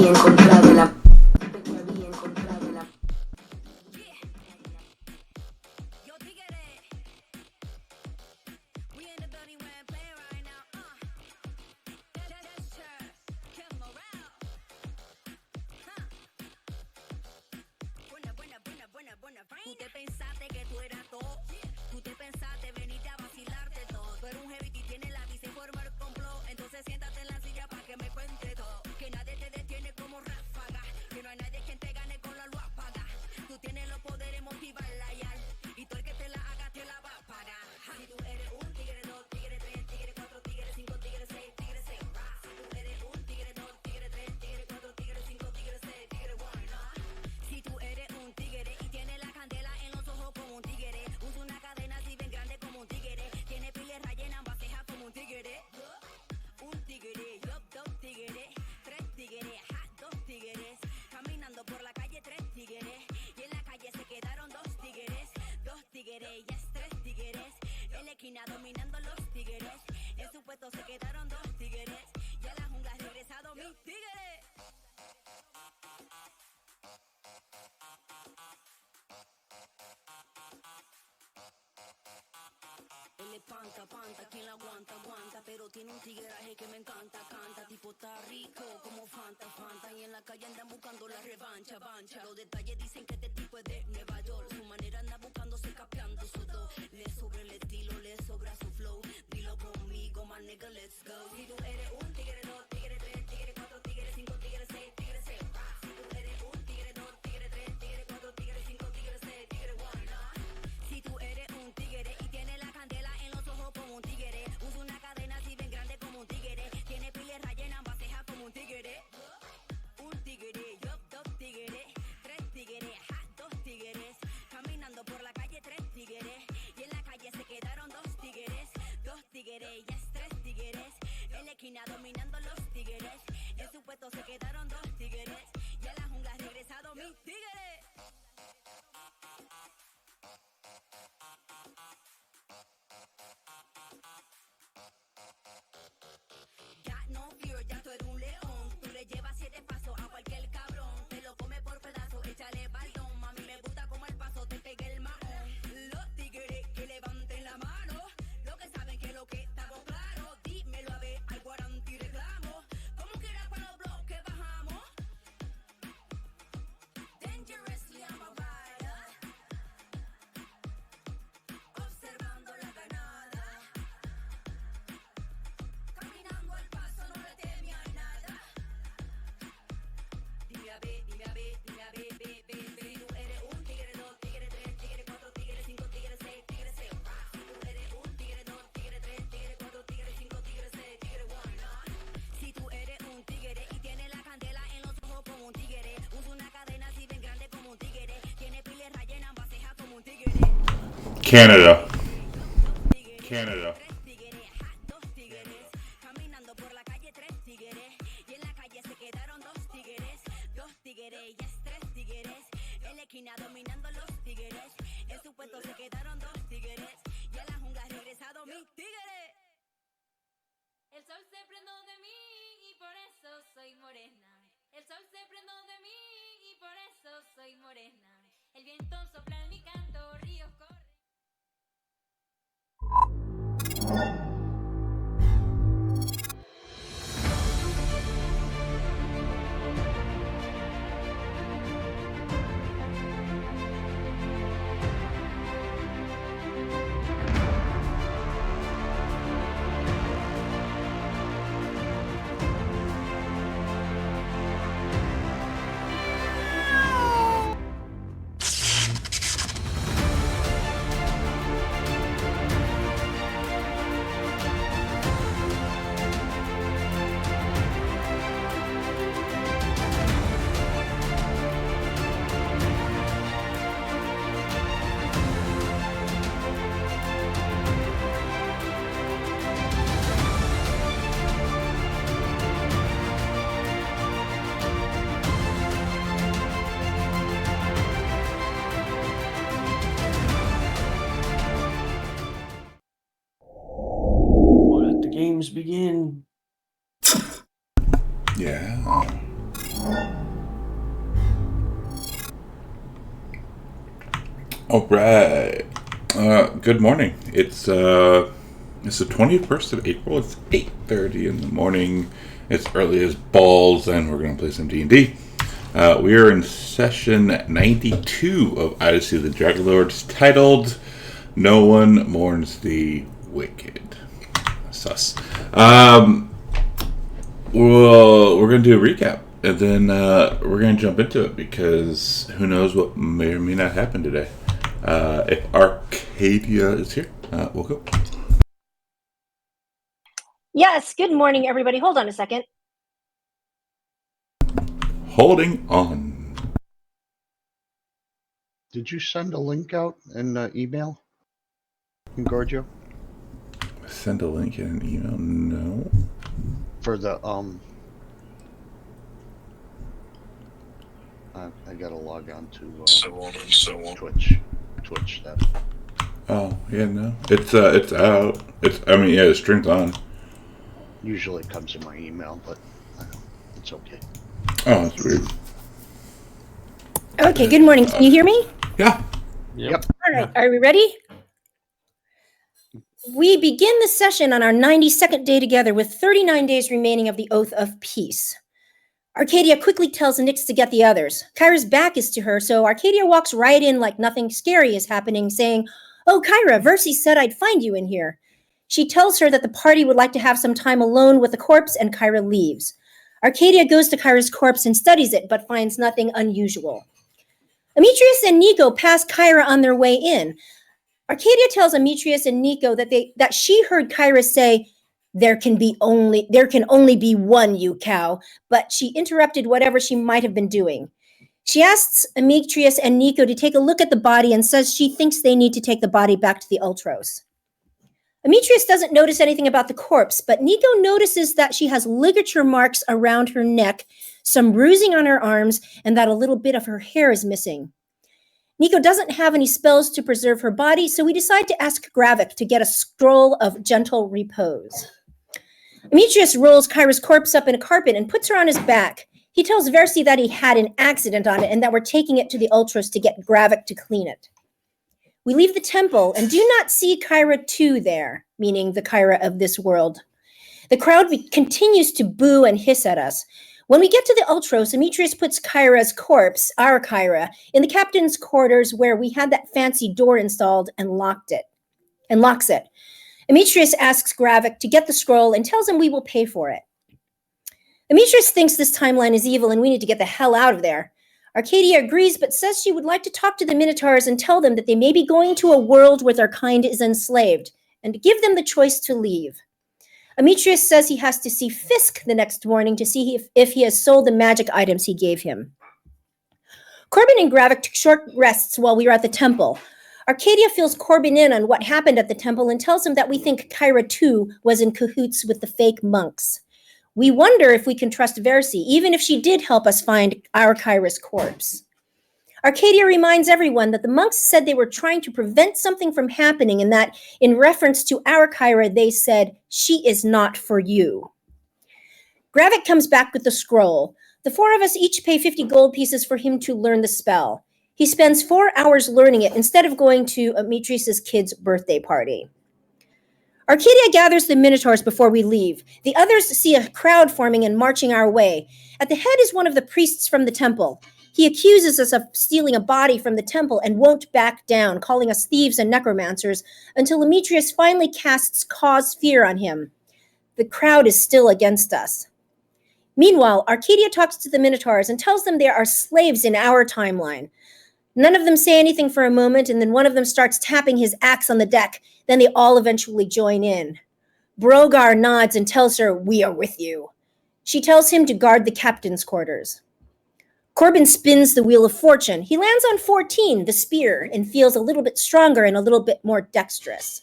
había encontrado la Tú te pensaste que tú eras todo. Tú te pensaste venirte a vacilarte todo. Tú eres un heavy que tiene la visa y forma el complot. Entonces siéntate en la silla para que me cuente todo. Que nadie te detiene como ráfaga. Que no hay nadie quien te gane con la luz apaga. Tú tienes los poderes, motivarla y al. Y tú el que te la haga te la va a pagar. Si tú eres un tigre, dos tigres, tres tigres, cuatro tigres, cinco tigres, seis tigres, seis. Si tú eres un tigre, dos tigres, tres tigres, cuatro tigres, cinco tigres, seis tigres, one. Si tú eres un tigre y tienes la candela en los ojos como un tigre, usa una cadena así bien grande como un tigre, tiene piles rellenas bandeja como un tigre, yo, dos tigres, tres tigres, dos tigres, caminando por la calle tres tigres, y en la calle se quedaron dos tigres, yes, tres tigres, en la esquina dominando los tigres, en su puesto se quedaron dos tigres, y a la jungla ha regresado mis tigres. Él es panta, quien la aguanta, pero tiene un tigueraje que me encanta, canta, tipo está rico, como Fanta, y en la calle andan buscando la revancha, los detalles dicen que este tipo es de Nueva York, su manera anda buscándose, capeando su do, le sobra el estilo, le sobra su flow, dilo conmigo, my nigga, let's go. Si tú eres un tigre, dos tigres, tres tigres, cuatro tigres, cinco tigres, seis tigres, seis. Si tú eres un tigre, dos tigres, tres tigres, cuatro tigres, cinco tigres, seis tigres, one. Si tú eres un tigre y tienes la candela en los ojos como un tigre, usa una cadena así bien grande como un tigre, tiene piles rellenas bandeja como un tigre, yo, dos tigres, tres tigres, dos tigres, caminando por la calle tres tigres, y en la calle se quedaron dos tigres, yes, tres tigres, en la esquina dominando los tigres, en su puesto se quedaron dos tigres, y a la jungla ha regresado mis tigres. Ya no fear, ya tú eres un león. Tú le llevas 7 pasos a cualquier cabrón. Te lo come por pedazos, échale baldón. Mami, me gusta como el paso te pegue el mahón. Los tigres que levanten la mano, lo que saben que lo que estamos claro. Dímelo a ver, algo harán y reclamo. Como quiera para los bloques bajamos. Dangerously I'm a rider, observando la ganada. Caminando al paso, no le teme a nada. Dime a ver, ve. Si tú eres un tigre, dos tigres, tres tigres, cuatro tigres, cinco tigres, seis tigres, seis. Si tú eres un tigre, dos tigres, tres tigres, cuatro tigres, cinco tigres, seis tigres, one. Si tú eres un tigre y tienes la candela en los ojos como un tigre, usa una cadena así bien grande como un tigre, tiene piles rellenas bandeja como un tigre. Canada. Dos tigres, caminando por la calle tres tigres, y en la calle se quedaron dos tigres, yes, tres tigres, en la esquina dominando los tigres, en su puesto se quedaron dos tigres, y a la jungla ha regresado mis tigres. El sol se prendó de mí y por eso soy morena. El sol se prendó de mí y por eso soy morena. El viento sopla en mi canto, ríos corren. games begin. Yeah. All right. Good morning. It's the 21st of April. It's 8:30 in the morning. It's early as balls, and we're going to play some D&D. We are in session 92 of Odyssey of the Dragonlords, titled "No One Mourns the Wicked." Sus. We're going to do a recap, and then we're going to jump into it, because who knows what may or may not happen today. If Arcadia is here, we'll go. Yes, good morning, everybody. Hold on a second. Holding on. Did you send a link out in email, Gorgio? Send a link in an email? No. For the, I gotta log on to Twitch that. Oh, yeah, no. It's out. The string's on. Usually it comes in my email, but it's okay. Oh, that's weird. Okay, good morning. Can you hear me? Yeah. Yep. All right, are we ready? We begin the session on our 92nd day together with 39 days remaining of the Oath of Peace. Arcadia quickly tells Nyx to get the others. Kyra's back is to her, so Arcadia walks right in like nothing scary is happening, saying, "Oh, Kyra, Versi said I'd find you in here." She tells her that the party would like to have some time alone with the corpse, and Kyra leaves. Arcadia goes to Kyra's corpse and studies it, but finds nothing unusual. Amitrius and Nico pass Kyra on their way in. Arcadia tells Amitrius and Nico that she heard Kyra say, there can only be one you cow, but she interrupted whatever she might have been doing. She asks Amitrius and Nico to take a look at the body and says she thinks they need to take the body back to the Ultros. Amitrius doesn't notice anything about the corpse, but Nico notices that she has ligature marks around her neck, some bruising on her arms, and that a little bit of her hair is missing. Nico doesn't have any spells to preserve her body, so we decide to ask Gravik to get a scroll of gentle repose. Amitrius rolls Kyra's corpse up in a carpet and puts her on his back. He tells Versi that he had an accident on it and that we're taking it to the Ultros to get Gravik to clean it. We leave the temple and do not see Kyra 2 there, meaning the Kyra of this world. The crowd continues to boo and hiss at us. When we get to the Ultros, Amitrius puts Kyra's corpse, our Kyra, in the captain's quarters where we had that fancy door installed and locks it. Amitrius asks Gravik to get the scroll and tells him we will pay for it. Amitrius thinks this timeline is evil and we need to get the hell out of there. Arcadia agrees, but says she would like to talk to the Minotaurs and tell them that they may be going to a world where their kind is enslaved, and to give them the choice to leave. Amitrius says he has to see Fisk the next morning to see if he has sold the magic items he gave him. Corbin and Gravik took short rests while we were at the temple. Arcadia fills Corbin in on what happened at the temple and tells him that we think Kyra 2 was in cahoots with the fake monks. We wonder if we can trust Versi, even if she did help us find our Kyra's corpse. Arcadia reminds everyone that the monks said they were trying to prevent something from happening, and that in reference to our Kyra, they said, "She is not for you." Gravik comes back with the scroll. The 4 of us each pay 50 gold pieces for him to learn the spell. He spends 4 hours learning it instead of going to Amitrius' kid's birthday party. Arcadia gathers the Minotaurs before we leave. The others see a crowd forming and marching our way. At the head is one of the priests from the temple. He accuses us of stealing a body from the temple and won't back down, calling us thieves and necromancers, until Amitrius finally casts cause fear on him. The crowd is still against us. Meanwhile, Arcadia talks to the Minotaurs and tells them they are slaves in our timeline. None of them say anything for a moment, and then one of them starts tapping his axe on the deck. Then they all eventually join in. Brogar nods and tells her, "We are with you." She tells him to guard the captain's quarters. Corbin spins the Wheel of Fortune. He lands on 14, the spear, and feels a little bit stronger and a little bit more dexterous.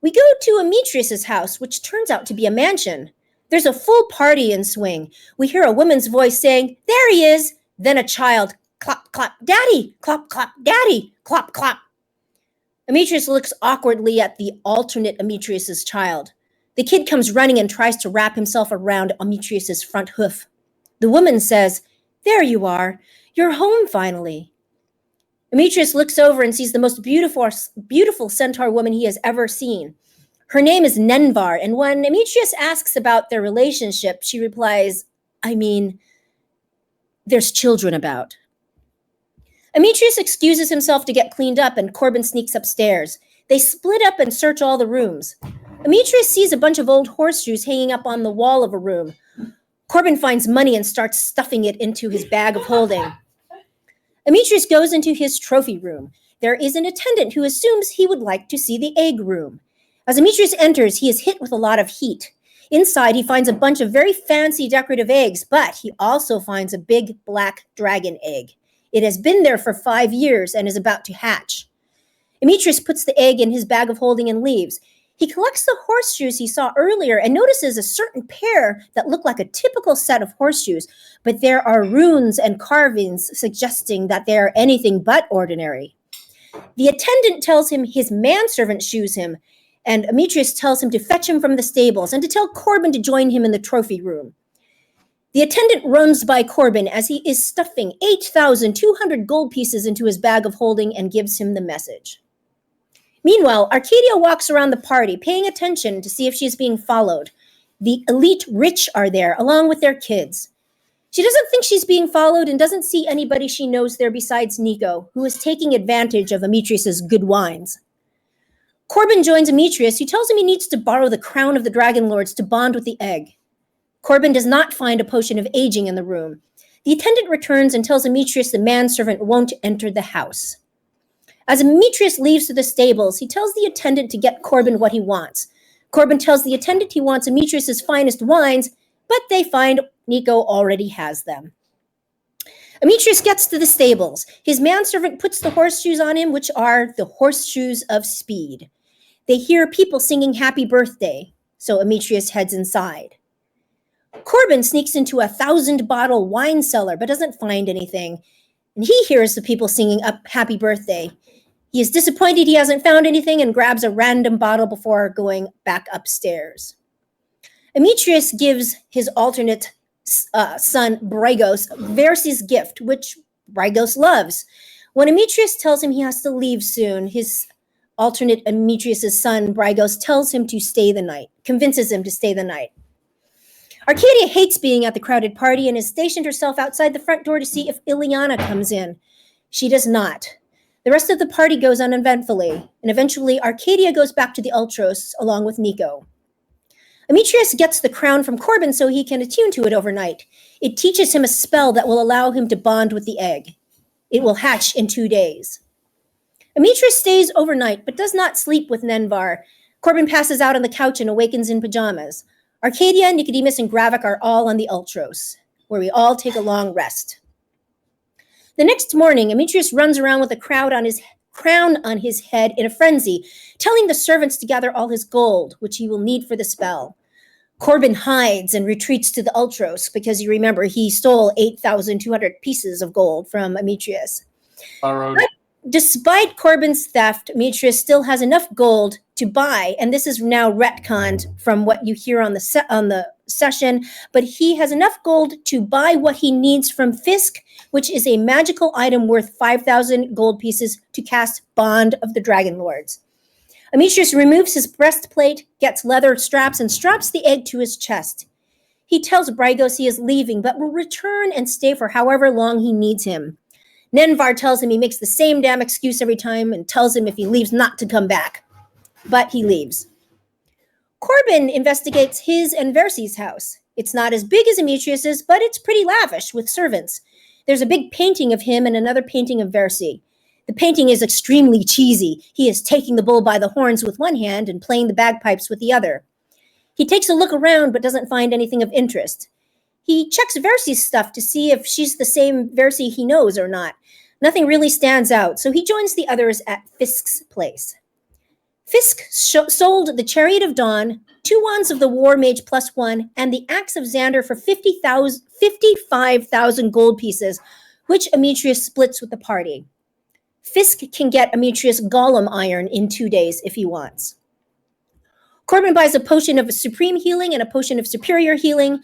We go to Amitrius' house, which turns out to be a mansion. There's a full party in swing. We hear a woman's voice saying, "There he is!" Then a child, "Clop, clop, daddy! Clop, clop, daddy! Clop, clop!" Amitrius looks awkwardly at the alternate Amitrius' child. The kid comes running and tries to wrap himself around Amitrius' front hoof. The woman says, "There you are. You're home finally." Demetrius looks over and sees the most beautiful centaur woman he has ever seen. Her name is Nenvar, and when Demetrius asks about their relationship, she replies, "I mean, there's children about." Demetrius excuses himself to get cleaned up, and Corbin sneaks upstairs. They split up and search all the rooms. Demetrius sees a bunch of old horseshoes hanging up on the wall of a room. Corbin finds money and starts stuffing it into his bag of holding. Demetrius goes into his trophy room. There is an attendant who assumes he would like to see the egg room. As Demetrius enters, he is hit with a lot of heat. Inside, he finds a bunch of very fancy decorative eggs, but he also finds a big black dragon egg. It has been there for 5 years and is about to hatch. Demetrius puts the egg in his bag of holding and leaves. He collects the horseshoes he saw earlier and notices a certain pair that look like a typical set of horseshoes, but there are runes and carvings suggesting that they are anything but ordinary. The attendant tells him his manservant shoes him, and Demetrius tells him to fetch him from the stables and to tell Corbin to join him in the trophy room. The attendant runs by Corbin as he is stuffing 8,200 gold pieces into his bag of holding and gives him the message. Meanwhile, Arcadia walks around the party, paying attention to see if she is being followed. The elite rich are there, along with their kids. She doesn't think she's being followed and doesn't see anybody she knows there besides Nico, who is taking advantage of Demetrius's good wines. Corbin joins Demetrius, who tells him he needs to borrow the crown of the Dragonlords to bond with the egg. Corbin does not find a potion of aging in the room. The attendant returns and tells Demetrius the manservant won't enter the house. As Demetrius leaves to the stables, he tells the attendant to get Corbin what he wants. Corbin tells the attendant he wants Demetrius's finest wines, but they find Nico already has them. Demetrius gets to the stables. His manservant puts the horseshoes on him, which are the horseshoes of speed. They hear people singing happy birthday, so Demetrius heads inside. Corbin sneaks into a 1,000-bottle wine cellar, but doesn't find anything, and he hears the people singing up happy birthday. He is disappointed he hasn't found anything and grabs a random bottle before going back upstairs. Demetrius gives his alternate son, Brygos, Versi's gift, which Brygos loves. When Demetrius tells him he has to leave soon, his alternate Demetrius' son, Brygos, tells him to stay the night, convinces him to stay the night. Arcadia hates being at the crowded party and has stationed herself outside the front door to see if Ileana comes in. She does not. The rest of the party goes uneventfully, and eventually Arcadia goes back to the Ultros along with Nico. Demetrius gets the crown from Corbin so he can attune to it overnight. It teaches him a spell that will allow him to bond with the egg. It will hatch in 2 days. Demetrius stays overnight but does not sleep with Nenvar. Corbin passes out on the couch and awakens in pajamas. Arcadia, Nicodemus, and Gravik are all on the Ultros, where we all take a long rest. The next morning, Demetrius runs around with a crown on his head in a frenzy, telling the servants to gather all his gold, which he will need for the spell. Corbin hides and retreats to the Ultros because you remember he stole 8,200 pieces of gold from Demetrius. Borrowed. But despite Corbin's theft, Demetrius still has enough gold to buy, and this is now retconned from what you hear on the session, but he has enough gold to buy what he needs from Fisk, which is a magical item worth 5,000 gold pieces to cast Bond of the Dragonlords. Demetrius removes his breastplate, gets leather straps, and straps the egg to his chest. He tells Brygos he is leaving, but will return and stay for however long he needs him. Nenvar tells him he makes the same damn excuse every time and tells him if he leaves not to come back. But he leaves. Corbin investigates his and Versi's house. It's not as big as Demetrius's, but it's pretty lavish with servants. There's a big painting of him and another painting of Versi. The painting is extremely cheesy. He is taking the bull by the horns with one hand and playing the bagpipes with the other. He takes a look around but doesn't find anything of interest. He checks Versi's stuff to see if she's the same Versi he knows or not. Nothing really stands out, so he joins the others at Fisk's place. Fisk sold the Chariot of Dawn, 2 wands of the War Mage +1, and the Axe of Xander for 55,000 gold pieces, which Demetrius splits with the party. Fisk can get Demetrius Golem Iron in 2 days if he wants. Corbin buys a potion of supreme healing and a potion of superior healing.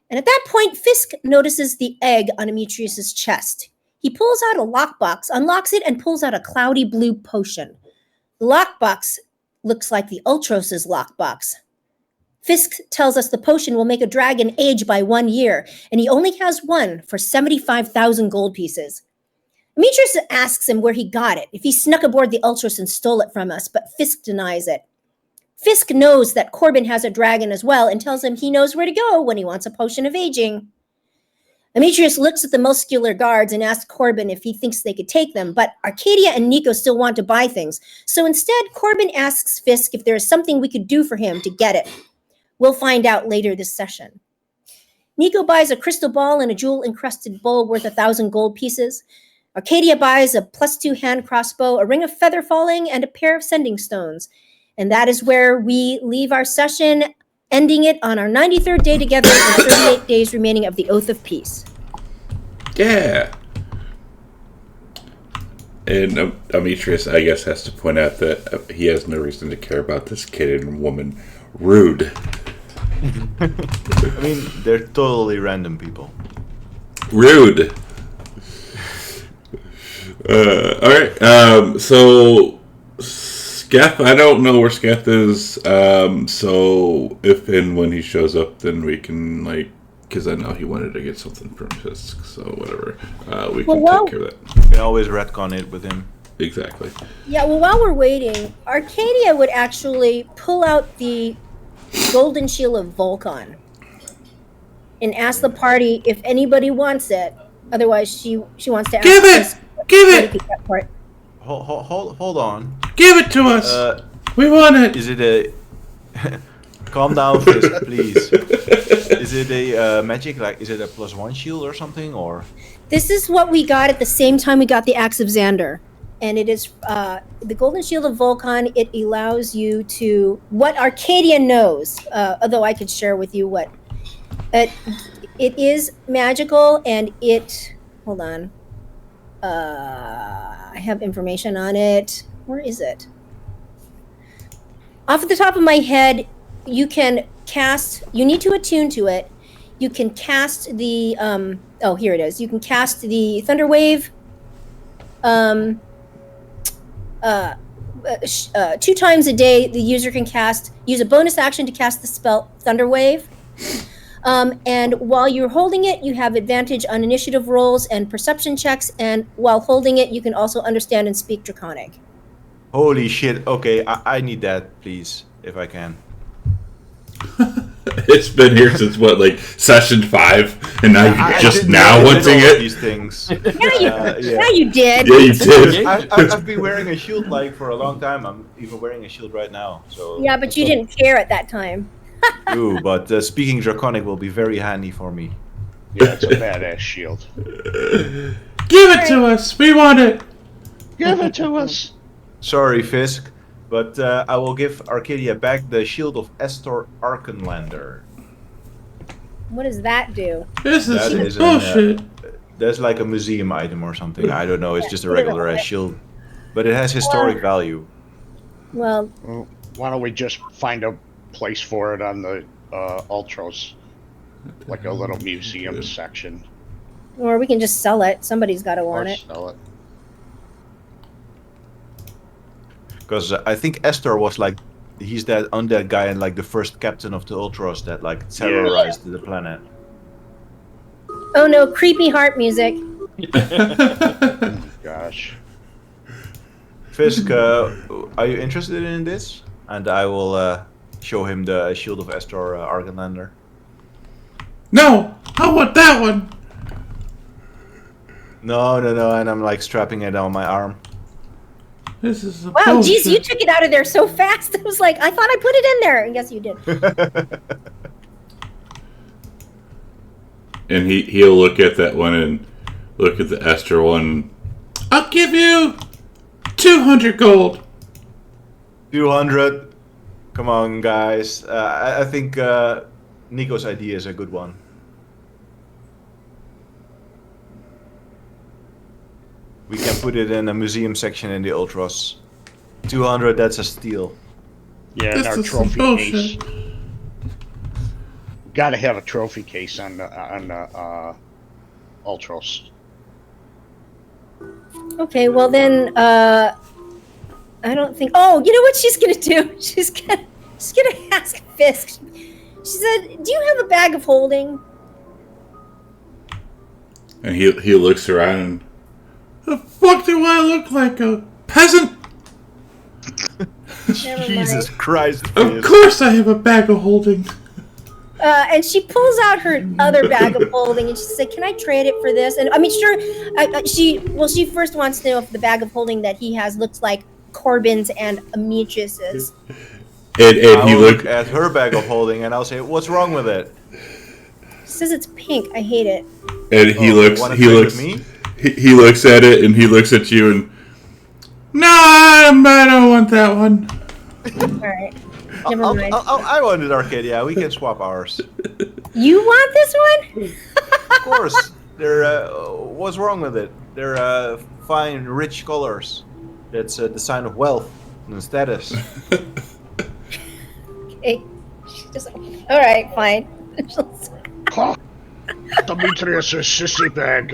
And at that point, Fisk notices the egg on Demetrius's chest. He pulls out a lockbox, unlocks it, and pulls out a cloudy blue potion. The lockbox looks like the Ultros' lockbox. Fisk tells us the potion will make a dragon age by 1 year, and he only has one for 75,000 gold pieces. Demetrius asks him where he got it, if he snuck aboard the Ultros and stole it from us, but Fisk denies it. Fisk knows that Corbin has a dragon as well and tells him he knows where to go when he wants a potion of aging. Demetrius looks at the muscular guards and asks Corbin if he thinks they could take them, but Arcadia and Nico still want to buy things. So instead, Corbin asks Fisk if there is something we could do for him to get it. We'll find out later this session. Nico buys a crystal ball and a jewel-encrusted bowl worth 1,000 gold pieces. Arcadia buys a +2 hand crossbow, a ring of feather falling, and a pair of sending stones. And that is where we leave our session, ending it on our 93rd day together and 38 days remaining of the Oath of Peace. Yeah. And Demetrius, I guess, has to point out that he has no reason to care about this kid and woman. Rude. I mean, they're totally random people. Rude. Alright, so Sketh, I don't know where Sketh is, so if and when he shows up, then we can, because I know he wanted to get something from Fisk, so whatever. We can take care of that. You can always retcon it with him. Exactly. Yeah, well, while we're waiting, Arcadia would actually pull out the Golden Shield of Vulcan and ask the party if anybody wants it. Otherwise, she wants to ask Give it! Fisk Give what he it! could get for it. Hold on. Give it to us! We want it! Is it a... Calm down, Fisk, please. Is it a magic, is it a +1 shield or something, or...? This is what we got at the same time we got the Axe of Xander. And it is the Golden Shield of Vulcan. It allows you to... What Arcadia knows, although I could share with you what... it is magical, and it... Hold on. I have information on it. Where is it? Off the top of my head, you can cast... You need to attune to it. You can cast the... oh, here it is. You can cast the Thunder Wave... 2 times a day, the user can use a bonus action to cast the spell Thunder Wave. And while you're holding it, you have advantage on initiative rolls and perception checks. And while holding it, you can also understand and speak Draconic. Holy shit, okay, I need that, please, if I can. It's been here since session 5, and now you're just now wanting it. These things. Yeah, you did. Yeah, you did. I've been wearing a shield for a long time. I'm even wearing a shield right now. So. Yeah, but you didn't care at that time. Ooh, but speaking Draconic will be very handy for me. Yeah, it's a badass shield. Give it to us. We want it. Give it to us. Sorry, Fisk, but I will give Arcadia back the Shield of Estor Arkenlander. What does that do? This That is is bullshit. That's like a museum item or something. I don't know. It's just a regular ass shield, but it has historic value. Well, Why don't we just find a place for it on the Ultros? Like a little museum section. or we can just sell it. Somebody's got to Or want it. sell it. Because I think Estor was he's that undead guy and the first captain of the Ultros that terrorized the planet. Oh no, creepy harp music. Gosh. Fisk, are you interested in this? And I will show him the Shield of Estor Arkenlander. No, I want that one. No, and I'm strapping it on my arm. This is a Wow, bullshit. geez, you took it out of there so fast. I was like, I thought I put it in there. Yes, you did. And he'll look at that one and look at the Esther one. I'll give you 200 gold. 200. Come on, guys. I think Nico's idea is a good one. We can put it in a museum section in the Ultros. 200, that's a steal. Yeah, and This our is trophy some case. bullshit. gotta have a trophy case on the Ultros. Okay, well then, I don't think. Oh, you know what she's gonna do? She's gonna ask Fisk. She said, "Do you have a bag of holding?" And he looks around and, the fuck do I look like, a peasant? Never Jesus mind. Christ. Of Fizz. course I have a bag of holding. And she pulls out her other bag of holding, and she said, "Can I trade it for this?" And I mean, sure. She first wants to know if the bag of holding that he has looks like Corbin's and Amitrus's. And he I'll look look at her bag of holding and I'll say, "What's wrong with it?" She says it's pink. I hate it. and he looks wanna he trade looks with me? he looks at it and he looks at you and, no, I don't want that one. All right, never mind. I wanted Arcadia. We can swap ours. You want this one? Of course. They're. What's wrong with it? They're fine, rich colors. That's the sign of wealth and status. Okay. She just. All right, fine. Demetrius' sissy bag.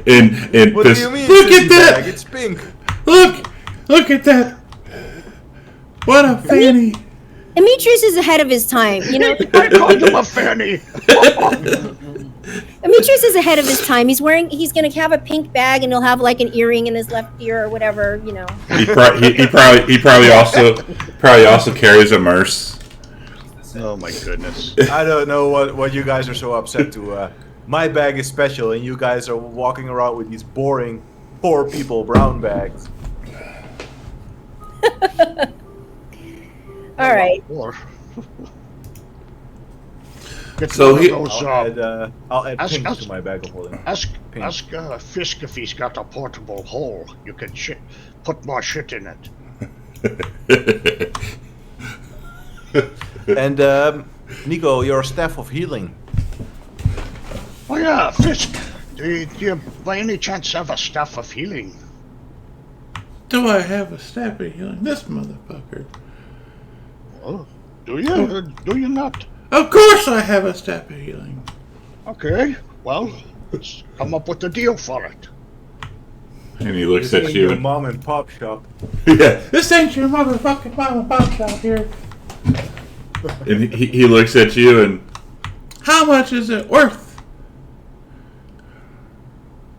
And What this, do you mean? look sissy at that! bag? It's pink. Look at that! What a fanny! Amitrus is ahead of his time. You know, I called him a fanny. Amitrus is ahead of his time. He's gonna have a pink bag, and he'll have like an earring in his left ear or whatever. You know. He probably also carries a merce. Oh my goodness. I don't know what you guys are so upset to. My bag is special, and you guys are walking around with these boring, poor people brown bags. All right. Or get So one he- of those, I'll add ask- pink ask- to my bag of holding. ask Pink. Fisk if he's got a portable hole. You can put more shit in it. And Nico, your staff of healing. Oh yeah, Fisk. Do you by any chance have a staff of healing? Do I have a staff of healing? This motherfucker. Oh, do you? Or do you not? Of course I have a staff of healing. Okay. Well, let's come up with a deal for it. And he looks This at ain't you your and, mom and pop shop. yeah, this ain't your motherfucking mom and pop shop here. And he looks at you and, how much is it worth?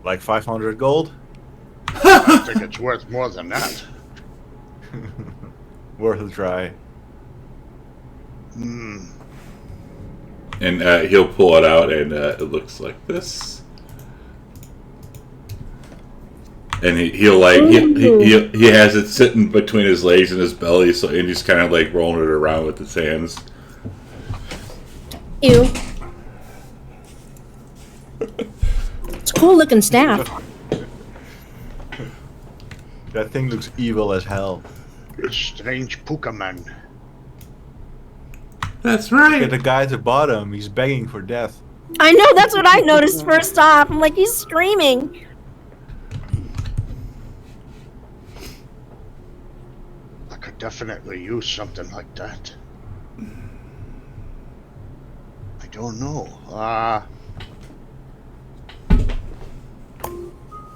Like 500 gold? I think it's worth more than that. Worth a try. Hmm. And he'll pull it out and it looks like this. And he has it sitting between his legs and his belly, so and he's kind of like rolling it around with his hands. Ew. It's a cool looking staff. That thing looks evil as hell. Strange puka man. That's Look right. at the guy at the bottom. He's begging for death. I know, that's what I noticed first off. I'm like, he's screaming. I could definitely use something like that. I don't know.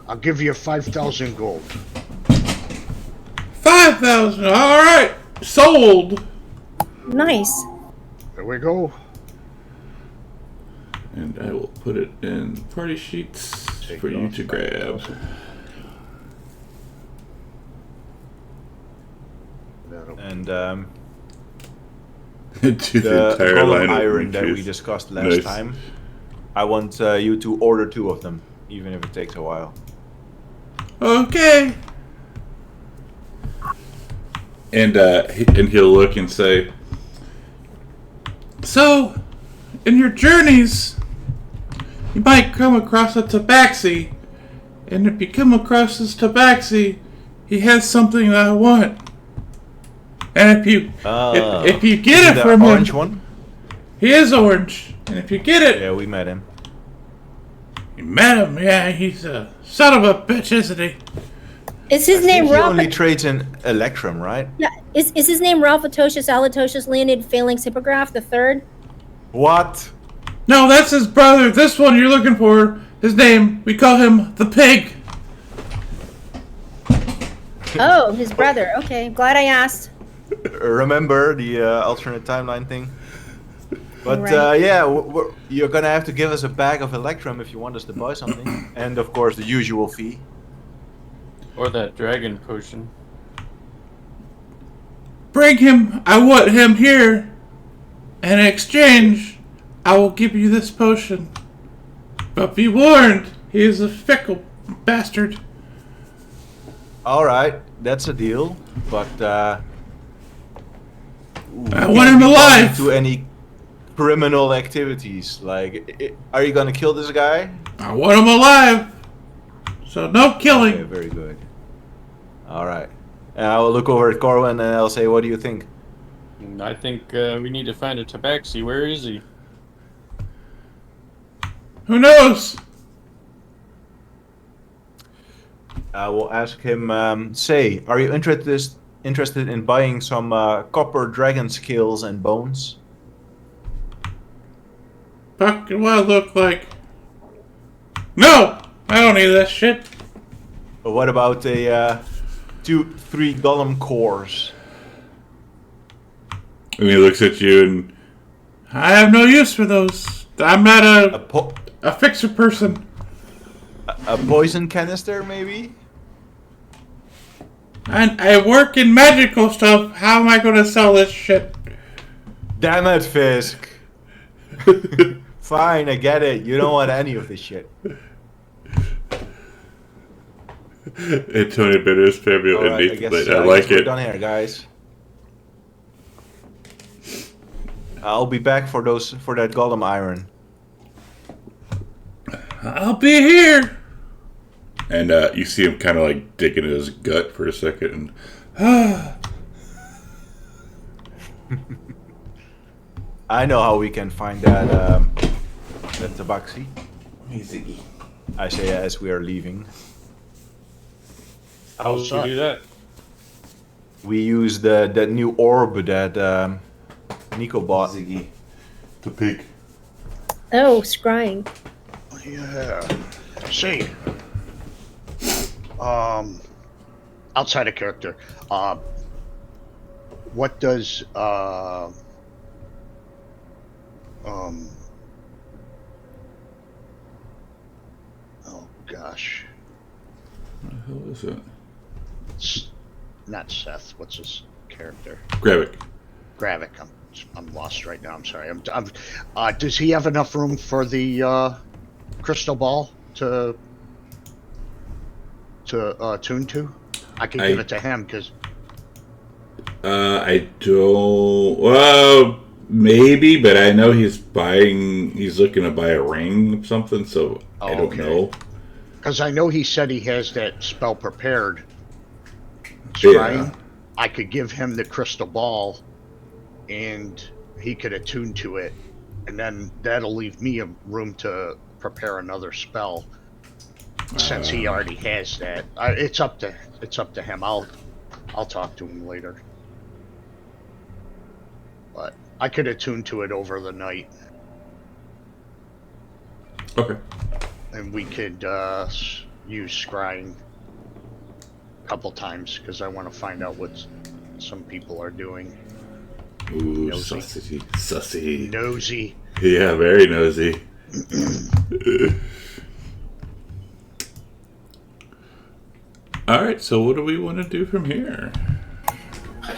I'll give you 5,000 gold. 5,000. All right, sold. Nice. There we go. And I will put it in party sheets Take for it you off. to grab. That'll- And To the the entire golem line of iron that we leeches. discussed last Nice. time, I want you to order 2 of them, even if it takes a while. Okay. And he'll look and say, so, in your journeys, you might come across a tabaxi, and if you come across this tabaxi, he has something that I want. And if you get it The from orange him, one? he is orange. And if you get it, Yeah, we met him. you met him. Yeah, he's a son of a bitch, isn't he? Is his name He Ralph? only trades in Electrum, right? Yeah, is his name Ralph Atosius Alatosius Leonid Phalanx Hippograph the third? What? No, that's his brother. This one you're looking for. His name, we call him the Pig. Oh, his brother. Okay, glad I asked. Remember the alternate timeline thing? But Right. yeah, you're gonna have to give us a bag of Electrum if you want us to buy something, and of course the usual fee. Or that dragon potion. Bring him. I want him here. And in exchange, I will give you this potion. But be warned, he is a fickle bastard. All right, that's a deal. But I want him alive. To any criminal activities, like, are you gonna kill this guy? I want him alive. So no killing. Okay, very good. All right, and I will look over at Corwin and I'll say, "What do you think?" I think we need to find a tabaxi. Where is he? Who knows? I will ask him. Say, are you interested in buying some copper dragon scales and bones? Fucking what it look like? No, I don't need that shit. Or what about a 2-3 golem cores? And he looks at you and I have no use for those. I'm not a fixer person. A poison canister, maybe? And I work in magical stuff. How am I going to sell this shit? Damn it, Fisk. Fine, I get it. You don't want any of this shit. Antonio Bitter's Fabio and Alright, Nathan. I I like guess we're it. done here, guys. I'll be back for that golem iron. I'll be here. And you see him kind of like digging in his gut for a second. And I know how we can find that tabaxi. Easy. I say as we are leaving. How would you do that? We use that new orb that Nico bought. Ziggy. The pig. Oh, scrying. Yeah. See. Outside of character. What does oh gosh. What the hell is it? Not Seth. What's his character? Gravik. Gravik. I'm lost right now. I'm sorry. Does he have enough room for the crystal ball to tune to? I can give it to him because. I don't. Well, maybe, but I know he's looking to buy a ring or something, so I don't know. Because I know he said he has that spell prepared. Yeah. I could give him the crystal ball, and he could attune to it, and then that'll leave me a room to prepare another spell. Since he already has that, it's up to him. I'll talk to him later. But I could attune to it over the night. Okay. And we could use scrying a couple times because I want to find out what some people are doing. Ooh, Nosy. sussy. Nosy. Yeah, very nosy. Alright, so what do we want to do from here?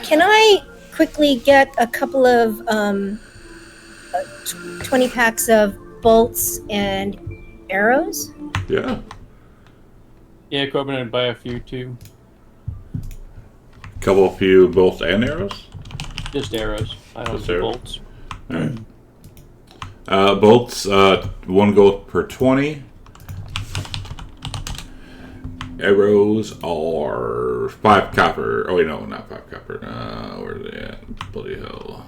Can I quickly get a couple of 20 packs of bolts and arrows? Yeah. Yeah, go up and buy a few too. Few bolts and arrows? Just arrows. I don't Just do arrows. bolts. Alright. Bolts, 1 gold per 20. Arrows are 5 copper. Oh wait, no, not 5 copper. Where are they at? Bloody hell.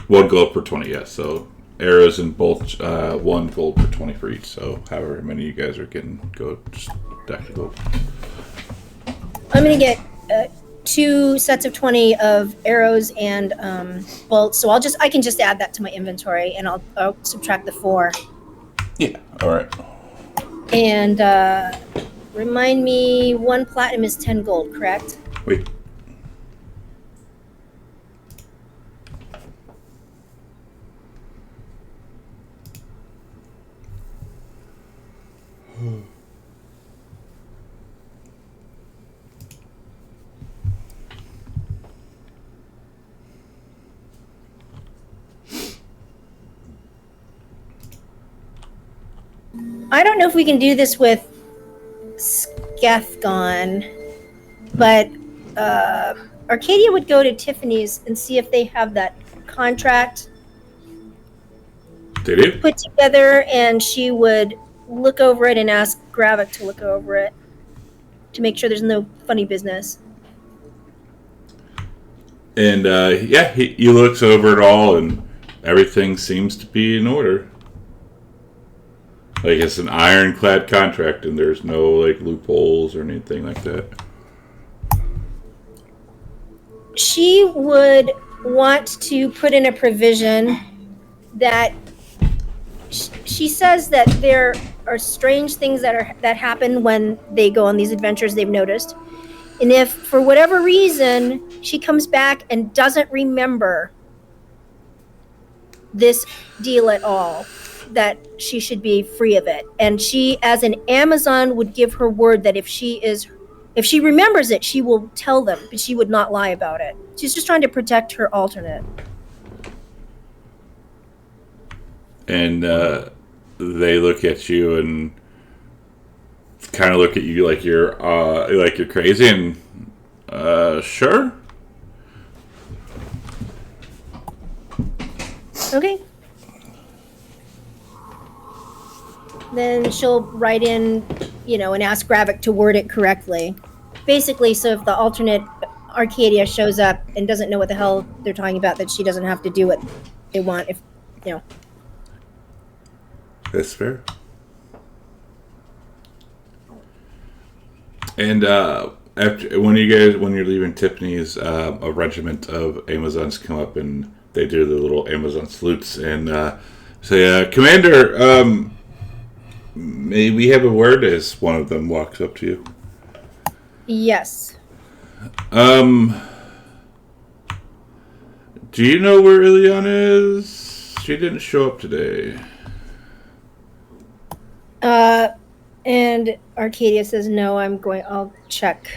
1 gold per 20, yes. So arrows and bolts, 1 gold per 20 for each. So however many you guys are getting, go just stack the gold. I'm gonna get 2 sets of 20 of arrows and bolts. So I can just add that to my inventory, and I'll subtract the 4. Yeah. All right. And remind me, 1 platinum is 10 gold, correct? Wait. I don't know if we can do this with Skethgon, but Arcadia would go to Tiffany's and see if they have that contract They do? put together, and she would look over it and ask Gravik to look over it to make sure there's no funny business. And yeah, he looks over it all, and everything seems to be in order. Like, it's an ironclad contract, and there's no like loopholes or anything like that. She would want to put in a provision that she says that there are strange things that happen when they go on these adventures they've noticed. And if for whatever reason she comes back and doesn't remember this deal at all, that she should be free of it. And she, as an Amazon, would give her word that if she remembers it, she will tell them, but she would not lie about it. She's just trying to protect her alternate. And they look at you and kind of look at you like you're crazy, and sure. Okay. Then she'll write in, and ask Gravik to word it correctly. Basically, so if the alternate Arcadia shows up and doesn't know what the hell they're talking about, that she doesn't have to do what they want. That's fair. And when you're leaving Tiffany's, a regiment of Amazons come up and they do the little Amazon salutes and say, "Commander, may we have a word?" As one of them walks up to you. Yes. Do you know where Ileana is? She didn't show up today. And Arcadia says, "No, I'll check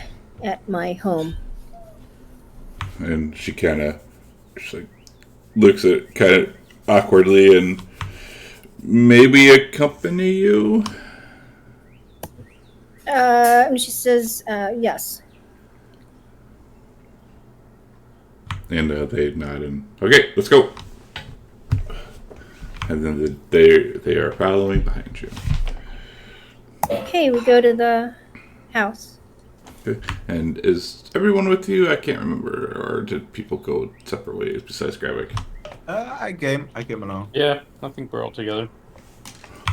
at my home." And she kind of looks at it kind of awkwardly and maybe accompany you. And she says, "Yes." And they nod and okay, let's go. And then they are following behind you. Okay, we go to the house. Okay. And is everyone with you? I can't remember. Or did people go separate ways besides Gravik? I came along. Yeah, I think we're all together.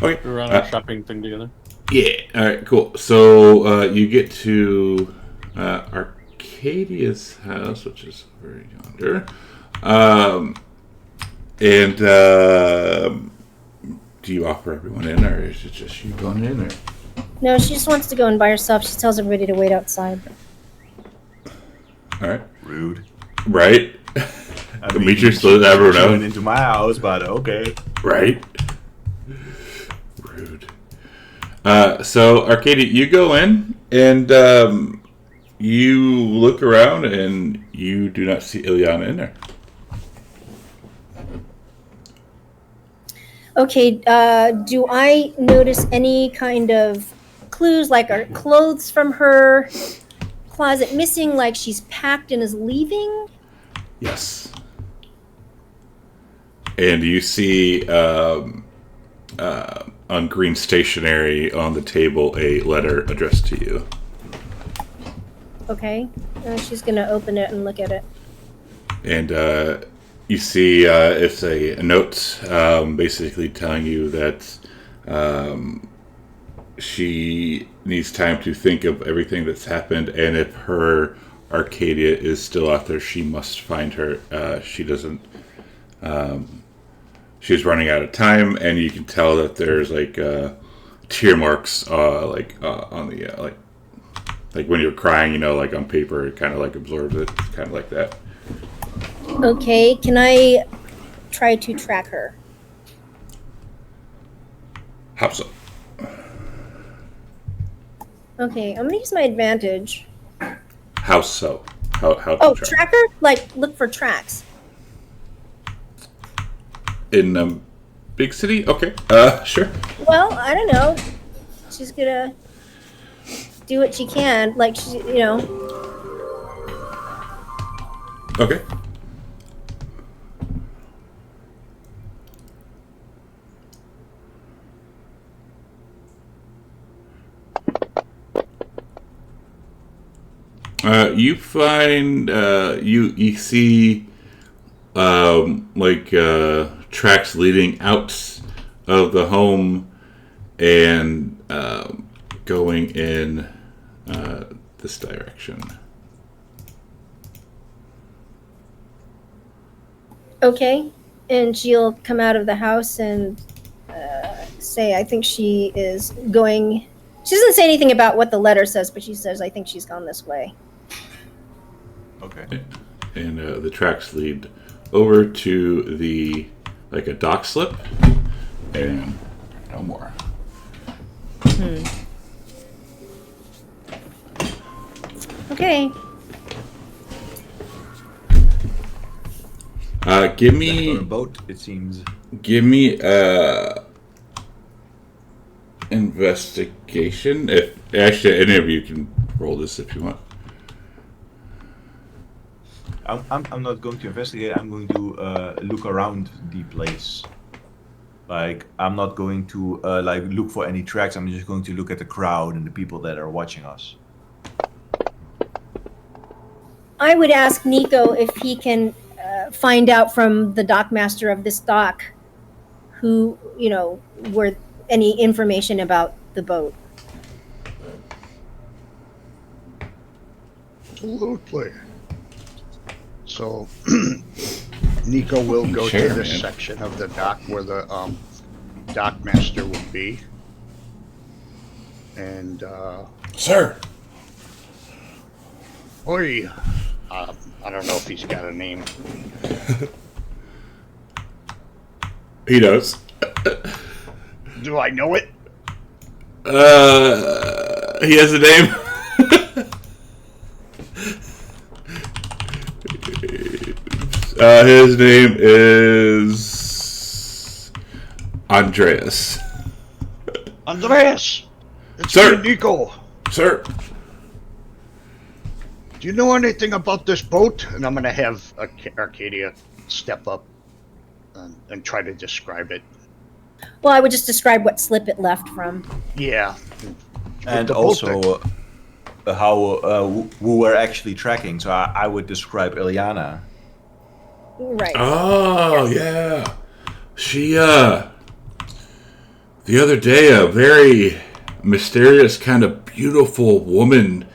Okay. We were on our shopping thing together. Yeah. All right. Cool. So you get to Arcadia's house, which is over yonder. And do you offer everyone in, or is it just you going in? Or? No, she just wants to go in by herself. She tells everybody to wait outside. All right. Rude. Right. I Demetrius still let everyone going know. into my house, but okay. Right. Rude. So Arcadia, you go in and you look around and you do not see Ileana in there. Okay, do I notice any kind of clues, like are clothes from her closet missing, like she's packed and is leaving? Yes. And you see on green stationery on the table a letter addressed to you. Okay, she's gonna open it and look at it. And you see it's a note basically telling you that she needs time to think of everything that's happened, and if her Arcadia is still out there. She must find her. She doesn't. She's running out of time, and you can tell that there's like tear marks, on the like when you're crying, like on paper, it kind of like absorbs it, kind of like that. Okay, can I try to track her? How so? Okay, I'm gonna use my advantage. How so? How? Oh, to tracker? Like, look for tracks. In big city? Okay. Sure. Well, I don't know. She's gonna do what she can. Like, Okay. You find you see tracks leading out of the home and going in this direction. okay. And she'll come out of the house and say, I think she is going. She doesn't say anything about what the letter says, but she says, I think she's gone this way. Okay. And the tracks lead over to a dock slip, and no more. Okay. Give On a me boat, it seems. investigation. If actually any of you can roll this if you want. I'm not going to investigate. I'm going to look around the place. Like, I'm not going to look for any tracks. I'm just going to look at the crowd and the people that are watching us. I would ask Nico if he can find out from the dockmaster of this dock who, were any information about the boat. Absolutely. So, Nico will go Sure, to this man. section of the dock where the dockmaster would be. And, Sir. oi, I don't know if he's got a name. He knows. Do I know it? He has a name. His name is Andreas. Andreas! It's Sir. me, Nico. Sir. Do you know anything about this boat? And I'm going to have Arcadia step up and try to describe it. Well, I would just describe what slip it left from. Yeah. And the boat also how who we're actually tracking. So I would describe Ilyana. Right. Oh, yeah. She, the other day, a very mysterious, kind of beautiful woman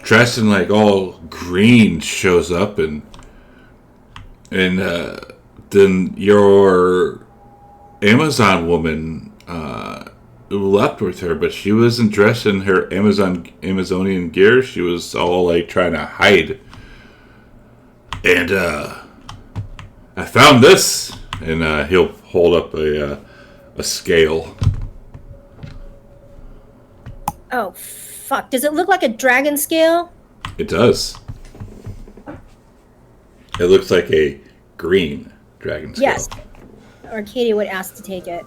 dressed in, all green shows up, and then your Amazon woman, left with her, but she wasn't dressed in her Amazonian gear. She was all, trying to hide. And, I found this, and he'll hold up a scale. Oh, fuck. Does it look like a dragon scale? It does. It looks like a green dragon scale. Yes. Arcadia would ask to take it.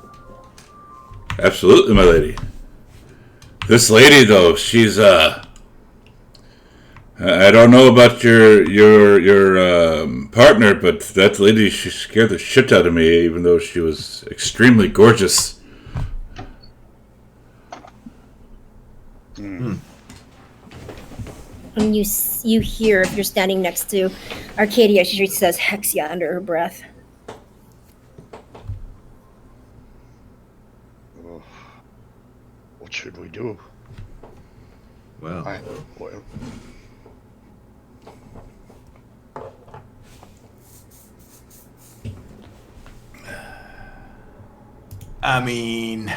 Absolutely, my lady. This lady, though, she's I don't know about your partner, but that lady, she scared the shit out of me, even though she was extremely gorgeous. And you hear, if you're standing next to Arcadia, she says Hexia under her breath. What should we do? Well, I mean,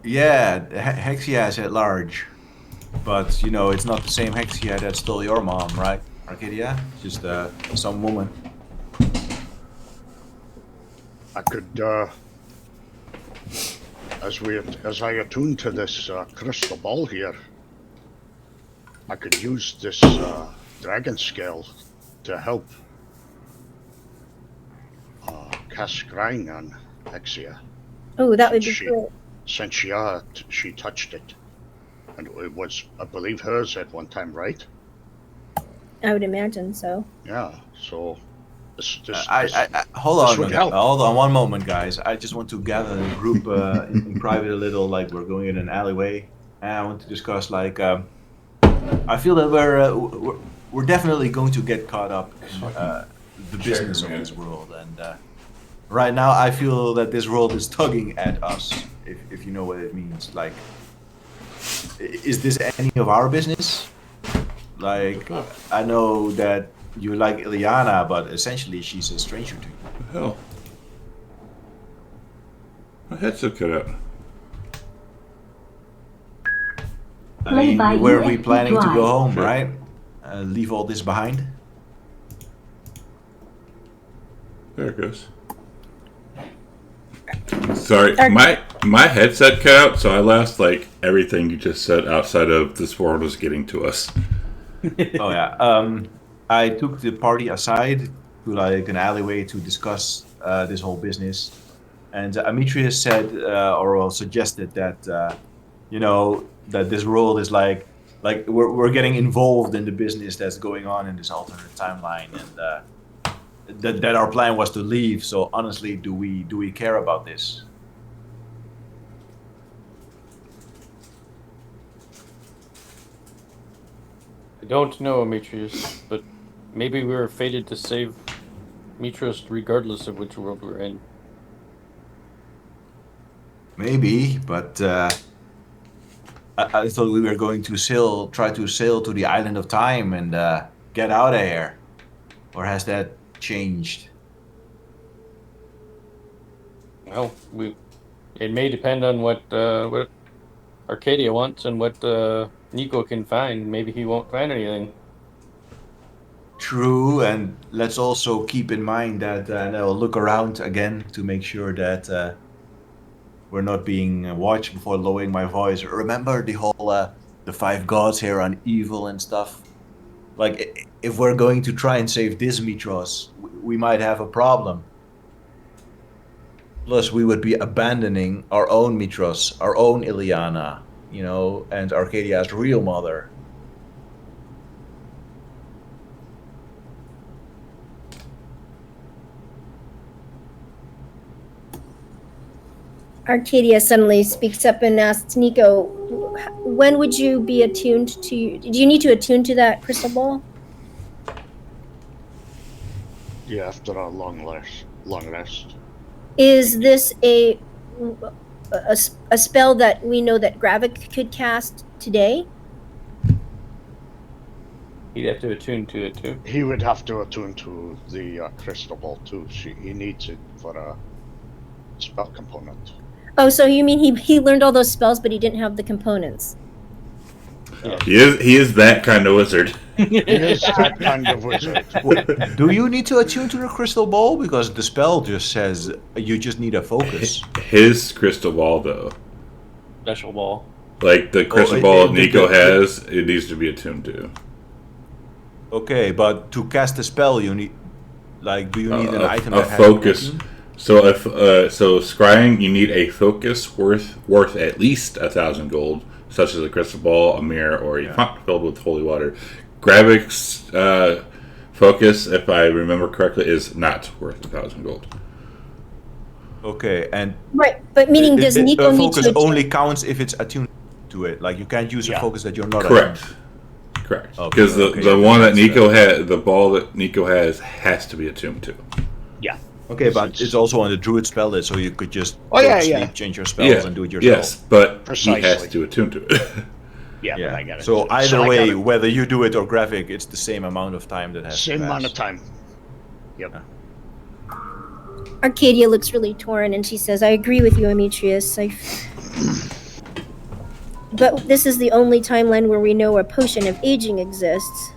yeah, Hexia is at large, but you know, it's not the same Hexia that stole your mom, right, Arcadia? Just some woman. I could, as I attune to this crystal ball here, I could use this dragon scale to help cast scrying on Hexia. Oh, that would be She- great. Since she touched it, and it was, I believe, hers at one time, right? I would imagine so. Yeah. So this Hold this on, would help. hold on one moment, guys. I just want to gather the group in private a little, like we're going in an alleyway, and I want to discuss like. I feel that we're definitely going to get caught up in the business of this world, and right now I feel that this world is tugging at us. If you know what it means, like, is this any of our business? Like, I know that you like Ileana, but essentially she's a stranger to you. What the hell? My headset cut out. I mean, were we planning to go home, right? Leave all this behind? There it goes. Sorry, my headset cut out, so I lost like everything you just said outside of this world is getting to us. Oh yeah. I took the party aside to like an alleyway to discuss this whole business, and Amitrius said or suggested that you know that this world is like we're getting involved in the business that's going on in this alternate timeline, and that our plan was to leave. So honestly, do we care about this? I don't know, Demetrius, but maybe we were fated to save Mitros regardless of which world we're in. Maybe, but I thought we were going to try to sail to the island of time and get out of here. Or has that changed? Well, it may depend on what Arcadia wants and what Nico can find. Maybe he won't find anything. True, and let's also keep in mind that and I'll look around again to make sure that we're not being watched before lowering my voice. Remember the whole the 5 gods here on evil and stuff? Like, if we're going to try and save this Mitros, we might have a problem. Plus, we would be abandoning our own Mitros, our own Ileana, you know, and Arcadia's real mother. Arcadia suddenly speaks up and asks Nico, when would you be attuned to... Do you need to attune to that crystal ball? Yeah, after a long rest. Is this a spell that we know that Gravik could cast today? He'd have to attune to it too. He would have to attune to the crystal ball too. He needs it for a spell component. Oh, so you mean he learned all those spells, but he didn't have the components? He is that kind of wizard. He is that kind of wizard. Do you need to attune to the crystal ball? Because the spell just says you just need a focus. His crystal ball, though, Special ball. like the crystal ball Nico has, it needs to be attuned to. Okay, but to cast a spell, you need, like, do you need an item a that has focus. attuned? So if scrying, you need a focus worth at least 1,000 gold, such as a crystal ball, a mirror, or a font filled with holy water. Gravik's focus, if I remember correctly, is not worth 1,000 gold. Okay, and Right, but meaning does Nico a need focus to... only counts if it's attuned to it. Like, you can't use a focus that you're not Correct. attuned. Correct. Okay, Because okay, the yeah, one that that's, Nico had, the ball that Nico has to be attuned to. Yeah. Okay, but it's also on the druid spell list, so you could just Oh, go yeah, to sleep, yeah. change your spells, and do it yourself. Yes, but Precisely. he has to attune to it. Yeah, Yeah. but I get it. So either I way, got it. whether you do it or graphic, it's the same amount of time that has to Same pass. amount of time. Yep. Arcadia looks really torn, and she says, "I agree with you, Amitrius. But this is the only timeline where we know a potion of aging exists.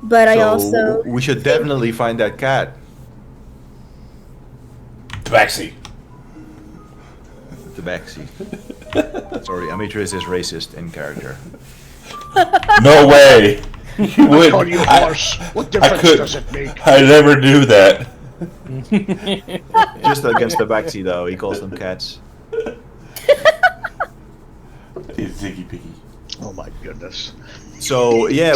But I also we should definitely find that cat. Tabaxi. The backseat. Sorry, Amitrius is racist in character. No way. You would. Call you horse. What difference does it make? I never do that. Just against the backseat, though, he calls them cats. It's Ziggy Piggy. Oh my goodness. So yeah,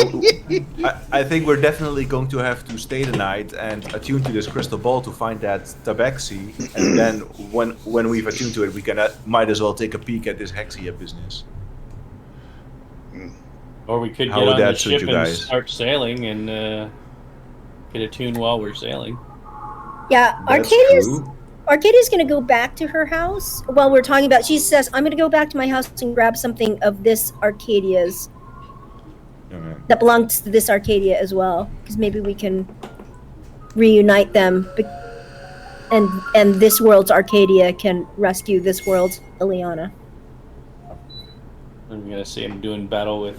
I think we're definitely going to have to stay the night and attune to this crystal ball to find that tabaxi, and then when we've attuned to it, we can might as well take a peek at this Hexia business. Or we could How get would on that the suit ship you and guys? start sailing and get a tune while we're sailing. yeah, That's true. Arcadia's going to go back to her house while we're talking about. She says, "I'm going to go back to my house and grab something of this Arcadia's Alright. that belongs to this Arcadia as well, because maybe we can reunite them, and this world's Arcadia can rescue this world's Ileana." I'm gonna see him doing battle with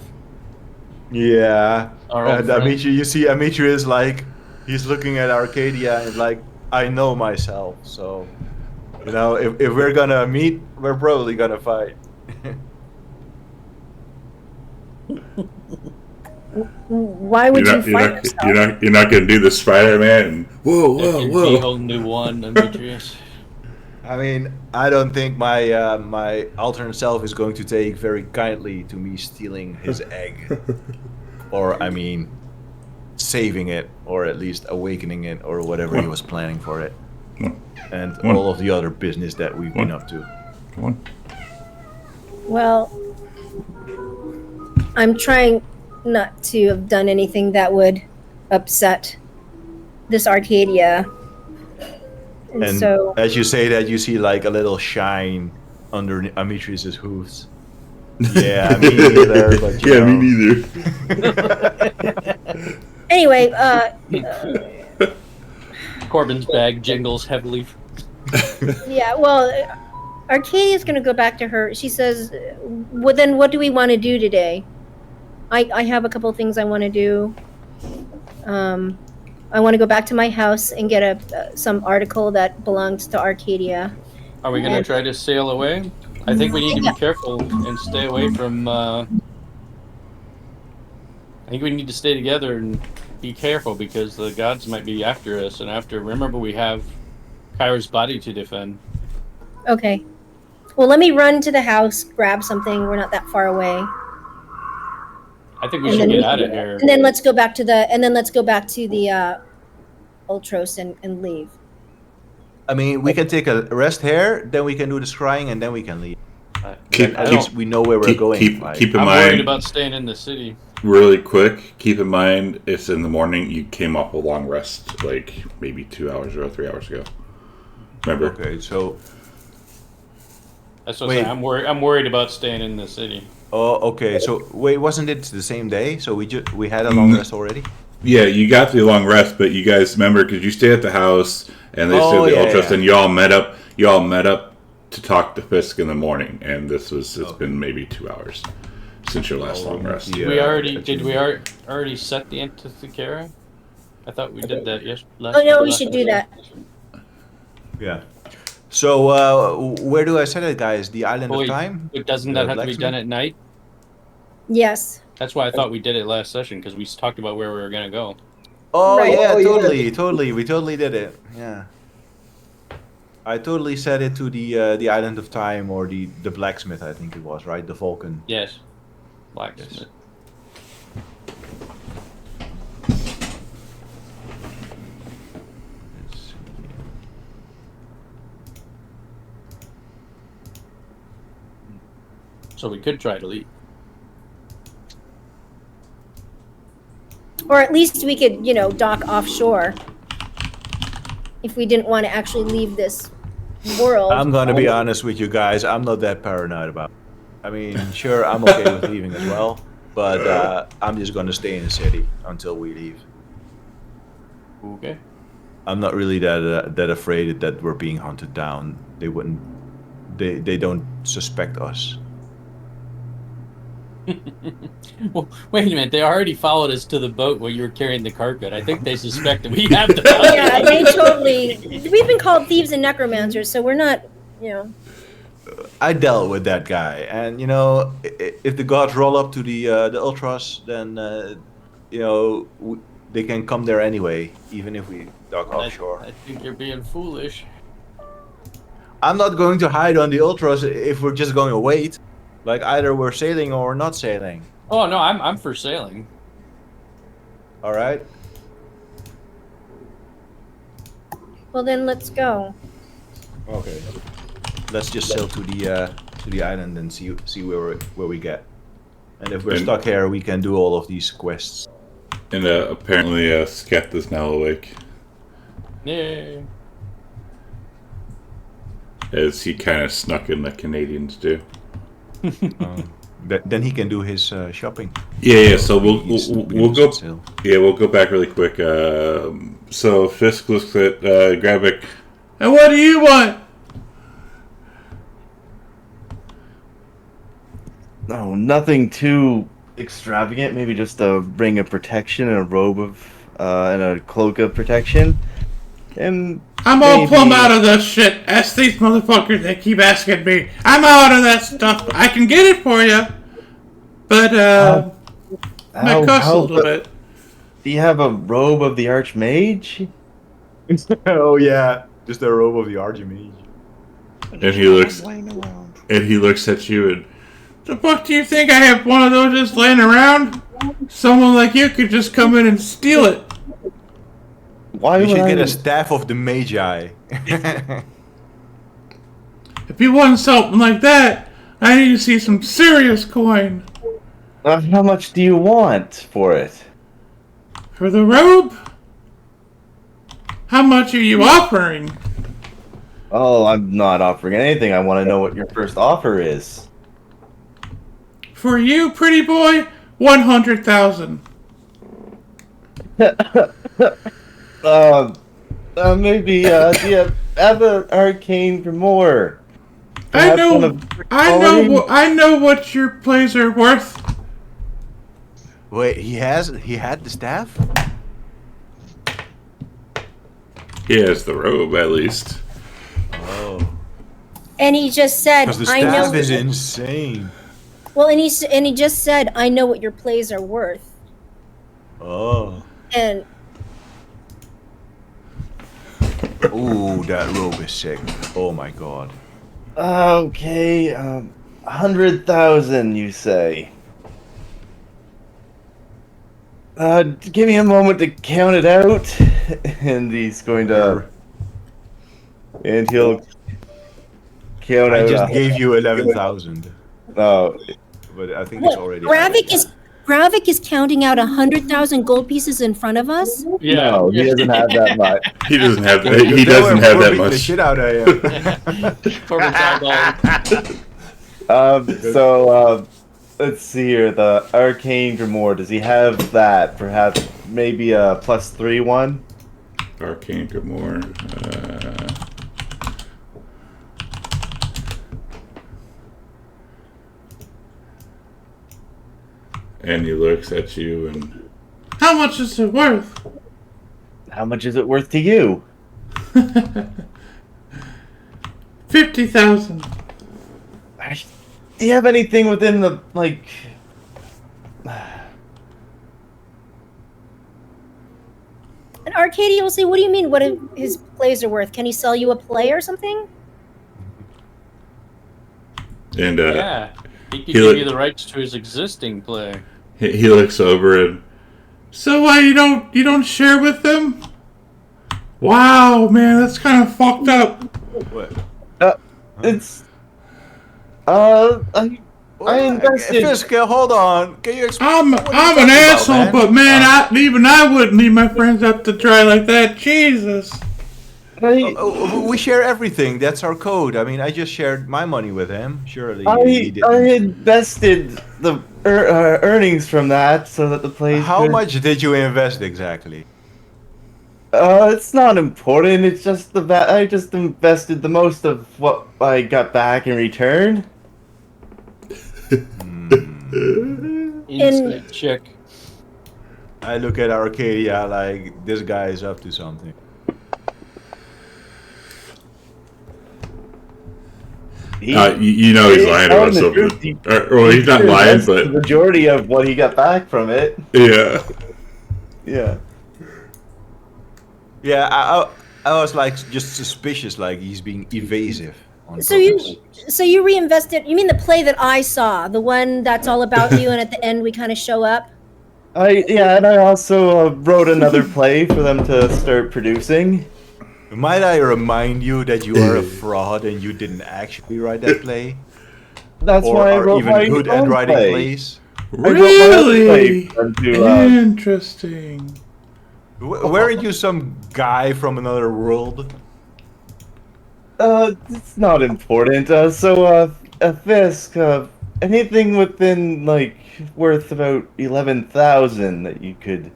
Yeah, our old and friend. Amitri, you see, Amitri is like, he's looking at Arcadia and like, I know myself, so, you know, if we're gonna meet, we're probably gonna fight. Why would you fight yourself? You're not gonna do the Spider-Man. Whoa, There can be only one Demetrius. I mean, I don't think my my alternate self is going to take very kindly to me stealing his egg, or I mean, saving it, or at least awakening it, or whatever he was planning for it, and all of the other business that we've been up to. Come on. Well, I'm trying not to have done anything that would upset this Arcadia. And so, as you say that, you see like a little shine under Amitrius's hooves. Yeah, me neither. But you know. Me neither. anyway, Corbin's bag jingles heavily. yeah, well, Arcadia's going to go back to her. She says, "Well, then what do we want to do today? I have a couple of things I want to do. I want to go back to my house and get some article that belongs to Arcadia." Are we gonna try to sail away? I think we need to be careful and stay away from. I think we need to stay together and be careful because the gods might be after us. And remember, we have Kyra's body to defend. Okay. Well, let me run to the house, grab something. We're not that far away. I think we should get out of here. And then let's go back to the Ultros and leave. I mean, we can take a rest here, then we can do the scrying, and then we can leave. At least we know where we're going. Keep in I'm worried mind, about staying in the city. really quick, keep in mind, it's in the morning. You came off a long rest, like maybe 2 hours or 3 hours ago. Remember? Okay, so That's what Wait. I'm saying. I'm worried about staying in the city. okay. So wait, wasn't it the same day? So we had a long rest already. Yeah, you got the long rest, but you guys remember because you stayed at the house and they said the yeah, Ultras, yeah. and you all met up to talk to Fisk in the morning, and it's been maybe 2 hours since your last long rest. Yeah. We already set the Antikythera? I thought we did that last. Oh no, we should do that. Yeah. So where do I set it, guys? The Island Wait, of Time? but doesn't The that have to be blacksmith? done at night? Yes. That's why I thought we did it last session because we talked about where we were gonna go. Oh Right. yeah, Oh, totally, totally. We totally did it. Yeah. I totally set it to the Island of Time or the blacksmith. I think it was right, the Vulcan. Yes. Blacksmith. Let's see. So we could try to leave. Or at least we could, dock offshore. If we didn't want to actually leave this world. I'm gonna be honest with you guys. I'm not that paranoid about it. I mean, sure, I'm okay with leaving as well, but I'm just gonna stay in the city until we leave. Okay. I'm not really that afraid that we're being hunted down. They wouldn't. They don't suspect us. Well, wait a minute. They already followed us to the boat where you were carrying the carpet. I think they suspect that we have the boat. Yeah, they totally. We've been called thieves and necromancers, so we're not, you know. I dealt with that guy, and you know, if the gods roll up to the ultras, then you know they can come there anyway, even if we dock offshore. I think you're being foolish. I'm not going to hide on the ultras if we're just going to wait. Like either we're sailing or we're not sailing. Oh no, I'm for sailing. All right. Well, then let's go. Okay. Let's just sail to the island and see where we get. And if we're stuck here, we can do all of these quests. And apparently, Sketh is now awake, Yay. as he kind of snuck in like Canadians do. Then he can do his shopping. Yeah. So we'll go. Sail. Yeah, we'll go back really quick. So Fisk looks at Gravik. And what do you want? No, nothing too extravagant. Maybe just a ring of protection and a robe of, and a cloak of protection. And I'm all plumb out of this shit. Ask these motherfuckers. They keep asking me. I'm out of that stuff. I can get it for you, but might cost a little bit. Do you have a robe of the Archmage? Oh yeah, just a robe of the Archmage. And he looks at you and, the fuck do you think? I have one of those just laying around? Someone like you could just come in and steal it. Why You would should I? get a staff of the Magi. If you want something like that, I need to see some serious coin. How much do you want for it? For the robe? How much are you offering? Oh, I'm not offering anything. I want to know what your first offer is. For you, pretty boy, 100,000. Maybe, do you have an arcane for more? I Perhaps one of I know what your plays are worth. Wait, he had the staff? He has the robe, at least. Oh. And he just said, Because the "I know." staff is insane. Well, and he just said, "I know what your plays are worth." Oh. And Ooh, that robe is sick. Oh my god. Okay, 100,000, you say? Give me a moment to count it out, and he's going to, and he'll count I out. just gave you 11,000. Oh, But I think it's already. Gravik is counting out 100,000 gold pieces in front of us. Yeah. no, he doesn't have that much. He doesn't have that. He doesn't have that The much. shit out of him. So, let's see here. The Arcane Grimoire, does he have that? Perhaps, maybe a +3 one? Arcane Grimoire. And he looks at you and, how much is it worth? How much is it worth to you? 50,000. Do you have anything within the, like... And Arcadia will say, "What do you mean? What his plays are worth? Can he sell you a play or something?" And Yeah. He could He give look- you the rights to his existing play. he looks over and, so why you don't share with them? Wow, man, that's kind of fucked up. What? It's... I invested... Fisk, hold on. Can you explain? I'm an asshole, but man, I wouldn't leave my friends up to dry like that. Jesus. We share everything. That's our code. I mean, I just shared my money with him. Surely I he didn't. invested the earnings from that so that the place. How much did you invest exactly? It's not important. It's just I just invested the most of what I got back in return. Inside check. I look at Arcadia like this guy is up to something. You know he's lying about something. Well, he's not lying, The but majority of what he got back from it. yeah. Yeah. Yeah, I was like just suspicious, like he's being evasive. On So purpose. you reinvested. You mean the play that I saw, the one that's all about you, and at the end we kind of show up? And I also wrote another play for them to start producing. Might I remind you that you are a fraud and you didn't actually write that play? That's Or why I are wrote even my good at own writing play. plays? I wrote my own play Really for them to, interesting. Weren't you some guy from another world? It's not important. Fisk, anything within, like, worth about 11,000 that you could...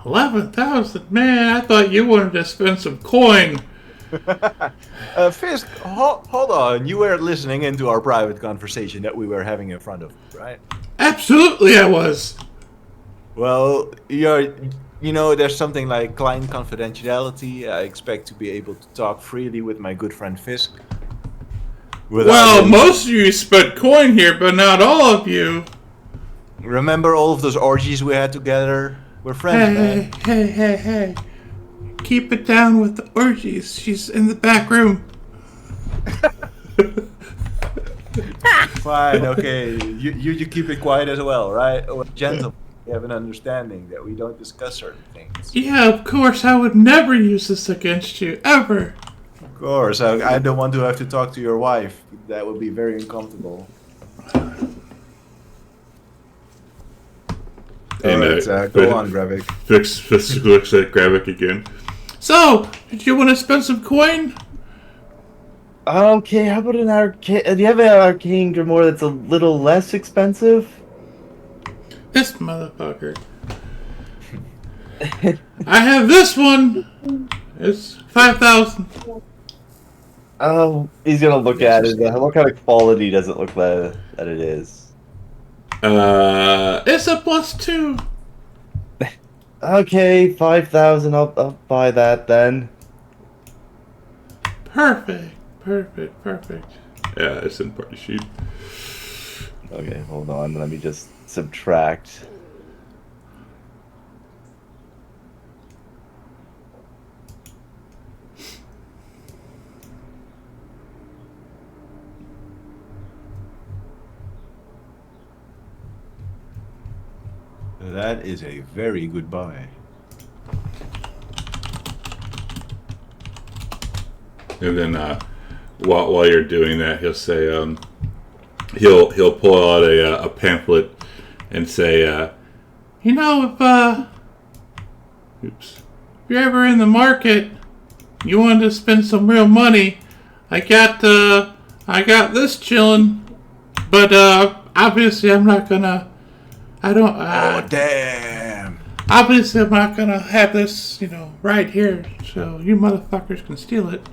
11,000, man! I thought you wanted to spend some coin. Fisk, hold on. You were listening into our private conversation that we were having in front of you, right? Absolutely, I was. Well, you know, there's something like client confidentiality. I expect to be able to talk freely with my good friend Fisk. Well, most of you spent coin here, but not all of you. Remember all of those orgies we had together? We're friends, man. Hey. Keep it down with the orgies. She's in the back room. Fine, okay. You keep it quiet as well, right? Gentle. We have an understanding that we don't discuss certain things. Yeah, of course. I would never use this against you, ever. Of course, I don't want to have to talk to your wife. That would be very uncomfortable. And Go on, Gravik. Fix looks at Gravik again. So, did you want to spend some coin? Okay, how about an arcane... Do you have an arcane grimoire that's a little less expensive? This motherfucker. I have this one. It's 5,000. Oh, he's gonna look at it. What kind of quality does it look like that it is? It's a +2. Okay, 5,000. I'll buy that then. Perfect. Yeah, it's in party sheet. Okay, hold on. Let me just subtract. That is a very good buy. And then while you're doing that, he'll say he'll pull out a pamphlet and say, if you're ever in the market, you want to spend some real money, I got this chilling, but obviously I'm not gonna. Oh, damn. Obviously I'm not gonna have this, right here, so you motherfuckers can steal it.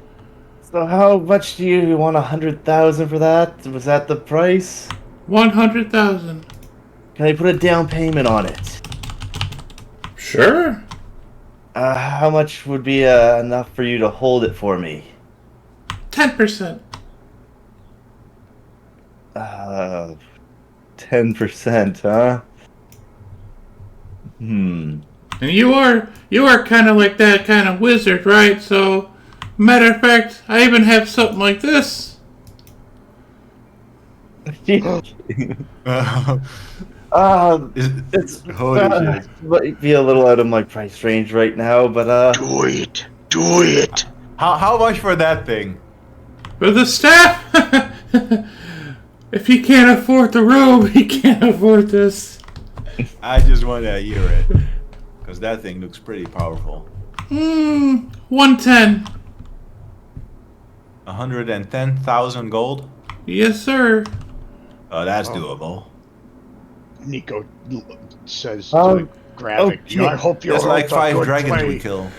So how much do you want? 100,000 for that? Was that the price? 100,000. Can I put a down payment on it? Sure. How much would be enough for you to hold it for me? 10%. 10%, huh? And you are kind of like that kind of wizard, right? So, matter of fact, I even have something like this. It's Holy shit. might be a little out of my price range right now, but Do it. How much for that thing? For the staff? If he can't afford the robe, he can't afford this. I just want to hear it. Because that thing looks pretty powerful. 110. 110,000 gold? Yes, sir. Oh, that's doable. Nico says Oh, to Gravik, okay. I hope you're That's like off a 5 good dragons play." we kill.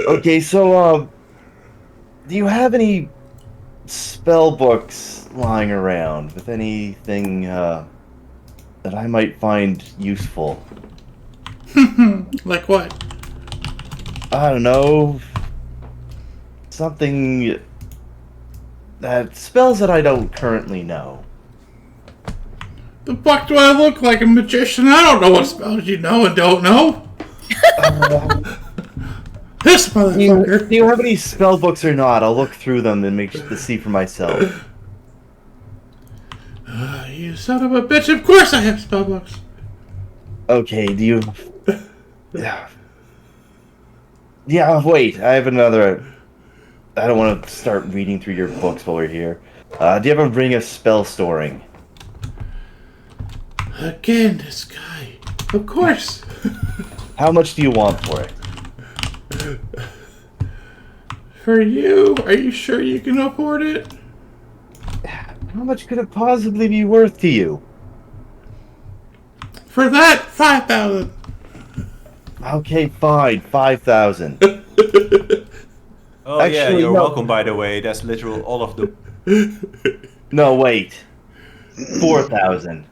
Okay, so do you have any spell books lying around with anything that I might find useful? Like what? I don't know. Something that spells that I don't currently know. The fuck do I look like, a magician? I don't know what spells you know and don't know. This Do motherfucker. you have any spell books or not? I'll look through them and make to see for myself. You son of a bitch. Of course I have spellbooks. Okay, do you... Yeah. Yeah, wait, I have another... I don't want to start reading through your books while we're here. Do you have a ring of spell storing? Again, this guy. Of course. How much do you want for it? For you? Are you sure you can afford it? How much could it possibly be worth to you? For that, 5,000. Okay, fine, 5,000. Oh yeah, Actually, you're no. welcome. By the way, that's literal all of them. No, wait. 4,000.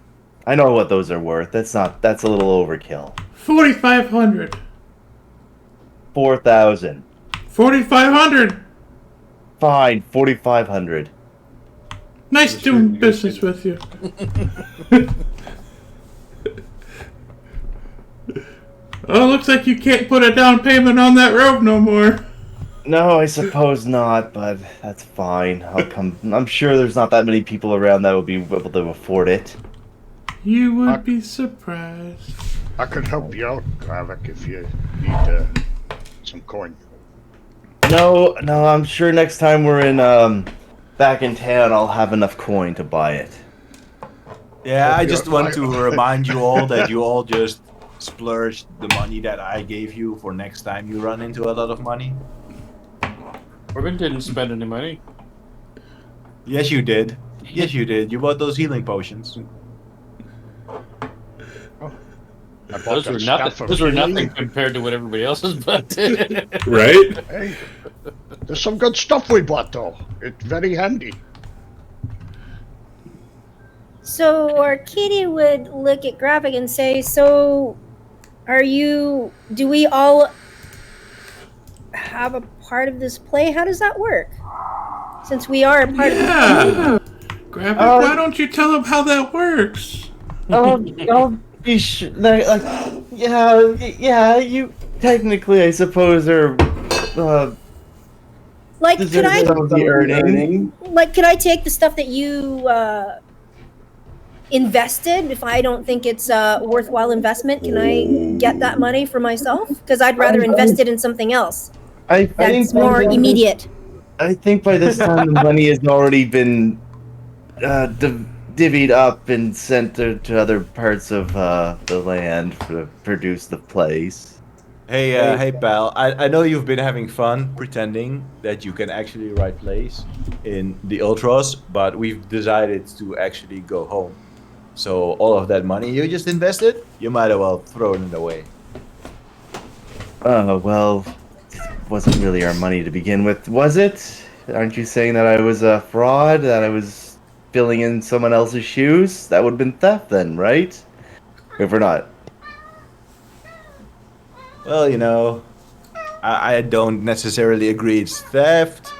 I know what those are worth. That's a little overkill. 4,500. 4,000. 4,500. Fine, 4,500. Nice doing business with you. Oh, looks like you can't put a down payment on that robe no more. No, I suppose not, but that's fine. I'm sure there's not that many people around that will be able to afford it. You would be surprised. I could help you out, Gravik, if you need some coin. No, I'm sure next time we're in back in town, I'll have enough coin to buy it. Yeah, I just want to remind you all that you all just splurged the money that I gave you for next time you run into a lot of money. Corbin didn't spend any money. Yes, you did. Yes, you did. You bought those healing potions. I bought Those that were stuff nothing. for Those were healing. nothing compared to what everybody else has bought. Right? Hey, there's some good stuff we bought, though. It's very handy. So Arcadia would look at Graphic and say, so do we all have a part of this play? How does that work? Since we are a part of the Yeah. Grab it. Why don't you tell him how that works? I'll be sure. Yeah. You technically, I suppose, are like, could I some of the earning. like could I take the stuff that you invested if I don't think it's a worthwhile investment? Can I get that money for myself? Because I'd rather invest it in something else I that's think more immediate. I think by this time the money has already been divvied up and sent to other parts of the land to produce the place. Hey, pal. I know you've been having fun pretending that you can actually write plays in the Ultras, but we've decided to actually go home. So all of that money you just invested, you might as well throw it away. Well, it wasn't really our money to begin with, was it? Aren't you saying that I was a fraud, that I was filling in someone else's shoes? That would have been theft then, right? If we're not. Well, you know, I don't necessarily agree it's theft.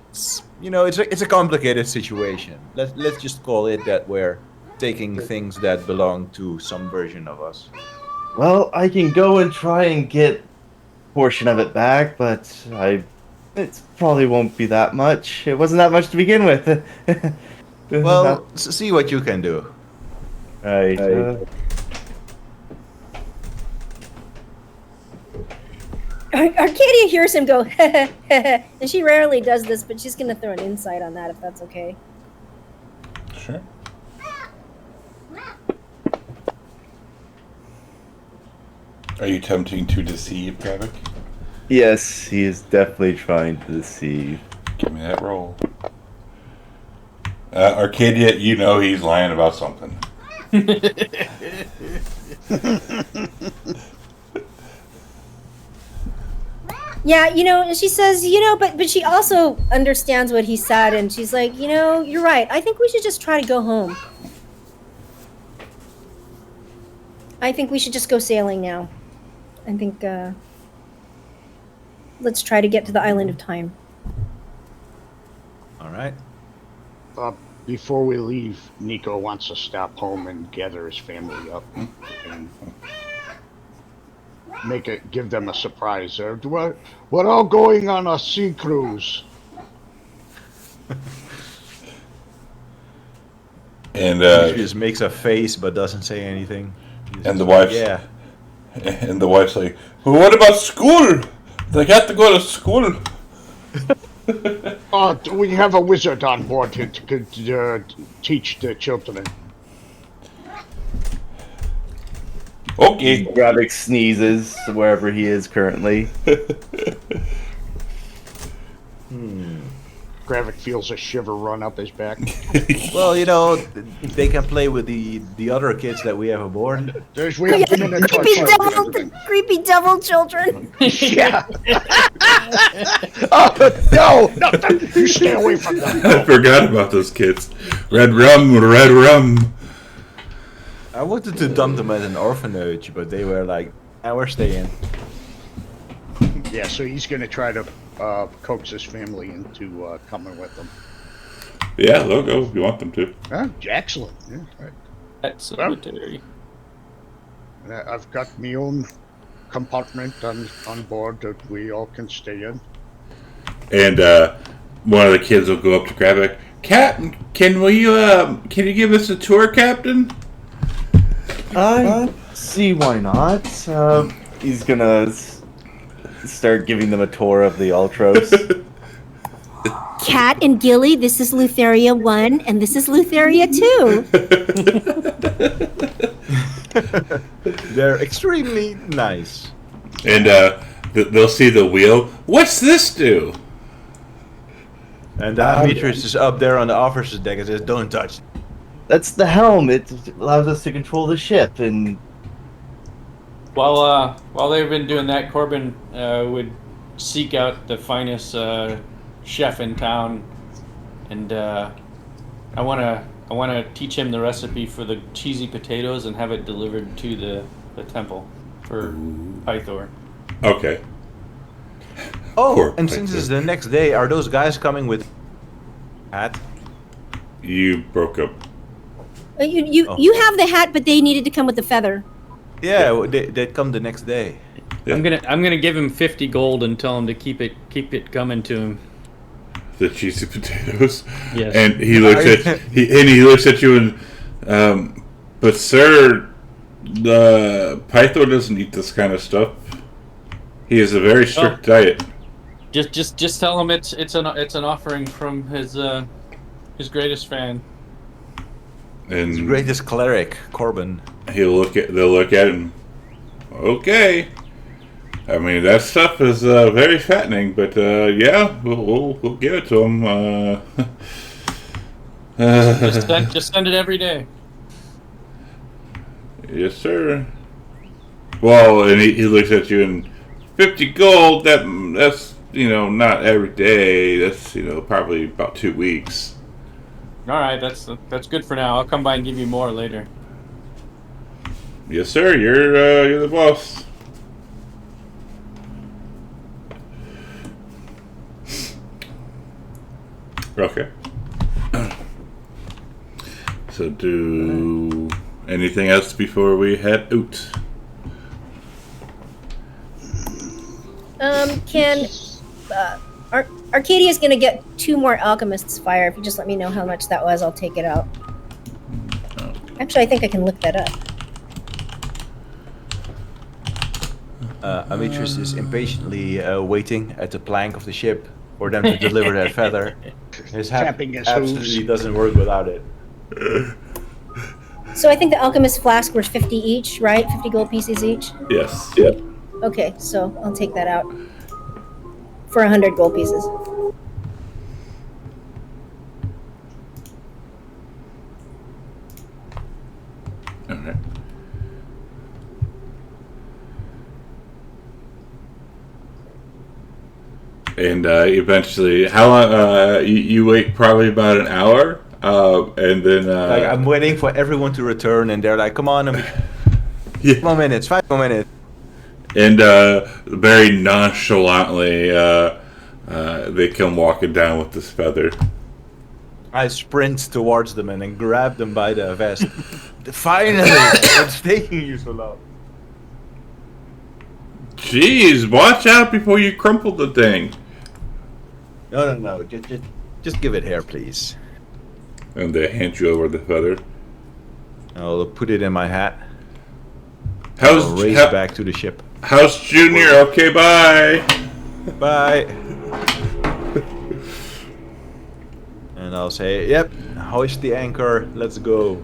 It's, you know, it's a complicated situation. Let's just call it that we're taking things that belong to some version of us. Well, I can go and try and get a portion of it back, but it probably won't be that much. It wasn't that much to begin with. Well, see what you can do. Right. Arcadia hears him go, and she rarely does this, but she's gonna throw an insight on that if that's okay. Sure. Are you attempting to deceive, Gravik? Yes, he is definitely trying to deceive. Give me that roll. Arcadia, you know he's lying about something. Yeah, and she says, but she also understands what he said, and she's like, you're right. I think we should just try to go home. I think we should just go sailing now. I think, let's try to get to the island of time. All right. Before we leave, Nico wants to stop home and gather his family up and give them a surprise. We're all going on a sea cruise. And He just makes a face but doesn't say anything. And the wife. Yeah. And the wife's like, well, what about school? They got to go to school. We have a wizard on board to teach the children. Okay. Gravik sneezes wherever he is currently. Gravik feels a shiver run up his back. Well, they can play with the other kids that we have aboard. We have been in a Creepy devil children. Yeah. Oh, no, you stay away from them. I forgot about those kids. Red rum, red rum. I wanted to dump them at an orphanage, but they were like, we're staying. Yeah, so he's going to try to coax his family into coming with them. Yeah, they'll go if you want them to. Excellent. Yeah, right. That's cemetery. I've got my own compartment on board that we all can stay in. And one of the kids will go up to Gravik. Captain, can you give us a tour, Captain? See why not. He's gonna start giving them a tour of the Ultros. Cat and Gilly, this is Lutheria 1, and this is Lutheria 2. They're extremely nice. And they'll see the wheel. What's this do? And Demetrius is up there on the officer's deck and says, don't touch. That's the helm. It allows us to control the ship. And While they've been doing that, Corbin would seek out the finest chef in town, and I wanna teach him the recipe for the cheesy potatoes and have it delivered to the temple for Pythor. Okay. Oh, Poor and since Pythor. it's the next day, are those guys coming with hat? You broke up. You have the hat, but they needed to come with the feather. Yeah, they'd come the next day. Yeah. I'm gonna give him 50 gold and tell him to keep it coming to him. The cheesy potatoes. Yes. And he looks at you and but sir, the Pythor doesn't eat this kind of stuff. He has a very strict diet. Just tell him it's an offering from his greatest fan. And His greatest cleric, Corbin. they'll look at him. Okay. I mean, that stuff is very fattening, but yeah, we'll give it to him. Just send it every day. Yes, sir. Well, and he looks at you and 50 gold. That's not every day. That's probably about 2 weeks. All right, that's good for now. I'll come by and give you more later. Yes, sir. You're the boss. Okay. So, do anything else before we head out? Arcadia's gonna get 2 more alchemist's fire. If you just let me know how much that was, I'll take it out. Actually, I think I can look that up. Demetrius is impatiently waiting at the plank of the ship for them to deliver that feather. His hat Tapping his absolutely hooves. doesn't work without it. So I think the alchemist flask were 50 each, right? 50 gold pieces each? Yes. Yep. Okay, so I'll take that out. For 100 gold pieces. All right. And eventually, how long? You wait probably about an hour, and then Like I'm waiting for everyone to return, and they're like, "Come on, yeah. 5 more minutes, 5 more minutes." And very nonchalantly, they come walking down with this feather. I sprint towards them and then grab them by the vest. Finally, what's taking you so long? Jeez, watch out before you crumple the thing. No. Just give it here, please. And they hand you over the feather. I'll put it in my hat. How's I'll race back to the ship. How's Junior? Okay, bye. Bye. And I'll say, "Yep, hoist the anchor. Let's go."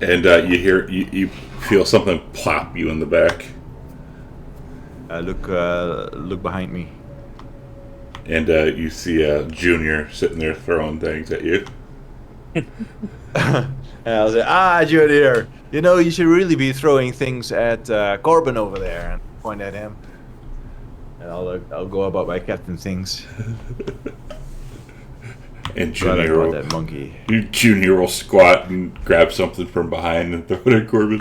And you feel something plop you in the back. Look behind me. And you see Junior sitting there throwing things at you. And I'll say, Junior, you know, you should really be throwing things at Corbin over there, and point at him. And I'll go about my captain things. And Junior, that monkey. Junior will squat and grab something from behind and throw it at Corbin.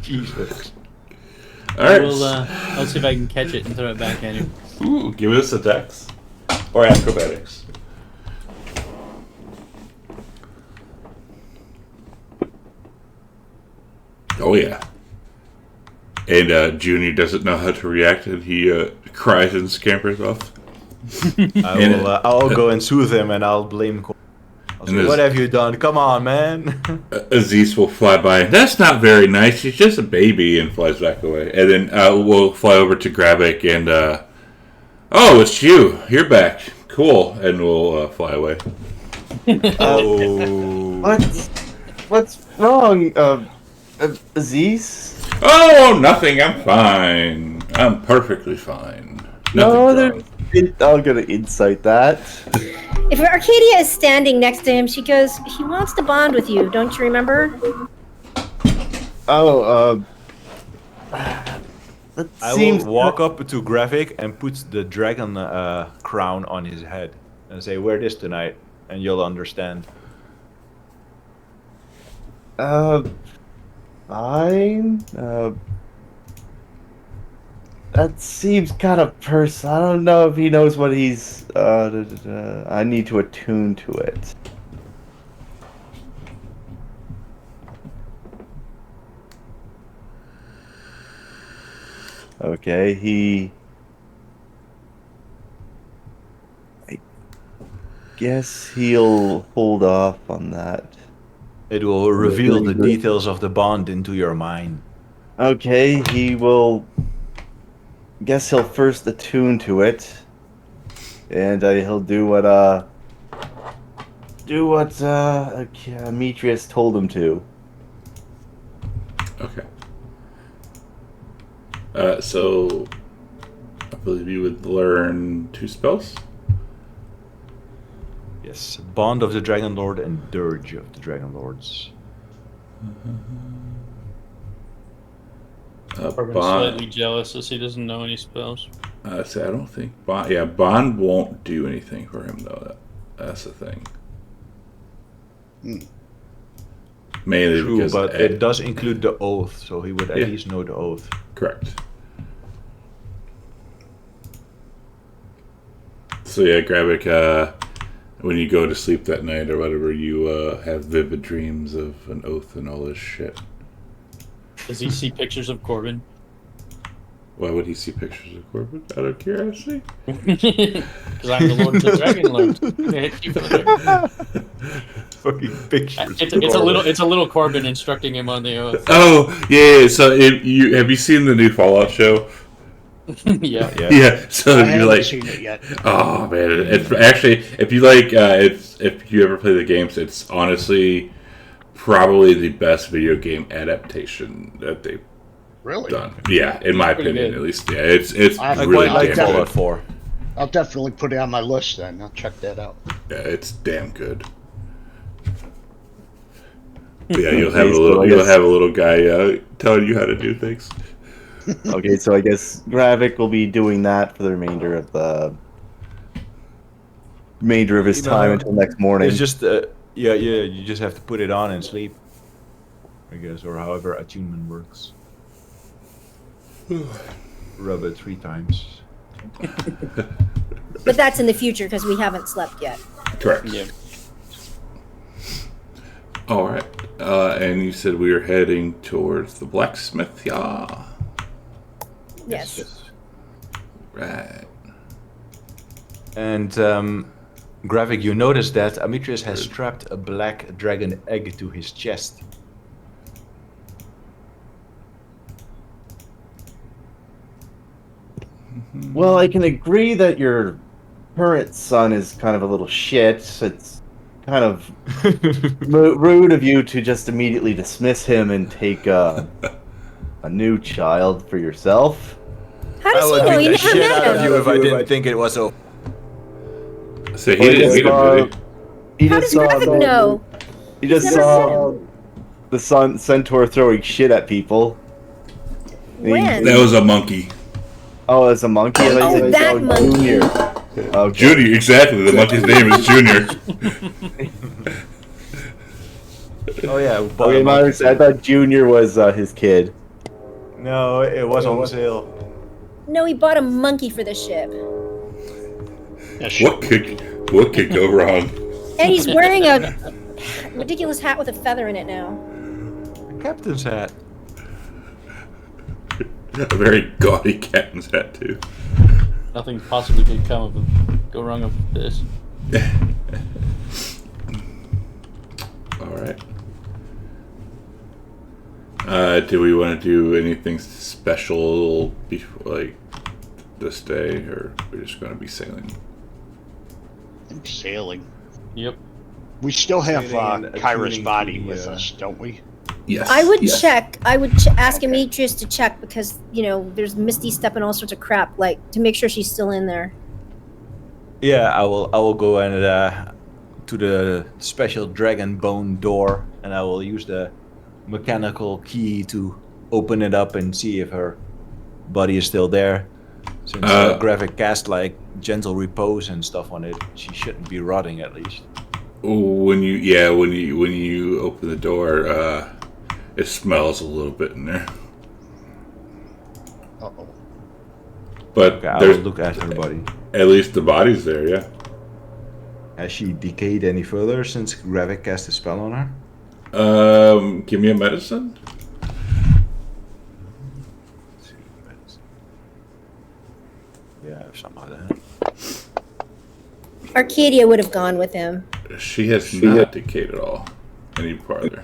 Jesus. All right. I'll see if I can catch it and throw it back at him. Ooh, give us a dex or acrobatics. Oh yeah. And Junior doesn't know how to react, and he cries and scampers off. I'll go and soothe him, and I'll blame Corbin. I'll say, "What have you done? Come on, man." Aziz will fly by. That's not very nice. He's just a baby, and flies back away. And then we'll fly over to Gravik and, oh, it's you. You're back. Cool. And we'll fly away. Oh. What's wrong, Aziz? Oh, nothing. I'm fine. I'm perfectly fine. Nothing wrong. I'm gonna insight that. If Arcadia is standing next to him, she goes, "He wants to bond with you, don't you remember?" Oh, that I seems will walk up to Gravik and put the dragon crown on his head and say, "Wear this tonight, and you'll understand." Fine. That seems kind of personal. I don't know if he knows what he's. I need to attune to it. Okay, I guess he'll hold off on that. It will reveal the details of the bond into your mind. Okay, he will. Guess he'll first attune to it, and he'll do what Demetrius told him to. Okay. So I believe you would learn 2 spells. Yes, Bond of the Dragonlord and Dirge of the Dragonlords. Corbin's slightly jealous as he doesn't know any spells. So I don't think Bond. Yeah, Bond won't do anything for him though. That's the thing. Mainly True, because but it does include the oath, so he would at least know the oath. Correct. So yeah, Gravik, when you go to sleep that night or whatever, you have vivid dreams of an oath and all this shit. Does he see pictures of Corbin? Why would he see pictures of Corbin? Out of curiosity? Because I'm the Lord of the Dragonlords. Fucking pictures. It's a little Corbin instructing him on the oath. Oh yeah. So have you seen the new Fallout show? Yeah. Yeah. So I you're haven't like, seen it yet. oh man, it's actually if you like, if you ever play the games, it's honestly probably the best video game adaptation that they've Really? done. Yeah, in my pretty opinion, good. at least. Yeah, it's I really quite like damn Fallout good. 4. I'll definitely put it on my list then. I'll check that out. Yeah, it's damn good. But yeah, you'll have a little guy telling you how to do things. Okay, so I guess Gravik will be doing that for the remainder of his time until next morning. It's just yeah, you just have to put it on and sleep, I guess, or however attunement works. Rub it 3 times. But that's in the future because we haven't slept yet. Correct. Yep. All right. And you said we were heading towards the blacksmith. Yeah. Yes. Right. And Gravik, you notice that Amitrius has strapped a black dragon egg to his chest. Well, I can agree that your current son is kind of a little shit. It's kind of rude of you to just immediately dismiss him and take a new child for yourself. How does he know? He never met him. if I didn't think it was so. So he didn't meet him, did he? He How just does saw Gravik know? He just He's never saw the centaur throwing shit at people. When? That was a monkey. Oh, it's a monkey. I thought you said, that monkey. Junior. Okay. Junior, exactly. The monkey's name is Junior. Oh yeah. Okay, my understanding. I thought Junior was his kid. No, it was on sale. No, he bought a monkey for the ship. What could go wrong? And he's wearing a ridiculous hat with a feather in it now. Captain's hat. A very gaudy captain's hat too. Nothing possibly could go wrong with this. All right. Do we want to do anything special before, like, this day, or we're just going to be sailing? I'm sailing. Yep. We still have Sailing and Kyra's attuning body to the, with us, don't we? Yes. I would yes. check. I would ask Amitrius to check because, there's Misty Step and all sorts of crap, like, to make sure she's still in there. Yeah, I will go and to the special dragon bone door, and I will use the mechanical key to open it up and see if her body is still there. Since Gravik cast like gentle repose and stuff on it, she shouldn't be rotting at least. When you open the door, it smells a little bit in there. Uh-oh. But Okay, I will there's look at her body. at least the body's there, yeah. Has she decayed any further since Gravik cast a spell on her? Give me a medicine. Yeah, something like that. Arcadia would have gone with him. She has not decayed at all any farther.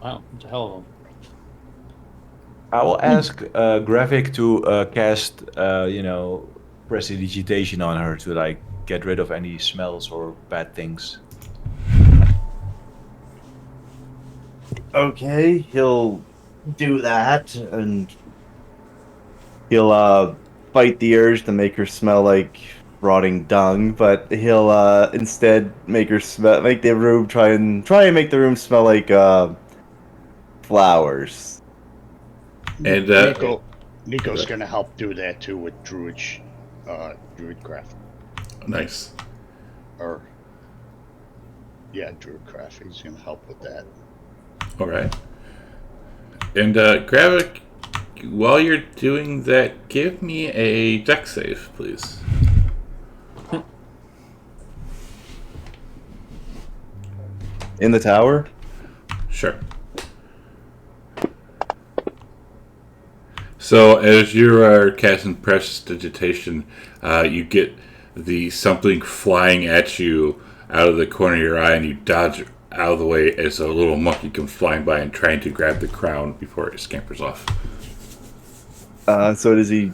Wow, it's a hell of a. I will ask Gravik to cast, prestidigitation on her to like get rid of any smells or bad things. Okay, he'll do that, and he'll fight the urge to make her smell like rotting dung, but he'll instead make the room try and make the room smell like flowers. And Nico's gonna help do that too with Druidcraft. nice. Druidcraft. He's gonna help with that. All right. And Gravik, while you're doing that, give me a deck save, please. In the tower? Sure. So as you are casting prestidigitation, you get the something flying at you out of the corner of your eye, and you dodge out of the way as a little monkey comes flying by and trying to grab the crown before it scampers off. So do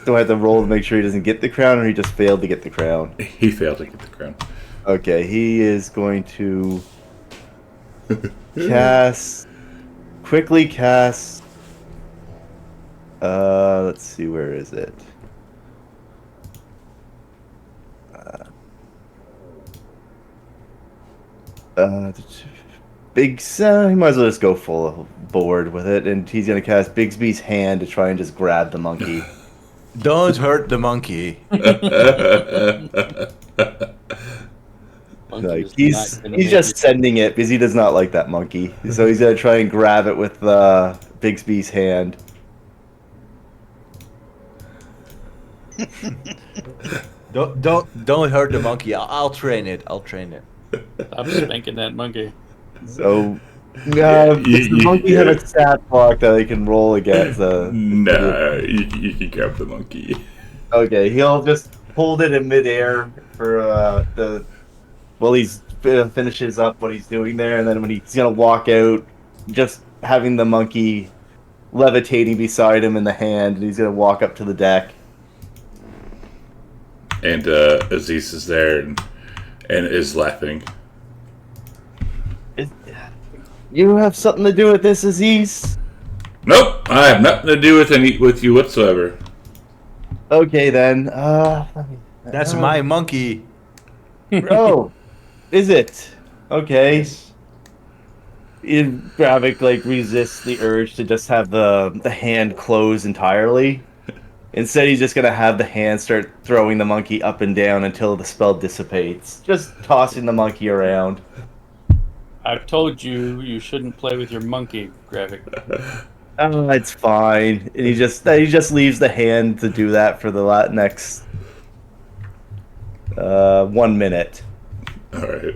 I have to roll to make sure he doesn't get the crown, or he just failed to get the crown? He failed to get the crown. Okay, he is going to quickly cast. Let's see, where is it? He might as well just go full board with it, and he's gonna cast Bigsby's hand to try and just grab the monkey. Don't hurt the monkey. Monkey Like is he's not gonna he's make just it. sending it because he does not like that monkey. So he's gonna try and grab it with Bigsby's hand. Don't hurt the monkey. I'll train it. I'll train it. Stop spanking that monkey. So does the monkey have a stat block that he can roll against? Nah, you can grab the monkey. Okay, he'll just hold it in midair for he's finishes up what he's doing there, and then when he's gonna walk out, just having the monkey levitating beside him in the hand, and he's gonna walk up to the deck. And Aziz is there and is laughing. You have something to do with this, Aziz? Nope, I have nothing to do with you whatsoever. Okay then. That's my monkey. Oh, is it? Okay. Gravik resists the urge to just have the hand close entirely. Instead, he's just gonna have the hand start throwing the monkey up and down until the spell dissipates. Just tossing the monkey around. I've told you shouldn't play with your monkey, Gravik. Oh, it's fine. And he just leaves the hand to do that for the next 1 minute. All right.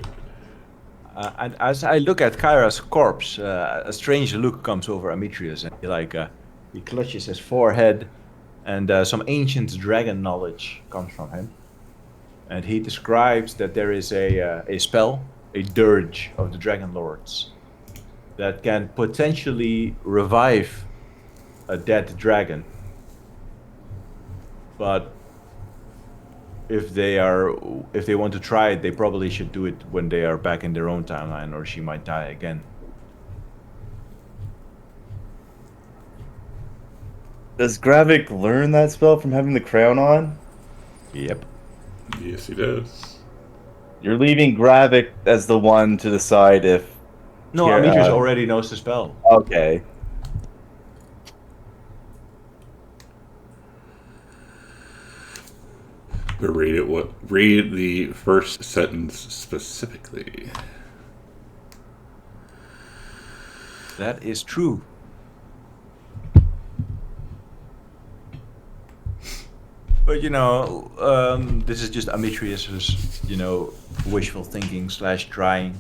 And as I look at Kyra's corpse, a strange look comes over Amitrius, and he clutches his forehead, and some ancient dragon knowledge comes from him. And he describes that there is a spell, a dirge of the Dragonlords, that can potentially revive a dead dragon. But if they want to try it, they probably should do it when they are back in their own timeline, or she might die again. Does Gravik learn that spell from having the crown on? Yep. Yes, he does. You're leaving Gravik as the one to decide if... No, Here, Amitrius already knows the spell. Okay. But read the first sentence specifically. That is true. But this is just Amitrius's, wishful thinking / trying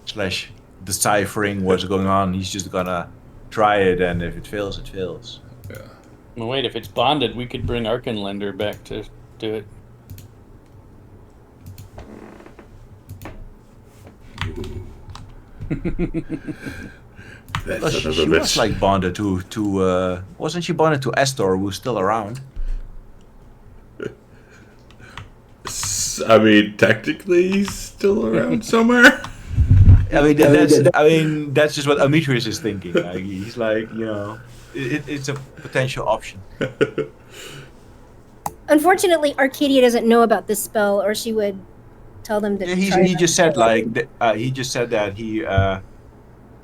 / deciphering what's going on. He's just gonna try it, and if it fails, it fails. Yeah. Well, wait, if it's bonded, we could bring Arcanlender back to do it. That's Well, she was bonded to wasn't she bonded to Astor, who's still around? I mean, technically, he's still around somewhere. That's just what Amitrius is thinking. He's it's a potential option. Unfortunately, Arcadia doesn't know about this spell, or she would tell them to. He just said that he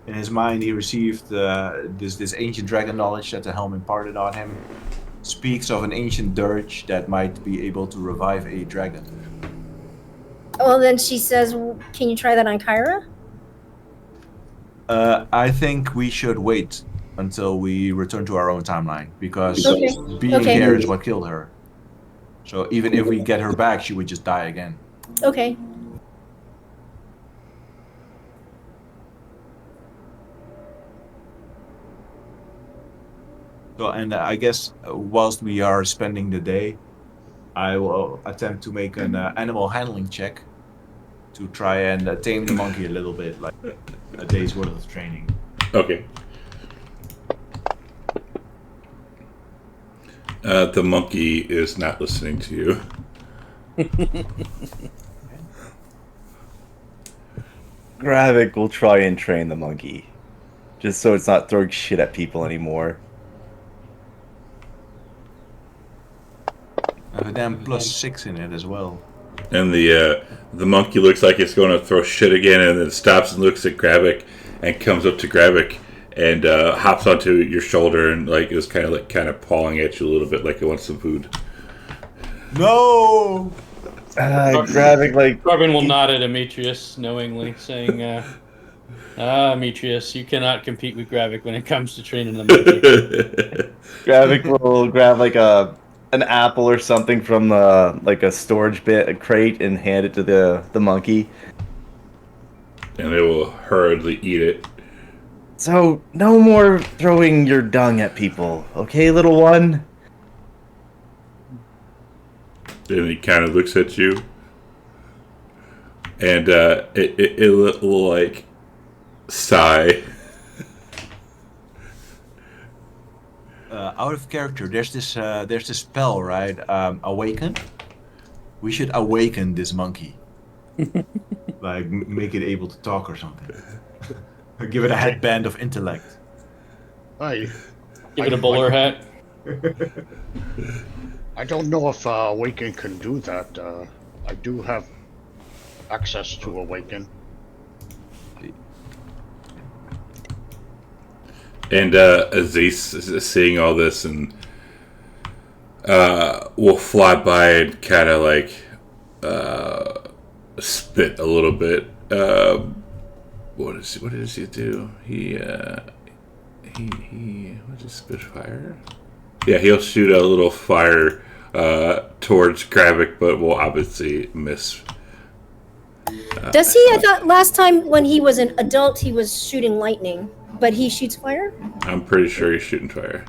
in his mind he received this ancient dragon knowledge that the helm imparted on him. Speaks of an ancient dirge that might be able to revive a dragon. Well, then she says, "Can you try that on Kyra?" I think we should wait until we return to our own timeline, because being Okay. here is what killed her. So even if we get her back, she would just die again. Okay. So, and I guess whilst we are spending the day, I will attempt to make an animal handling check to try and tame the monkey a little bit, like a day's worth of training. Okay. The monkey is not listening to you. Gravik will try and train the monkey. Just so it's not throwing shit at people anymore. I have a damn +6 in it as well. And the monkey looks like it's going to throw shit again, and then stops and looks at Gravik, and comes up to Gravik and hops onto your shoulder and like is kind of pawing at you a little bit like it wants some food. No. Gravik like Corbin will nod at Demetrius knowingly, saying, Demetrius, you cannot compete with Gravik when it comes to training the monkey. Gravik will grab like an apple or something from like a storage bit, a crate, and hand it to the monkey. And it will hurriedly eat it. So, no more throwing your dung at people, okay, little one? And he kind of looks at you. And it will like sigh. Out of character, there's this spell, right? Awaken. We should awaken this monkey. Like make it able to talk or something. Give it a headband of intellect. I Give it a bowler hat. I don't know if Awaken can do that. I do have access to Awaken. And Aziz is seeing all this and will fly by and kind of like spit a little bit. What does he do? He what does spit fire? Yeah, he'll shoot a little fire towards Gravik, but will obviously miss. Does he? I thought last time when he was an adult, he was shooting lightning, but he shoots fire? I'm pretty sure he's shooting fire.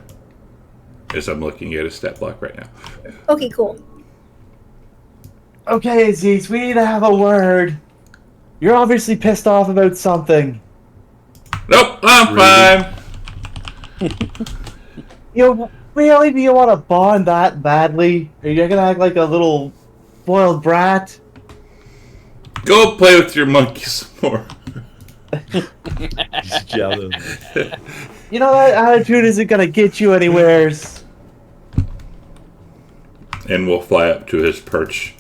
As I'm looking at his stat block right now. Okay, cool. Okay, Aziz, we need to have a word. You're obviously pissed off about something. Nope, I'm fine. Really, do you want to bond that badly? Are you gonna act like a little spoiled brat? Go play with your monkey some more. He's jealous. You know, that attitude isn't gonna get you anywheres. And we'll fly up to his perch.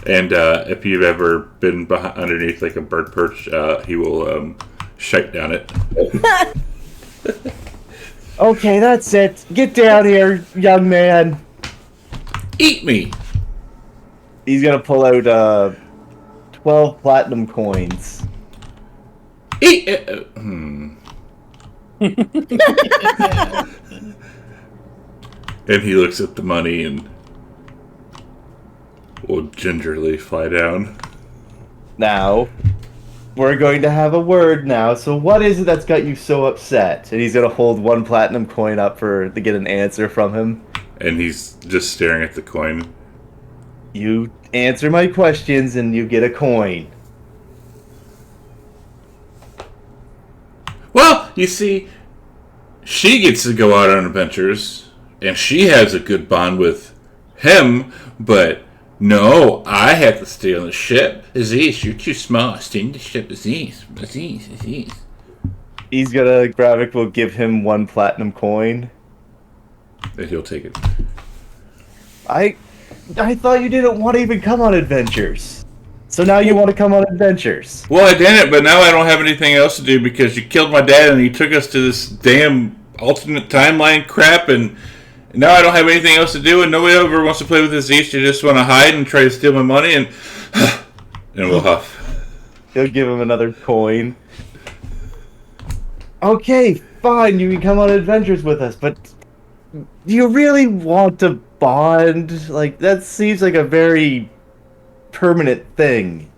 And if you've ever been underneath like a bird perch, he will shake down it. Okay, that's it. Get down here, young man. Eat me! He's gonna pull out 12 platinum coins. Eat it! And he looks at the money and will gingerly fly down. Now, we're going to have a word now. So what is it that's got you so upset? And he's gonna hold one platinum coin up to get an answer from him. And he's just staring at the coin. You answer my questions and you get a coin. Well, you see, she gets to go out on adventures, and she has a good bond with him, but no, I have to stay on the ship. Aziz, you're too small. Stay in the ship, Aziz. Aziz. He's gonna, Gravik will give him one platinum coin. And he'll take it. I thought you didn't want to even come on adventures. So now you want to come on adventures. Well, I didn't, but now I don't have anything else to do because you killed my dad and you took us to this damn alternate timeline crap, and now I don't have anything else to do, and nobody ever wants to play with Aziz. You just want to hide and try to steal my money, and we'll huff. He'll give him another coin. Okay, fine, you can come on adventures with us, but do you really want to bond? Like, that seems like a very permanent thing.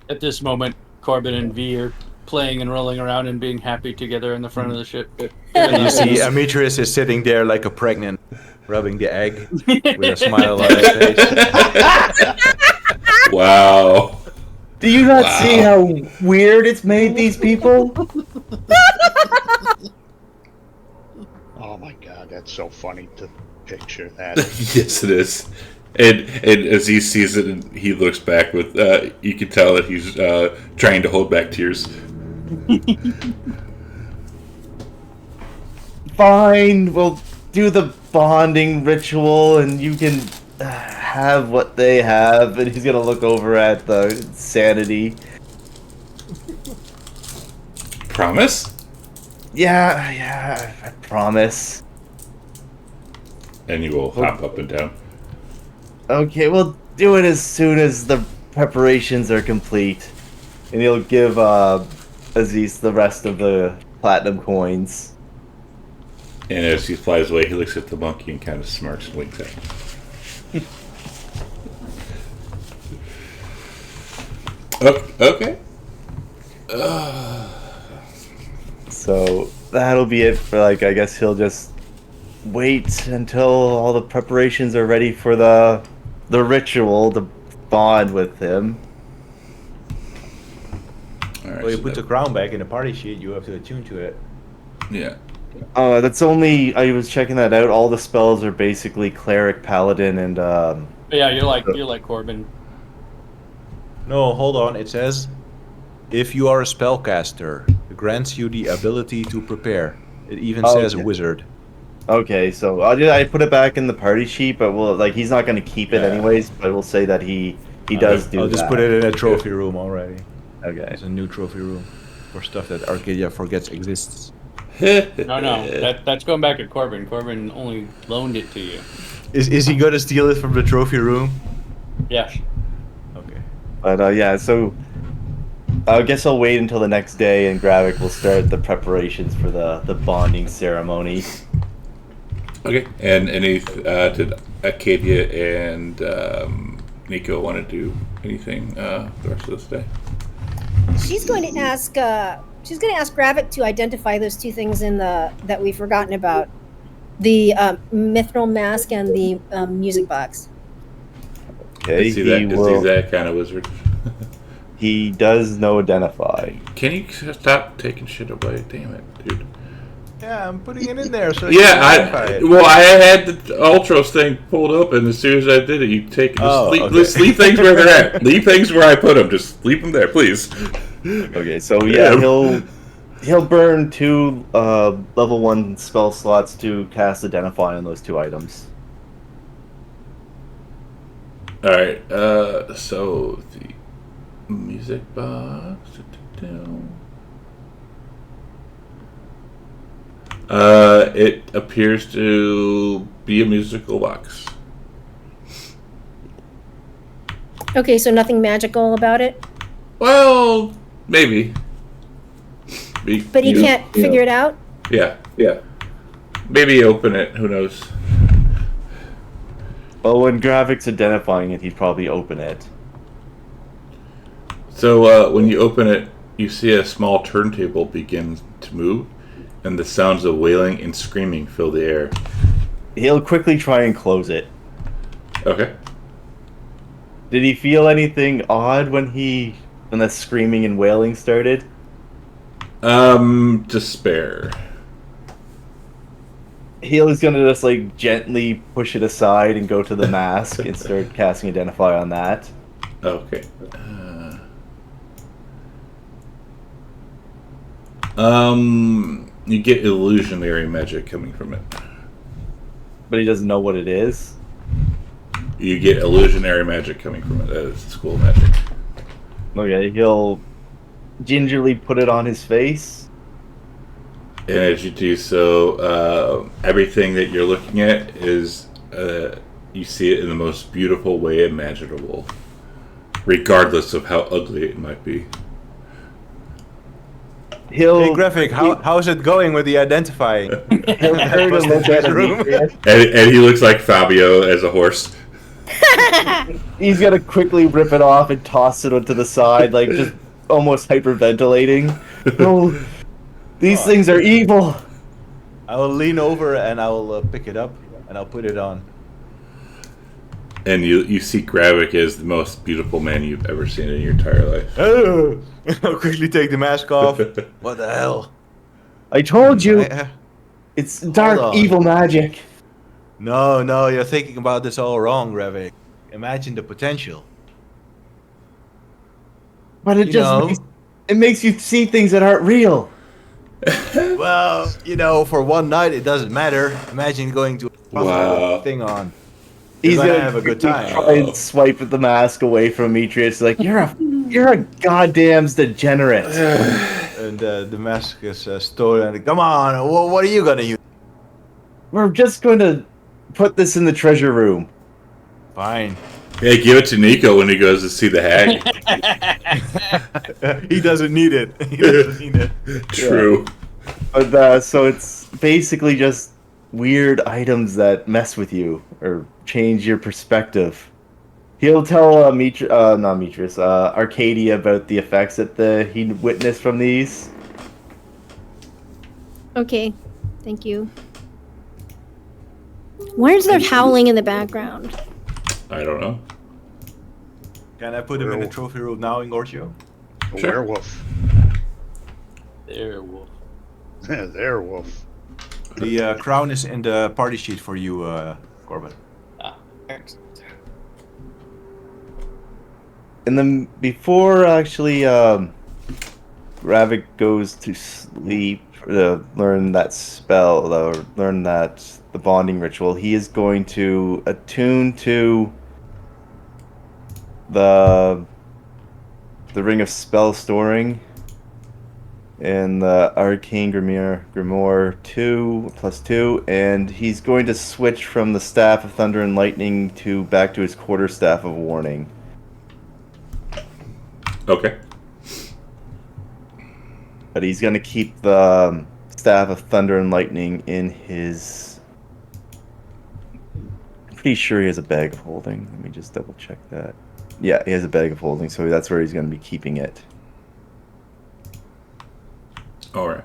At this moment, Corbin and V are playing and rolling around and being happy together in the front of the ship. You see, Demetrius is sitting there like a pregnant, rubbing the egg with a smile on his face. Wow. Do you not see how weird it's made these people? Oh my god, that's so funny to picture that. Yes, it is. And as he sees it, and he looks back with, you can tell that he's trying to hold back tears. Fine, we'll do the bonding ritual and you can have what they have. And he's gonna look over at the sanity. promise? Yeah, I promise. And you will hop up and down. Okay, we'll do it as soon as the preparations are complete. And he'll give Aziz the rest of the platinum coins. And as he flies away, he looks at the monkey and kind of smirks and winks at him. Okay. So that'll be it for, like, I guess he'll just wait until all the preparations are ready for the ritual to bond with him. All right, Well, you so put the crown back in the party sheet. You have to attune to it. yeah. That's only, I was checking that out, all the spells are basically cleric, paladin, and Yeah, you're like Corbin. No, hold on. It says, if you are a spellcaster, it grants you the ability to prepare. It even says okay. wizard. Okay, so I put it back in the party sheet, but he's not going to keep it Yeah. anyways, but we'll say that he does do I'll that. just put it in a trophy room already. Okay. It's a new trophy room for stuff that Arcadia forgets exists. No, that's going back to Corbin. Corbin only loaned it to you. Is he gonna steal it from the trophy room? Yeah. Okay. But yeah, so I guess I'll wait until the next day, and Gravik will start the preparations for the bonding ceremony. Okay. And did Acadia and Nico want to do anything the rest of this day? She's going to ask Gravik to identify those two things that we've forgotten about. The mithril mask and the music box. Okay, Is he that kind of wizard? He does know identify. Can you stop taking shit away? Damn it, dude. Yeah, I'm putting it in there. So Yeah, I had the Ultros thing pulled up, and as soon as I did it, you take just leave things where they're at. Leave things where I put them. Just leave them there, please. Okay, so yeah, he'll burn 2 level 1 spell slots to cast Identify on those 2 items. All right. So the music box. It appears to be a musical box. Okay, so nothing magical about it? Well, maybe. But he can't figure it out? Yeah. Maybe open it. Who knows? Well, when Gravik's identifying it, he'd probably open it. So when you open it, you see a small turntable begin to move, and the sounds of wailing and screaming fill the air. He'll quickly try and close it. Okay. Did he feel anything odd when the screaming and wailing started? Despair. He's gonna just like gently push it aside and go to the mask and start casting Identify on that. Okay. You get illusionary magic coming from it. But he doesn't know what it is. You get illusionary magic coming from it. That is school magic. Okay, he'll gingerly put it on his face. And as you do so, everything that you're looking at is, you see it in the most beautiful way imaginable, regardless of how ugly it might be. He'll Hey, Graphic, how's it going with the identifying? he'll turn and look at him. And he looks like Fabio as a horse. He's gonna quickly rip it off and toss it onto the side, like just almost hyperventilating. No, these things are evil. I will lean over and I will pick it up and I'll put it on. And you see Gravik as the most beautiful man you've ever seen in your entire life. Oh, I'll quickly take the mask off. What the hell? I told you, I- it's dark, on. evil magic. No, you're thinking about this all wrong, Graphic. Imagine the potential. But it makes you see things that aren't real. Well, for one night it doesn't matter. Imagine going to a thing on. He's gonna have a good time. Try and swipe the mask away from Demetrius. Like you're a goddamn degenerate. the mask is stolen. Come on, what are you gonna use? We're just going to put this in the treasure room. Fine. Yeah, give it to Nico when he goes to see the hag. He doesn't need it. He doesn't need it. True. But so it's basically just weird items that mess with you or change your perspective. He'll tell Arcadia about the effects that he witnessed from these. Okay, thank you. Where's there howling in the background? I don't know. Can I put him in the trophy room now, Ingorcio? A Sure. werewolf. There, wolf. There, wolf. The crown is in the party sheet for you, Corbin. And then before actually Ravik goes to sleep to learn that spell or learn that the bonding ritual, he is going to attune to the ring of spell storing and the arcane grimoire 2+2, and he's going to switch from the staff of thunder and lightning back to his quarterstaff of warning. Okay. But he's going to keep the Staff of Thunder and Lightning in his... I'm pretty sure he has a bag of holding. Let me just double check that. Yeah, he has a bag of holding, so that's where he's going to be keeping it. Alright.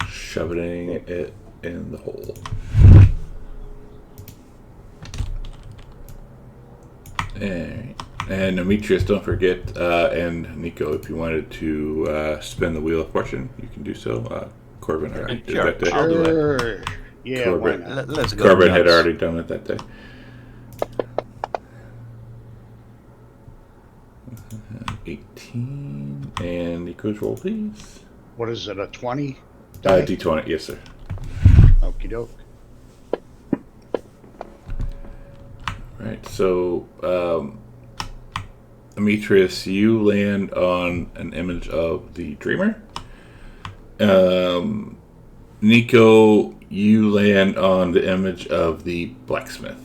Shoving it in the hole. Alright. And Demetrius, don't forget, and Nico, if you wanted to spin the Wheel of Fortune, you can do so. Corbin already did Sure, that day. I'll do it. Sure. Yeah, why Corbin. not? Let's go. Corbin had nuts. already done it that day. 18, and Nico's roll, please. What is it, a 20? Die? D20, yes, sir. Okie doke. Right, so, Demetrius, you land on an image of the Dreamer. Nico, you land on the image of the Blacksmith.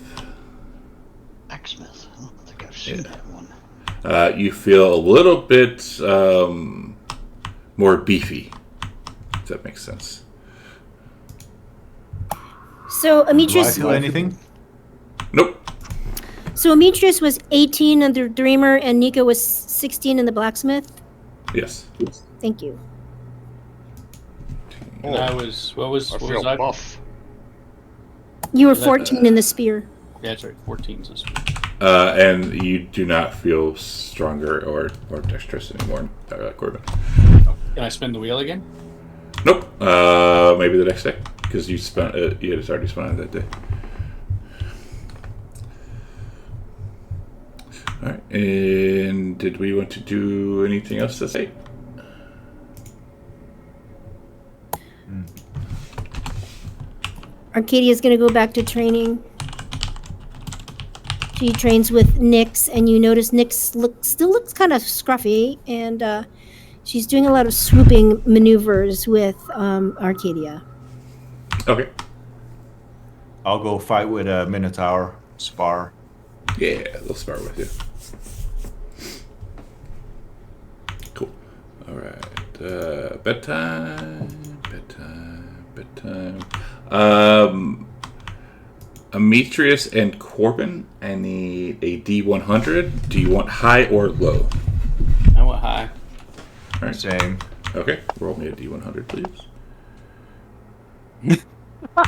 Blacksmith. I don't think I've seen that one. You feel a little bit more beefy, if that makes sense. So Do I Amitrius. feel anything? Nope. So Amitrius was 18 in the Dreamer, and Nico was 16 in the Blacksmith. Yes. Thank you. And I was, what was I what feel was I? buff. You were 14 in the Spear. Yeah, that's right, 14's this week. And you do not feel stronger or dexterous anymore, Corbin. Can I spin the wheel again? Nope. Maybe the next day, because you spent you had already spent it that day. All right. And did we want to do anything else to say? Arcadia's going to go back to training. She trains with Nyx, and you notice Nyx still looks kind of scruffy, and she's doing a lot of swooping maneuvers with Arcadia. Okay. I'll go fight with a Minotaur. Spar. Yeah, they'll start with you. Cool. All right. Bedtime. Demetrius and Corbin, I need a D100. Do you want high or low? I went high. All right. Same. Okay. Roll me a D100, please.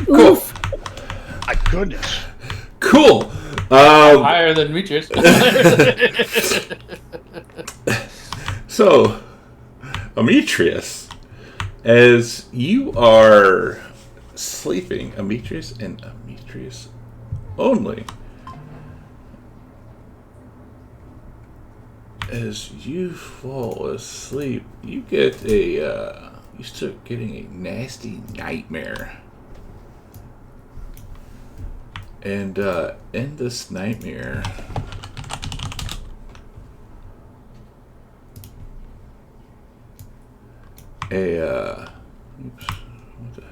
Oof. My goodness. Cool. Higher than Demetrius. So, Demetrius, as you are sleeping, Demetrius and Demetrius only, as you fall asleep, you get you start getting a nasty nightmare. And in this nightmare, Oops. What the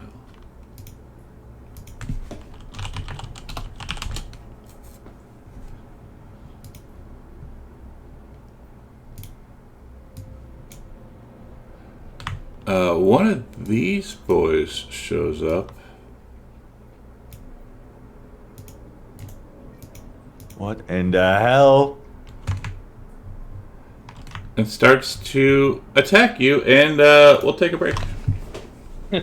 hell? One of these boys shows up. What in the hell? And starts to attack you, and we'll take a break. Oh,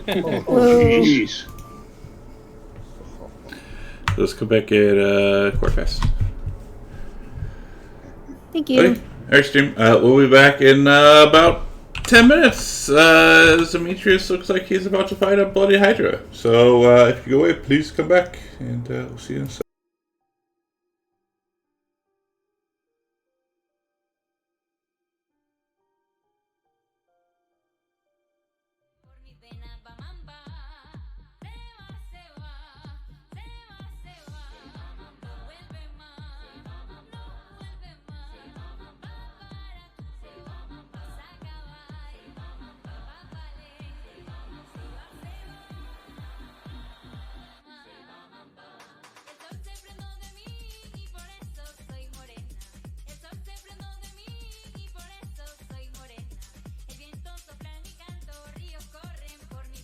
jeez. Let's come back at Quarterfest. Thank you. Okay. Alright, stream. We'll be back in about 10 minutes. Demetrius looks like he's about to fight a bloody Hydra. So if you go away, please come back, and we'll see you in a second. Por mi pena va mamba, se va, se va, se va, se va, no vuelve más, no vuelve más, va para tú, se va a acabar, va a valer, se va, se va. El sol se prendó de mí y por eso soy morena. El sol se prendó de mí y por eso soy morena. El viento sopla en mi canto, ríos corren por mi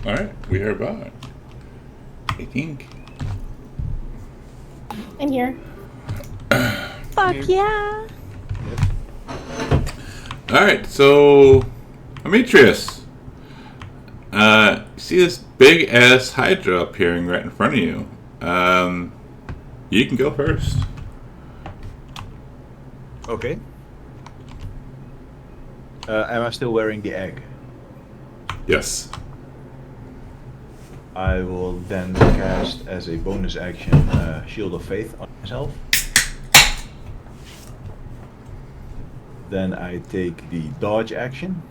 Alright, we are back. I think. I'm here. Fuck yeah! Alright, so Demetrius. See this big ass Hydra appearing right in front of you. You can go first. Okay. Am I still wearing the egg? Yes. I will then cast as a bonus action Shield of Faith on myself. Then I take the dodge action.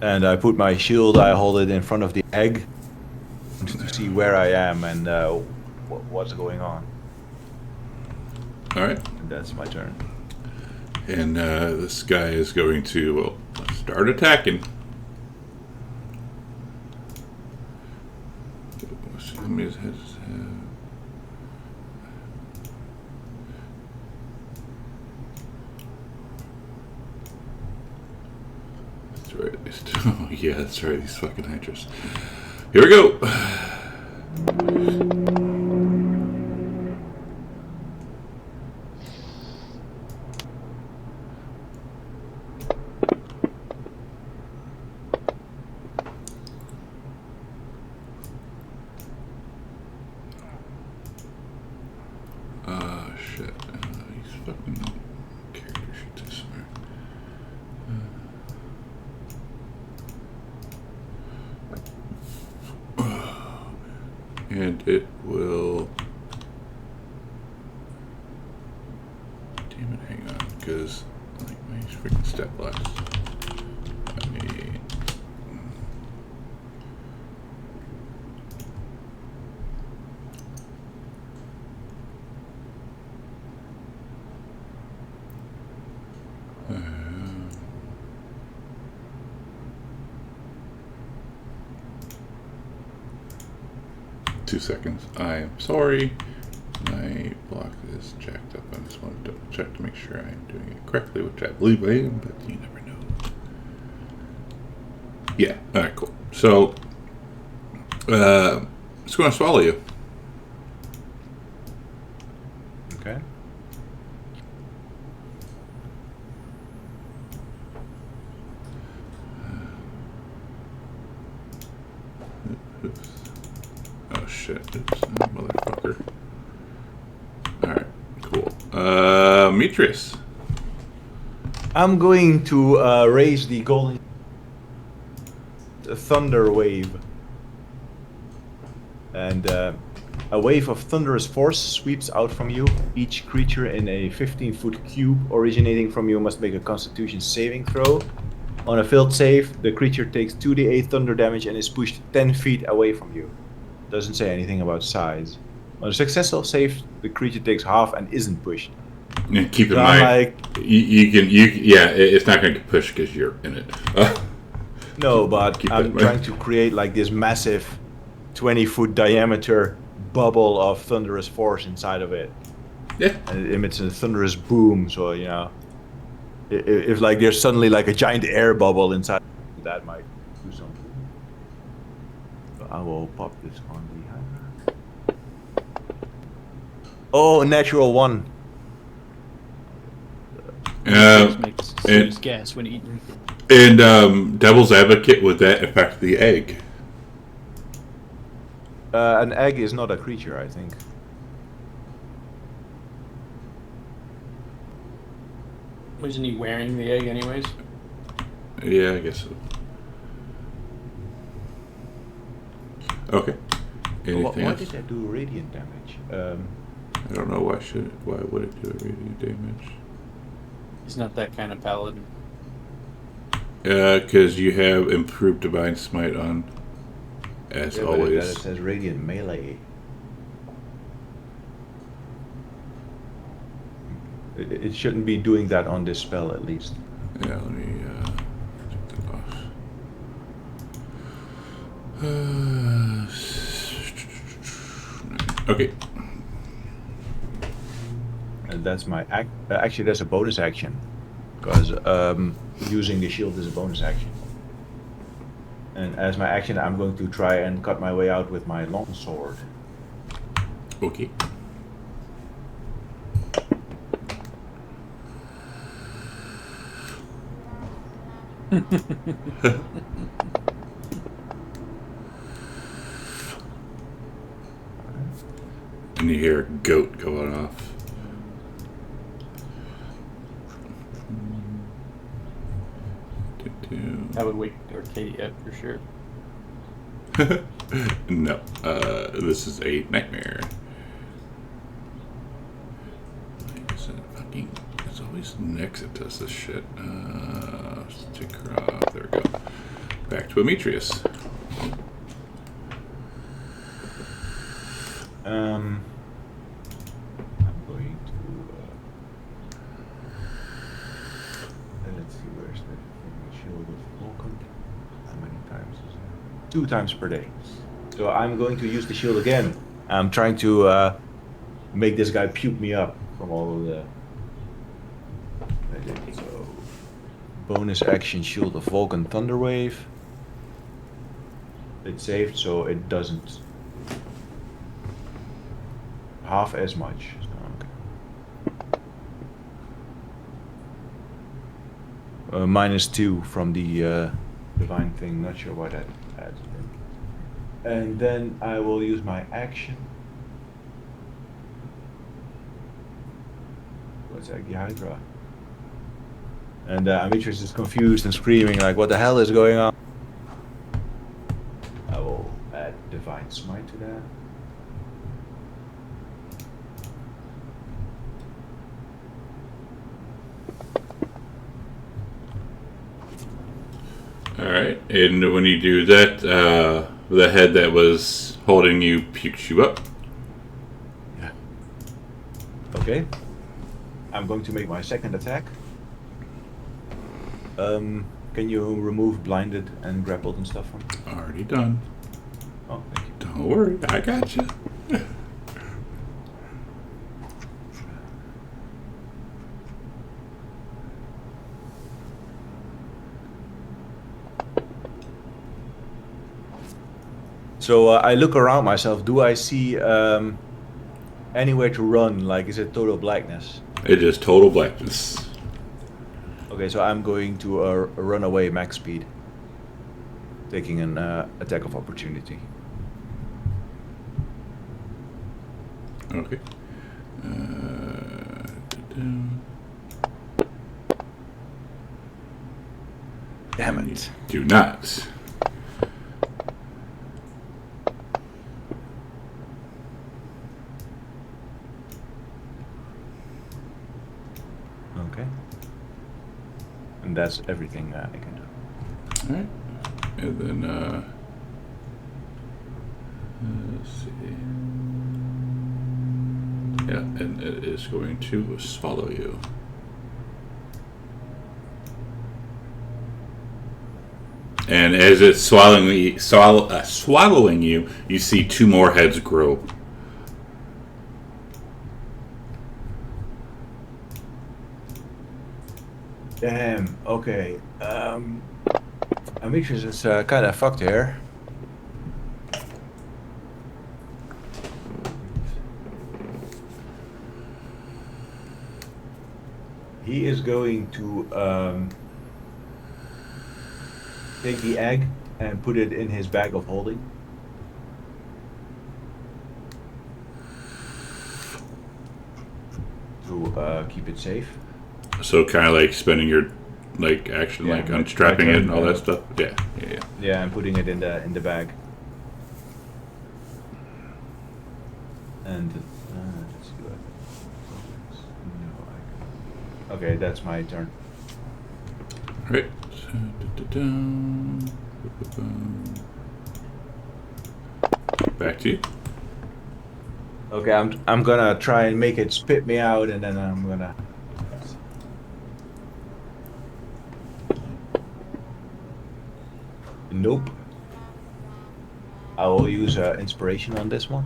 And I put my shield, I hold it in front of the egg to see where I am and what's going on. Alright. And that's my turn. And this guy is going to, start attacking. Let me just That's right. Oh, yeah, that's right. These fucking hydras. Here we go. Shit. These fucking character sheets, I swear. And it will. Damn it, hang on, because like my freaking step last. I mean. 2 seconds. I am sorry. My block is jacked up. I just want to double check to make sure I am doing it correctly, which I believe I am, but you never know. Yeah, alright, cool. So, it's going to swallow you. Okay. Oops. Oh shit. Oops. Motherfucker. Alright, cool. Demetrius. I'm going to raise the golden thunder wave. And a wave of thunderous force sweeps out from you. Each creature in a 15-foot cube originating from you must make a Constitution saving throw. On a failed save, the creature takes 2d8 thunder damage and is pushed 10 feet away from you. Doesn't say anything about size. On a successful save, the creature takes half and isn't pushed. Yeah, keep in So mind, like, it's not going to push because you're in it. no, but Keep that in I'm mind. trying to create like this massive 20-foot diameter bubble of thunderous force inside of it. Yeah. And it emits a thunderous boom, so you know, if like there's suddenly like a giant air bubble inside, that might do something. So I will pop this on the hammer. Oh, natural 1. Makes and- sense gas when eating. And Devil's Advocate, would that affect the egg? An egg is not a creature, I think. Wasn't he wearing the egg anyways? Yeah, I guess so. Okay. Anything Why else? did that do radiant damage? I don't know. Why would it do radiant damage? He's not that kind of paladin. Because you have improved Divine Smite on, as Yeah, but always. it says radiant melee. It shouldn't be doing that on this spell, at least. Yeah, let me take that off. Okay. And that's my actually, that's a bonus action, because using the shield is a bonus action. And as my action, I'm going to try and cut my way out with my long sword. Okay. And you hear a goat going off. That would wake Arcadia up for sure. No, this is a nightmare. It's always next it does this shit. Let's take her off. There we go. Back to Demetrius. I'm going to. Let's see, where's the shield of Vulcan? How many times is it? 2 times per day. So I'm going to use the shield again. I'm trying to make this guy puke me up from all of the. So, bonus action shield of Vulcan Thunder Wave. It saved, so it doesn't. Half as much. Okay. -2 from the divine thing. Not sure why that adds. And then I will use my action. What's that? Hydra. And Demetrius is confused and screaming like, "What the hell is going on?" I will add divine smite to that. Alright, and when you do that, the head that was holding you pukes you up. Yeah. Okay. I'm going to make my second attack. Can you remove blinded and grappled and stuff from me? Already done. Oh, thank you. Don't worry, I got you. So I look around myself. Do I see anywhere to run? Like, is it total blackness? It is total blackness. Okay, so I'm going to run away max speed, taking an attack of opportunity. Okay. Damn it. Do not. Okay. And that's everything I can do. Alright. And then, let's see. Yeah, and it is going to swallow you. And as it's swallowing you, you see 2 more heads grow. Damn. Okay. Amitrus is kind of fucked here. He is going to take the egg and put it in his bag of holding. To keep it safe. So kind of like spending your action, Yeah, like my unstrapping turn, it and all that stuff. Yeah. Yeah, I'm putting it in the bag. And let's see what. No, okay, that's my turn. All right. Back to you. Okay, I'm gonna try and make it spit me out, and then I'm gonna. Nope. I will use inspiration on this one.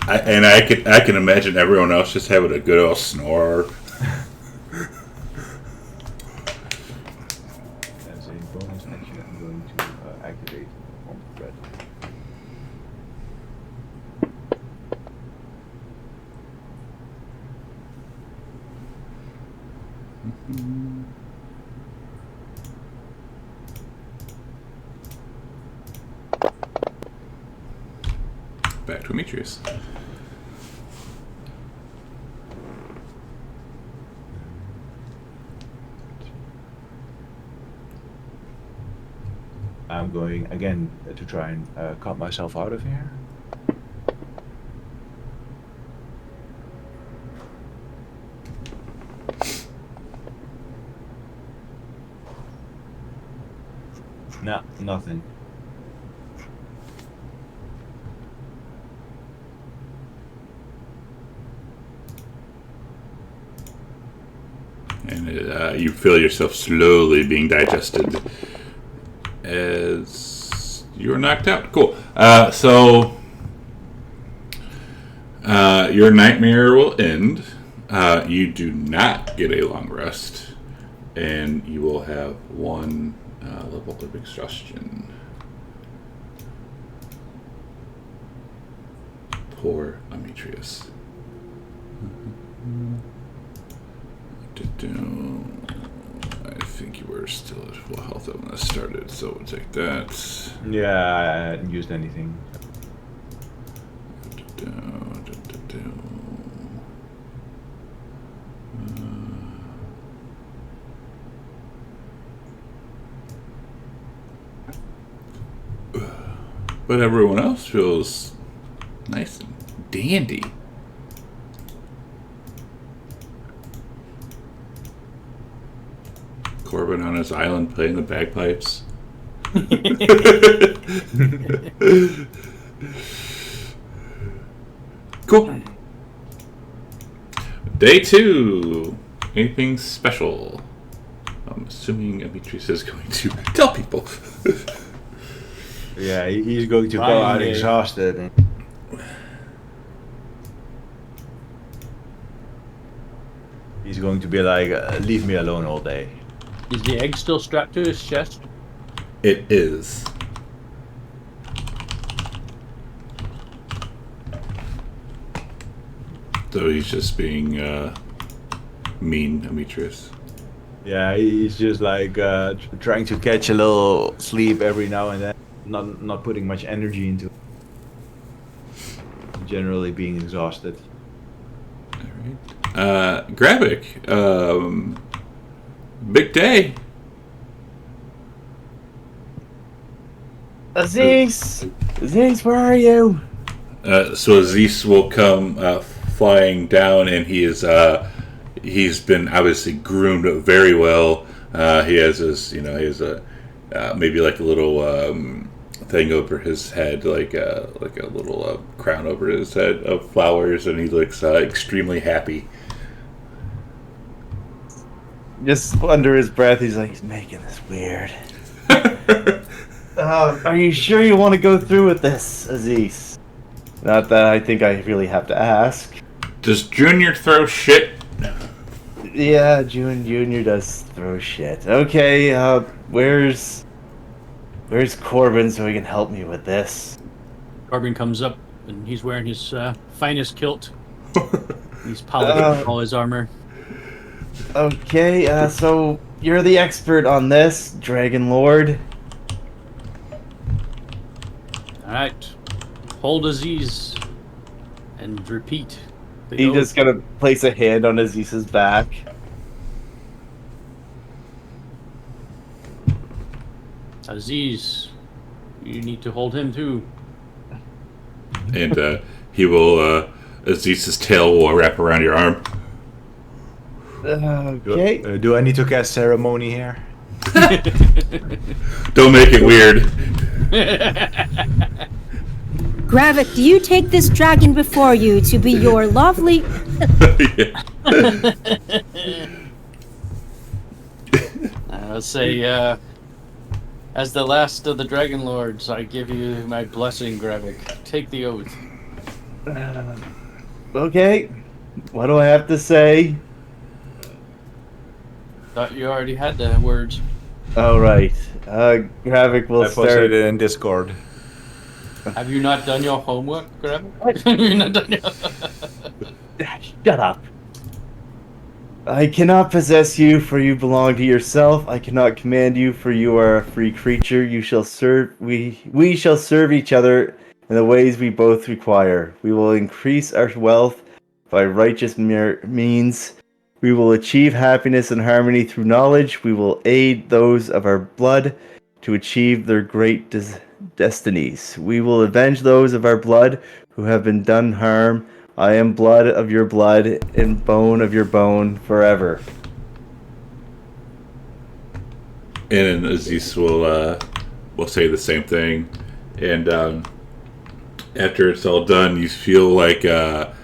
I can imagine everyone else just having a good old snore. As a bonus action, I'm going to activate on thread. Back to Demetrius. I'm going again to try and cut myself out of here. No, nothing. And you feel yourself slowly being digested as you're knocked out. Cool. So your nightmare will end. You do not get a long rest, and you will have 1 level of exhaustion. Poor Demetrius. I think you were still at full health when I started, so we'll take that. Yeah, I hadn't used anything. But everyone else feels nice and dandy. Corbin on his island playing the bagpipes. Cool. Day 2. Anything special? I'm assuming Demetrius is going to tell people. Yeah, he's going to go Fine, out yeah. exhausted. He's going to be like, leave me alone all day. Is the egg still strapped to his chest? It is. So he's just being mean, Demetrius. Yeah, he's just like trying to catch a little sleep every now and then, not putting much energy into it. Generally being exhausted. Alright. Gravik, big day. Aziz! Aziz, where are you? So Aziz will come flying down, and he's been obviously groomed very well. He has his, he has a maybe like a little thing over his head, like a little crown over his head of flowers, and he looks extremely happy. Just under his breath, he's like, he's making this weird. Are you sure you want to go through with this, Aziz? Not that I think I really have to ask. Does Junior throw shit? Yeah, Junior does throw shit. Okay, where's Corbin so he can help me with this? Corbin comes up and he's wearing his finest kilt. He's polishing all his armor. Okay, so you're the expert on this, Dragonlord. Alright. Hold Aziz and repeat. The He's oath. just gonna place a hand on Aziz's back. Aziz, you need to hold him too. And he will, Aziz's tail will wrap around your arm. Okay. Do I need to cast ceremony here? Don't make it weird. Gravik, do you take this dragon before you to be your lovely... Yeah. I'll say, as the last of the Dragonlords, I give you my blessing, Gravik. Take the oath. Okay. What do I have to say? Thought you already had the words. All right. Gravik will I start. posted it in Discord. Have you not done your homework, Gravik? Have you not done your... Shut up. I cannot possess you, for you belong to yourself. I cannot command you, for you are a free creature. You shall serve. We shall serve each other in the ways we both require. We will increase our wealth by righteous means. We will achieve happiness and harmony through knowledge. We will aid those of our blood to achieve their great destinies. We will avenge those of our blood who have been done harm. I am blood of your blood and bone of your bone forever. And Aziz will say the same thing. And after it's all done, you feel like a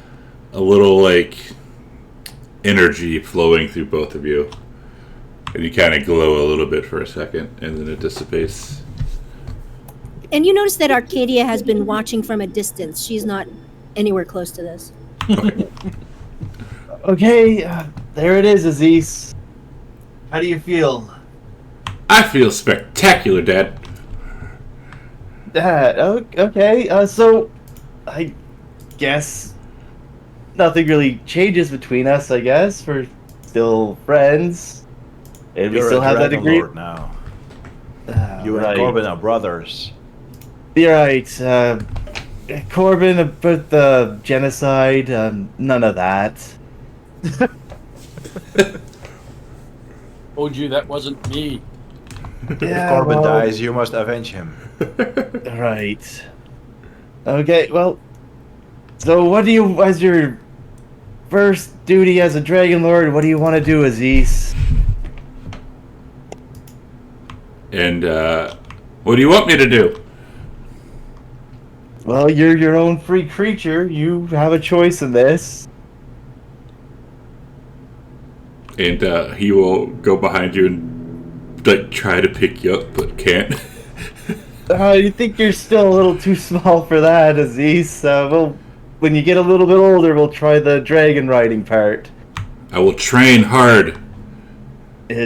little like energy flowing through both of you. And you kind of glow a little bit for a second, and then it dissipates. And you notice that Arcadia has been watching from a distance. She's not anywhere close to this. Okay, there it is, Aziz. How do you feel? I feel spectacular, Dad. Okay, so I guess nothing really changes between us, I guess. We're still friends. And we You're still a have that Dragonlord agreement. now. You and Corbin are brothers. You're right. Corbin, about the genocide, none of that. Told you that wasn't me. If Corbin dies, you must avenge him. Right. Okay, well, so what do you, as your first duty as a Dragonlord, what do you want to do, Aziz? And what do you want me to do? Well, you're your own free creature. You have a choice in this. And he will go behind you and like try to pick you up, but can't. You think you're still a little too small for that, Aziz? Well, when you get a little bit older, we'll try the dragon riding part. I will train hard.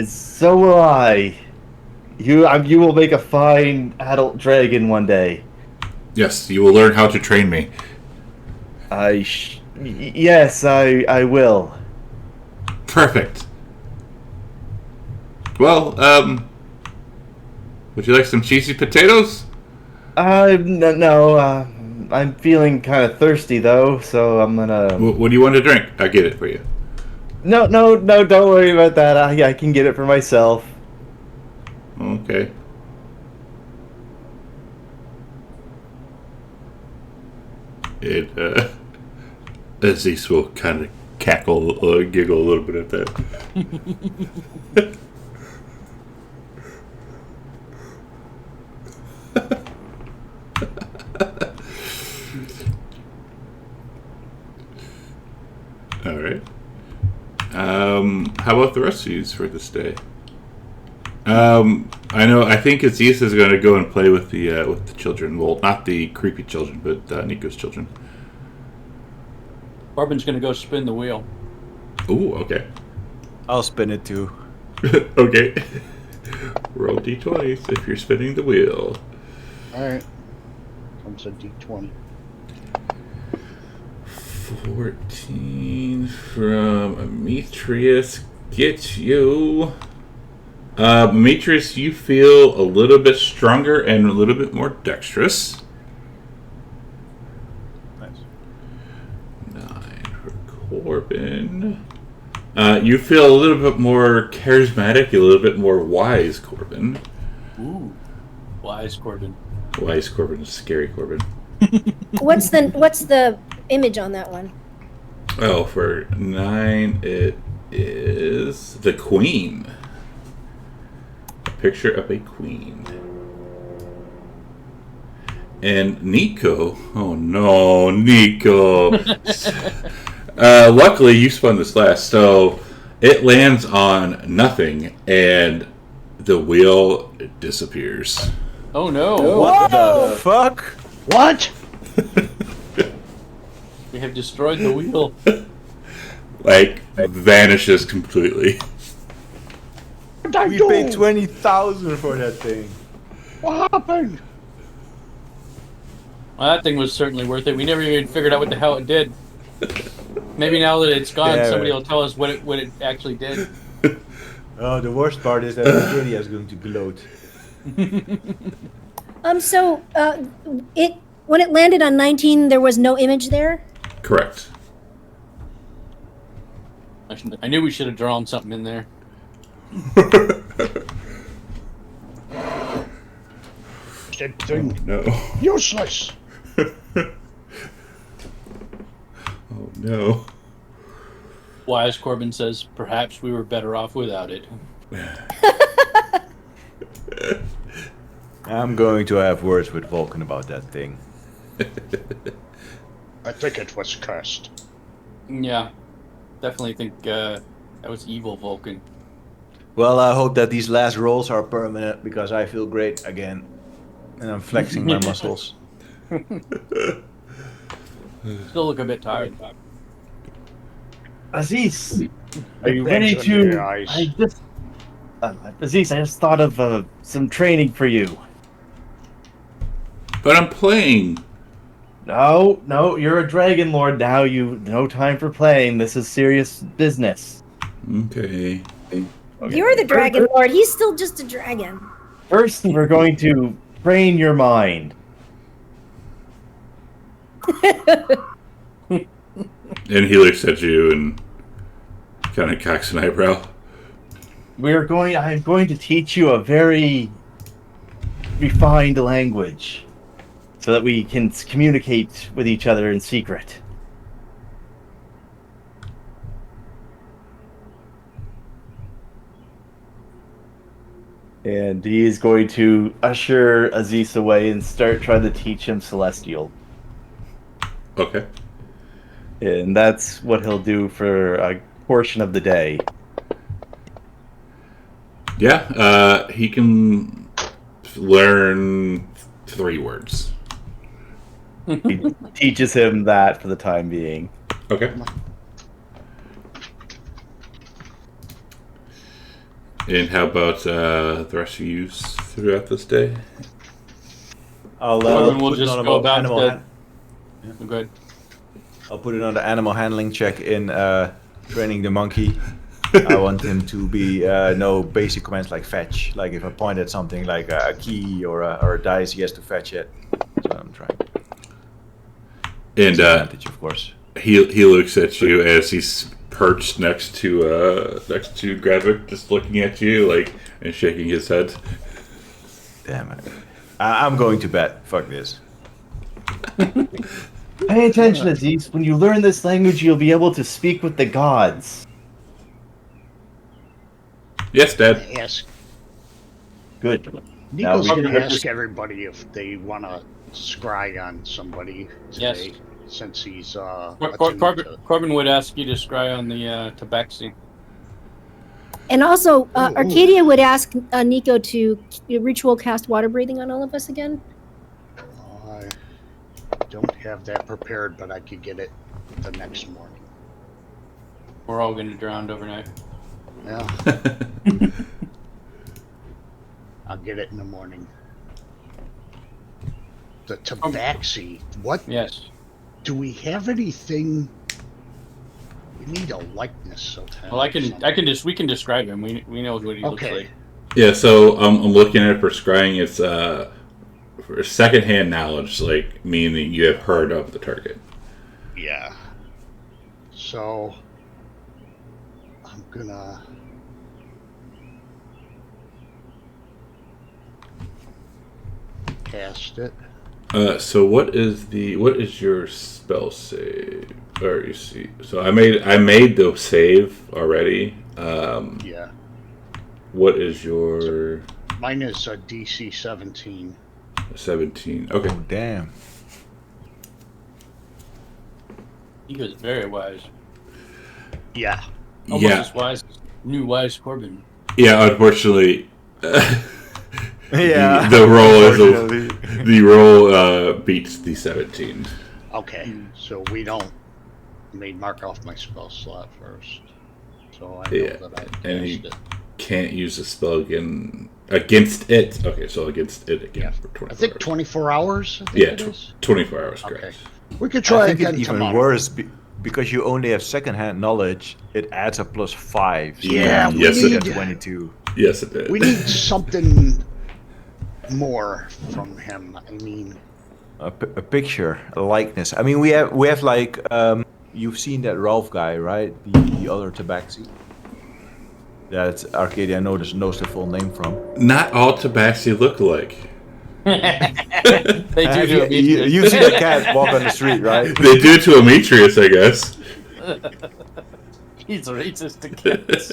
So will I. You will make a fine adult dragon one day. Yes, you will learn how to train me. Yes, I will. Perfect. Well, would you like some cheesy potatoes? No, I'm feeling kind of thirsty though, so I'm gonna. What do you want to drink? I'll get it for you. No, don't worry about that. I can get it for myself. Okay. Aziz will kind of cackle, giggle a little bit at that. All right. How about the rest of you for this day? I think Aziz is going to go and play with the children. Well, not the creepy children, but Nico's children. Corbin's gonna go spin the wheel. Ooh, okay. I'll spin it too. Okay. Roll d20s if you're spinning the wheel. Alright. Comes a d20. 14 from Demetrius gets you. Demetrius, you feel a little bit stronger and a little bit more dexterous. Nice. 9 for Corbin. You feel a little bit more charismatic, a little bit more wise, Corbin. Ooh, wise Corbin. Wise Corbin is scary Corbin. What's the image on that one? Oh, for 9, it is the Queen. A picture of a queen. And Nico. Oh no, Nico. Luckily, you spun this last, so it lands on nothing, and the wheel disappears. Oh no! What the fuck? What? We have destroyed the wheel. Like, vanishes completely. What did I We do? paid 20,000 for that thing. What happened? Well, that thing was certainly worth it. We never even figured out what the hell it did. Maybe now that it's gone, Yeah. somebody will tell us what it actually did. Oh, the worst part is that Arcadia is going to gloat. So when it landed on 19, there was no image there. Correct. I knew we should have drawn something in there. That thing. No. Useless. Oh no. Wise Corbin says, perhaps we were better off without it. I'm going to have words with Vulcan about that thing. I think it was cursed. Yeah, definitely think that was evil Vulcan. Well, I hope that these last rolls are permanent because I feel great again. And I'm flexing my muscles. Still look a bit tired. Aziz, are you ready Bags under to? your eyes. Aziz, I just thought of some training for you. But I'm playing. No, you're a Dragonlord now. No time for playing. This is serious business. Okay. You're the Dragon Lord. He's still just a dragon. First, we're going to train your mind. And he looks at you and kind of cocks an eyebrow. I'm going to teach you a very refined language so that we can communicate with each other in secret. And he is going to usher Aziz away and start trying to teach him Celestial. Okay. And that's what he'll do for a portion of the day. Yeah, he can learn 3 words. He teaches him that for the time being. Okay. And how about the rest of you throughout this day? I'll Corbin will put it just on go about about animal. the. Go ahead. I'll put it on the animal handling check in training the monkey. I want him to be know basic commands like fetch. Like if I point at something like a key or a dice, he has to fetch it. So I'm trying. And Advantage, of course. he looks at you as he's perched next to Gravik, just looking at you like and shaking his head. Damn it! I'm going to bed. Fuck this. Pay attention, Aziz. When you learn this language, you'll be able to speak with the gods. Yes, Dad. Ask Good. Nico's Now we gonna can- ask everybody if they want to scry on somebody Yes. today, since he's Corbin would ask you to scry on the tabaxi. And also, Ooh, ooh. Arcadia would ask Nico to ritual cast water breathing on all of us again. I don't have that prepared, but I could get it the next morning. We're all going to drown overnight. Yeah, I'll get it in the morning. The tabaxi. What? Yes. Do we have anything? We need a likeness of him. Well, we can describe him. We know what he looks Okay. like. Yeah, so I'm looking at it for scrying. It's for secondhand knowledge, like meaning you have heard of the target. Yeah. So I'm gonna cast it. So what is your spell save? Or you see, so I made the save already. Yeah. What is your Mine is a DC 17. 17? Okay. Oh damn! He was very wise. Yeah. Almost Yeah. as wise as new wise Corbin. Yeah, unfortunately, Yeah. the roll is Unfortunately. the roll beats the 17. Okay. So we don't. Made mark off my spell slot first, so I know Yeah, that I cast and he it. can't use the spell again against it. Okay, so against it again Yeah. for 24 I think hours. 24 hours. I think Yeah, it is. 24 hours, Okay. correct. We could try I think again it's even tomorrow. worse because you only have secondhand knowledge. It adds a +5. So Yeah, you we Yes, it get need 22. Yes, it did. we need something more from him. I mean, A picture, a likeness. I mean, we have like you've seen that Ralph guy, right? The other tabaxi. That Arcadia knows the full name from. Not all tabaxi look alike. They do do a You see the cat walk on the street, right? They do to Demetrius, I guess. He's racist to kids.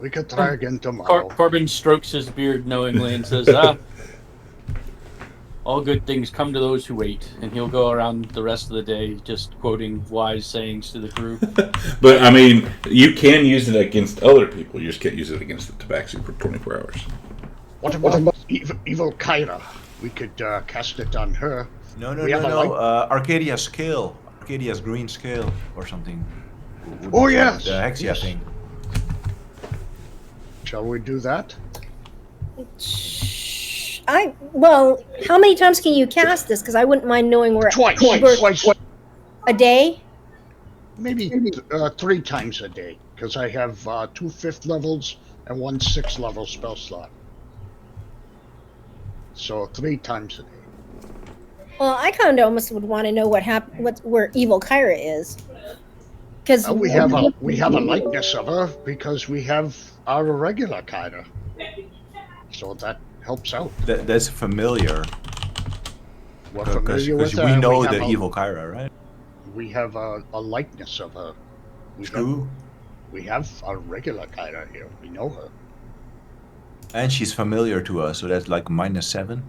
we could try again tomorrow. Corbin strokes his beard knowingly and says, all good things come to those who wait. And he'll go around the rest of the day just quoting wise sayings to the crew. But, I mean, you can use it against other people. You just can't use it against the tabaxi for 24 hours. What about evil Kyra? We could cast it on her. No. We have a light- Arcadia's scale. Arcadia's green scale or something. Oh, yes. The Hexia Yes. thing. Shall we do that? Well, how many times can you cast this? Because I wouldn't mind knowing where Twice. a day. Maybe 3 times a day, because I have 2 5th levels and 1 6th level spell slot. So 3 times a day. Well, I kind of almost would want to know where Evil Kyra is, because We have a likeness of her because we have our regular Kyra. So that helps out. That's familiar. We're familiar with Because her. we and know have the a- evil Kyra, right? We have a likeness of her. True. We have a regular Kyra here. We know her. And she's familiar to us, so that's like -7.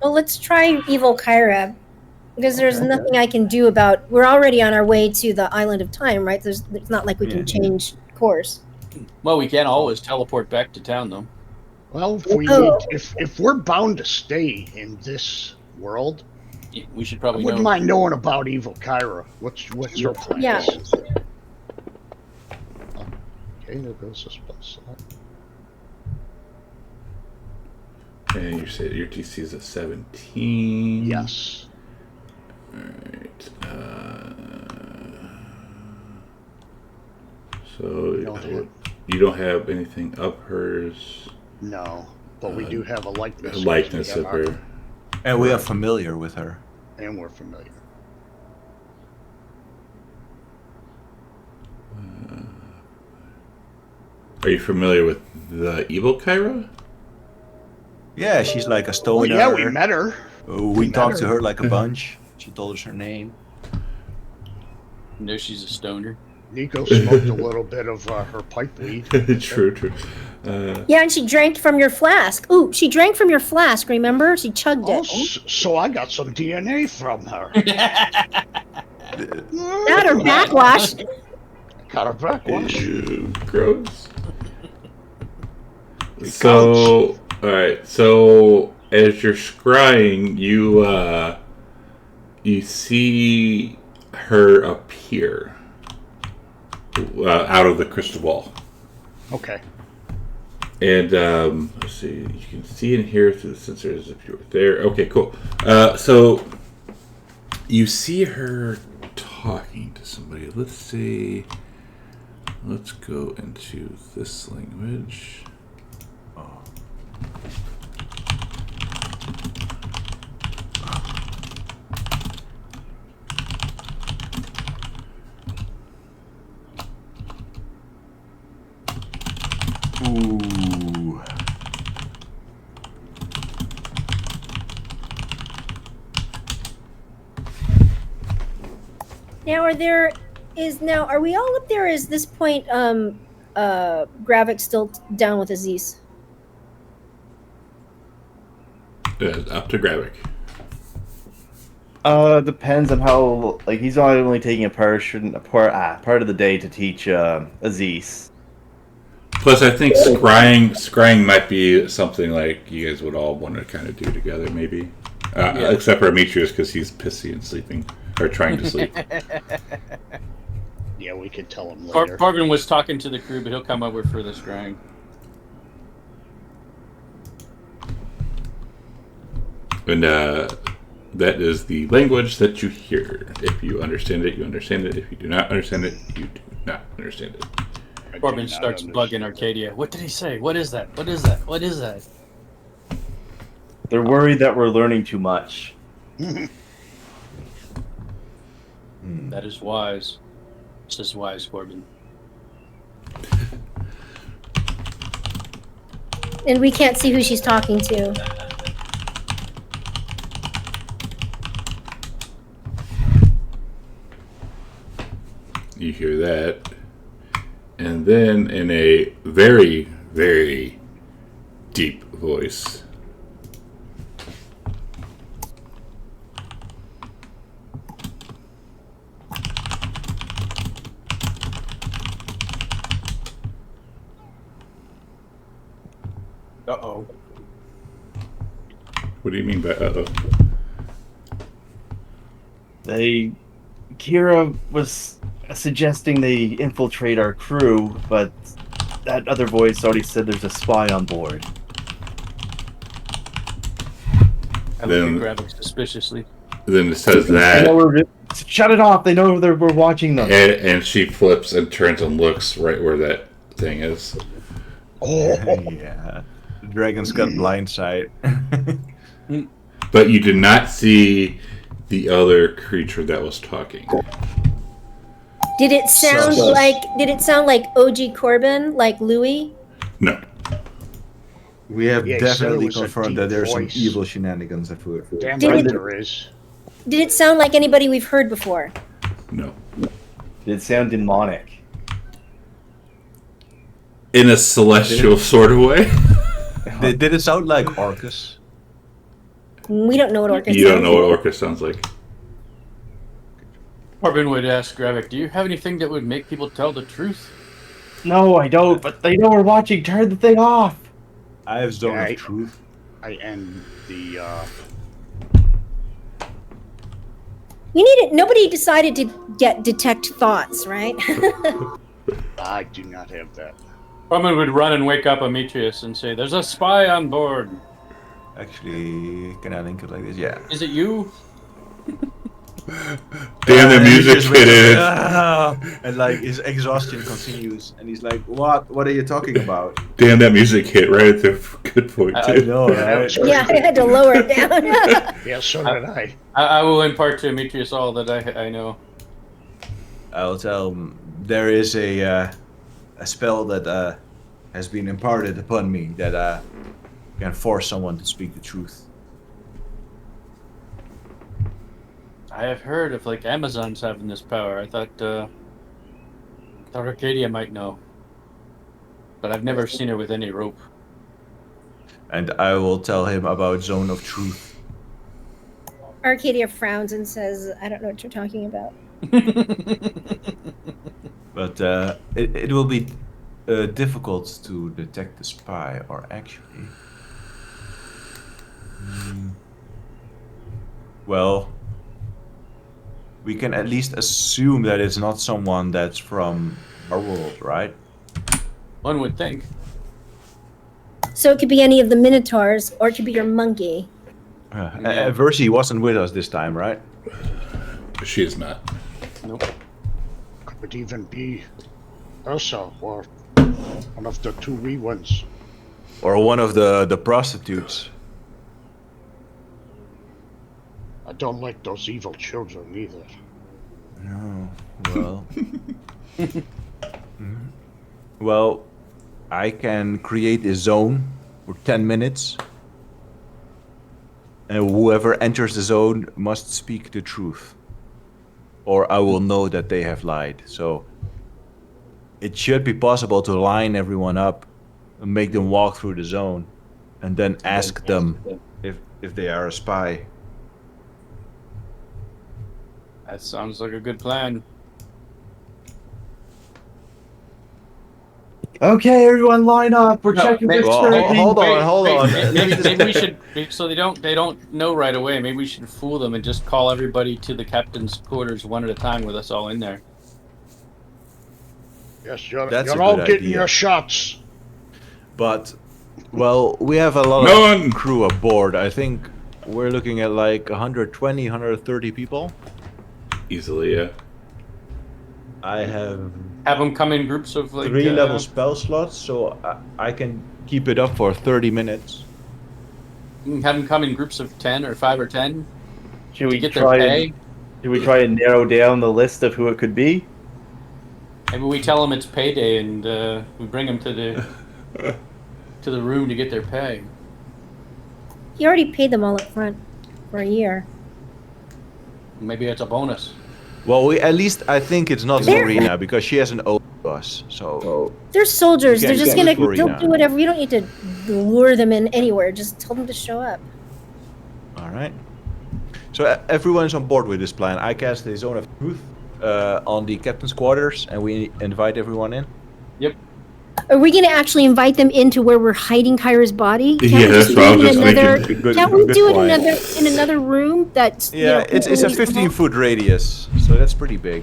well, let's try Evil Kyra. Because there's nothing I can do about. We're already on our way to the island of time, right? It's not like we can change course. Well, we can always teleport back to town, though. Well, if we're bound to stay in this world, We should I probably wouldn't know. mind knowing about Evil Kyra. What's her plan? Yeah. Okay, there goes the spell slot. And you said your DC is a 17. Yes. Alright. So you don't have anything of hers. No, but we do have a likeness. Likeness of her. And we are familiar with her. And we're familiar. Are you familiar with the evil Kyra? Yeah, she's like a stoner. Well, yeah, we met her. We talked to her like a bunch. She told us her name. No, she's a stoner. Nico smoked a little bit of her pipe weed. True. Yeah, and she drank from your flask. Ooh, she drank from your flask, remember? She chugged Oh, it. so I got some DNA from her. That or backwash. Got her backwash. Ew, gross. So, alright, so as you're scrying, you see her appear out of the crystal ball. Okay. And let's see, you can see and hear through the sensors if you're there. Okay, cool. So you see her talking to somebody. Let's see. Let's go into this language. Ooh. Now, are we all up there? Is this point, Gravik still down with Aziz? Up to Gravik. Depends on how. Like, he's only taking a part of the day to teach Aziz. Plus, I think scrying might be something like you guys would all want to kind of do together, maybe. Except for Demetrius, because he's pissy and sleeping, or trying to sleep. Yeah, we could tell him later. Corbin was talking to the crew, but he'll come over for the scrying. And that is the language that you hear. If you understand it, you understand it. If you do not understand it, you do not understand it. Corbin starts bugging Arcadia. What did he say? What is that? What is that? What is that? They're worried that we're learning too much. That is wise. This is wise, Corbin. And we can't see who she's talking to. You hear that. And then in a very, very deep voice. Uh-oh. What do you mean by uh-oh? Kira was suggesting they infiltrate our crew, but that other voice already said there's a spy on board. I Then- look at Gravik suspiciously. Then it says They that, know shut it off! They know we're watching them. and she flips and turns and looks right where that thing is. Yeah. The dragon's got blind sight. But you did not see the other creature that was talking. Did it sound So- like OG Corbin, like Louis? No. We have Yeah, he said it definitely was a confirmed deep that there's some voice. evil shenanigans afoot. Damn Did right it- there is. Did it sound like anybody we've heard before? No. Did it sound demonic? In a celestial sort of way. Did it sound like Orcus? We don't know what Orcus You don't sounds know what like. Orcus sounds like. Corbin would ask Gravik, do you have anything that would make people tell the truth? No, I don't. But they know we're watching. Turn the thing off. I have Zone Yeah, of Truth. I end the. You need it. Nobody decided to get detect thoughts, right? I do not have that. Corbin would run and wake up Ametrius and say, "There's a spy on board. Actually, can I link it like this? Yeah. Is it you?" Damn, the And he music just hit wakes it. up, and like his exhaustion continues, and he's like, "What? What are you talking about?" Damn, that music hit right at the good point, I too. know, right? Yeah, I had to lower it down. Yeah, so did I. I will impart to Ametrius all that I know. I'll tell him there is a spell that has been imparted upon me that can force someone to speak the truth. I have heard of like Amazons having this power. I thought Arcadia might know, but I've never seen her with any rope. And I will tell him about Zone of Truth. Arcadia frowns and says, I don't know what you're talking about. But it will be difficult to detect the spy, or actually... Well, we can at least assume that it's not someone that's from our world, right? One would think. So it could be any of the Minotaurs, or it could be your monkey. Versi wasn't with us this time, right? She is not. Nope. Could even be Ursa or one of the two wee ones. Or one of the prostitutes. I don't like those evil children either. No, well... Well, I can create a zone for 10 minutes. And whoever enters the zone must speak the truth. Or I will know that they have lied. So it should be possible to line everyone up and make them walk through the zone. And then ask them if they are a spy. That sounds like a good plan. Okay, everyone, line up. We're checking this well, turkey. hold on. Maybe we should, so they don't know right away. Maybe we should fool them and just call everybody to the captain's quarters one at a time with us all in there. Yes, you're That's a all good getting idea. your shots. But, well, we have a lot None. of crew aboard. I think we're looking at like 120, 130 people. Easily, yeah. I have Have them come in groups of like 3 level spell slots, so I can keep it up for 30 minutes. Have them come in groups of 10 or 5 or 10 Should to we get their try pay. and should we try and narrow down the list of who it could be? Maybe we tell them it's payday and we bring them to the room to get their pay. You already paid them all up front for a year. Maybe it's a bonus. Well, at least I think it's not There- Marina because she hasn't owed us. So They're soldiers. You They're can't just get gonna. Florina. They'll do whatever. You don't need to lure them in anywhere. Just tell them to show up. all right. So everyone's on board with this plan. I cast the Zone of Truth on the captain's quarters, and we invite everyone in. Yep. Are we gonna actually invite them into where we're hiding Kyra's body? Can't Yeah, we that's just what I do was it in just another? thinking. Good- Can't we good do it point. in another room? That's Yeah, it's a open? 15-foot radius, so that's pretty big.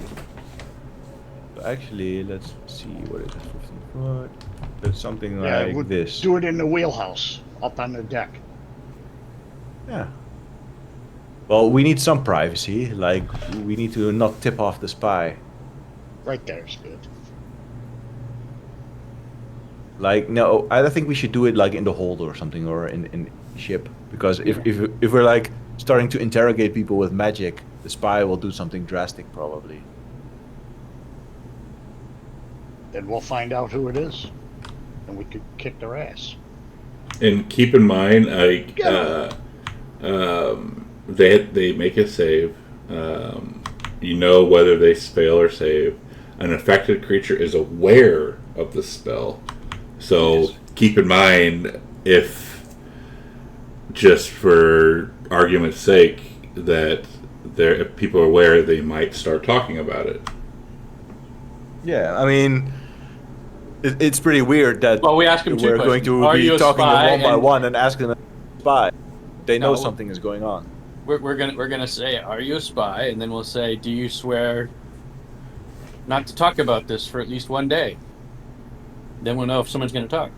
So actually, let's see what is it, 15 foot. That's something Yeah, like we'll this. do it in the wheelhouse, up on the deck. Yeah. Well, we need some privacy. Like, we need to not tip off the spy. Right there's good. Like, no, I think we should do it like in the hold or something, or in ship. Because if we're like starting to interrogate people with magic, the spy will do something drastic probably. Then we'll find out who it is, and we could kick their ass. And keep in mind, like, they make a save. You know whether they fail or save. An affected creature is aware of the spell. So Yes. keep in mind, if, just for argument's sake, that if people are aware, they might start talking about it. Yeah, I mean, it's pretty weird that Well, we ask them two we're going questions. to Are you be a talking them spy? one by And one and asking them spy. They know No. something is going on. we're gonna say, "Are you a spy?" And then we'll say, "Do you swear not to talk about this for at least one day?" Then we'll know if someone's gonna talk.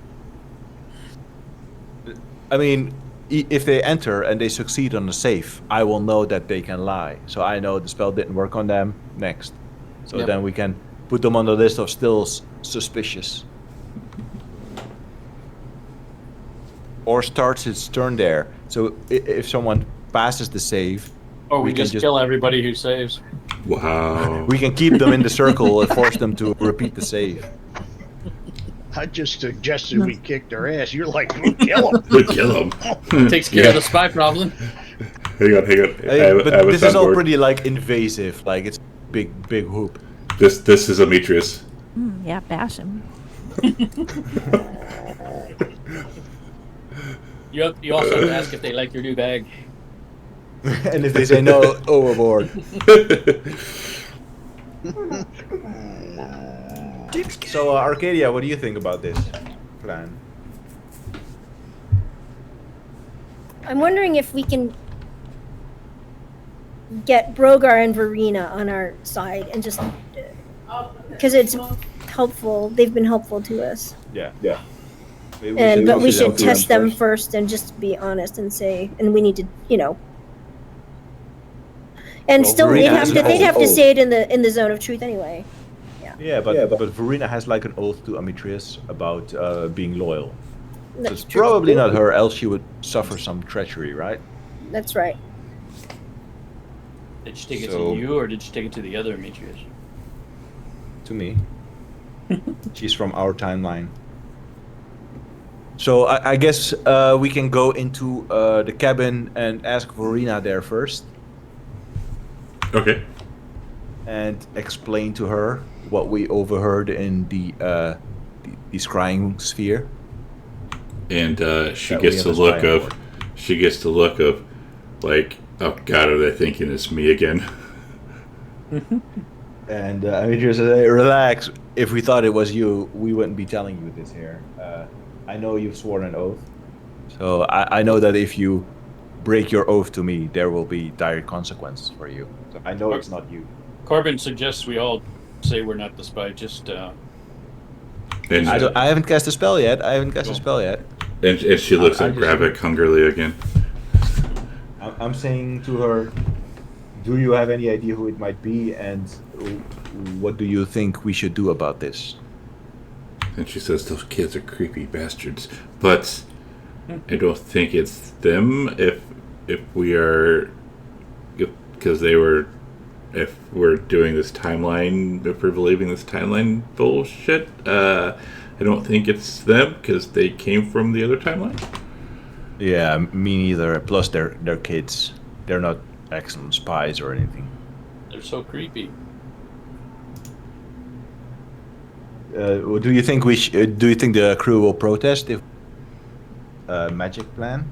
I mean, if they enter and they succeed on the safe, I will know that they can lie. So I know the spell didn't work on them. Next. So Yep. then we can put them on the list of still suspicious. Or starts its turn there. So if someone passes the save, Or we We can just just- kill everybody who saves. Wow. we can keep them in the circle and force them to repeat the save. I just suggested we kick their ass. You're like, we'll kill them. We'll kill him. Takes care of the spy problem. Hang on. But I have a this is all soundboard. pretty like invasive. Like it's big whoop. This is Demetrius. Yeah, bash him. You also have to ask if they like your new bag. And if they say no, overboard. So Arcadia, what do you think about this plan? I'm wondering if we can get Brogar and Verena on our side and just because it's helpful. They've been helpful to us, Yeah. but we talk to should test them first. first and just be honest and say, and we need to, And Well, still, Verena has an they'd have to oath. say it in the zone of truth anyway. Yeah, but Verena has like an oath to Amitrius about being loyal. So That's it's true. probably not her, else she would suffer some treachery, right? That's right. Did she take it So- to you, or did she take it to the other Demetrius? To me. She's from our timeline. So I guess we can go into the cabin and ask Verena there first Okay. and explain to her what we overheard in the scrying sphere. And she That we gets have the a look spy on of, board. she gets the look of, like, oh God, are they thinking it's me again? And Amitrius says, "Hey, relax. If we thought it was you, we wouldn't be telling you this here. I know you've sworn an oath. So I know that if you break your oath to me, there will be dire consequences for you. So I know it's not you. Corbin suggests we all say we're not the spy. Just And, I haven't cast a spell yet. and she looks I at just- Gravik hungrily again. I'm saying to her, do you have any idea who it might be, and what do you think we should do about this? And she says, those kids are creepy bastards. But I don't think it's them if we are... Because they were... If we're doing this timeline, if we're believing this timeline bullshit, I don't think it's them because they came from the other timeline. Yeah, me neither. Plus, they're kids. They're not excellent spies or anything. they're so creepy. Do you think do you think the crew will protest if magic plan?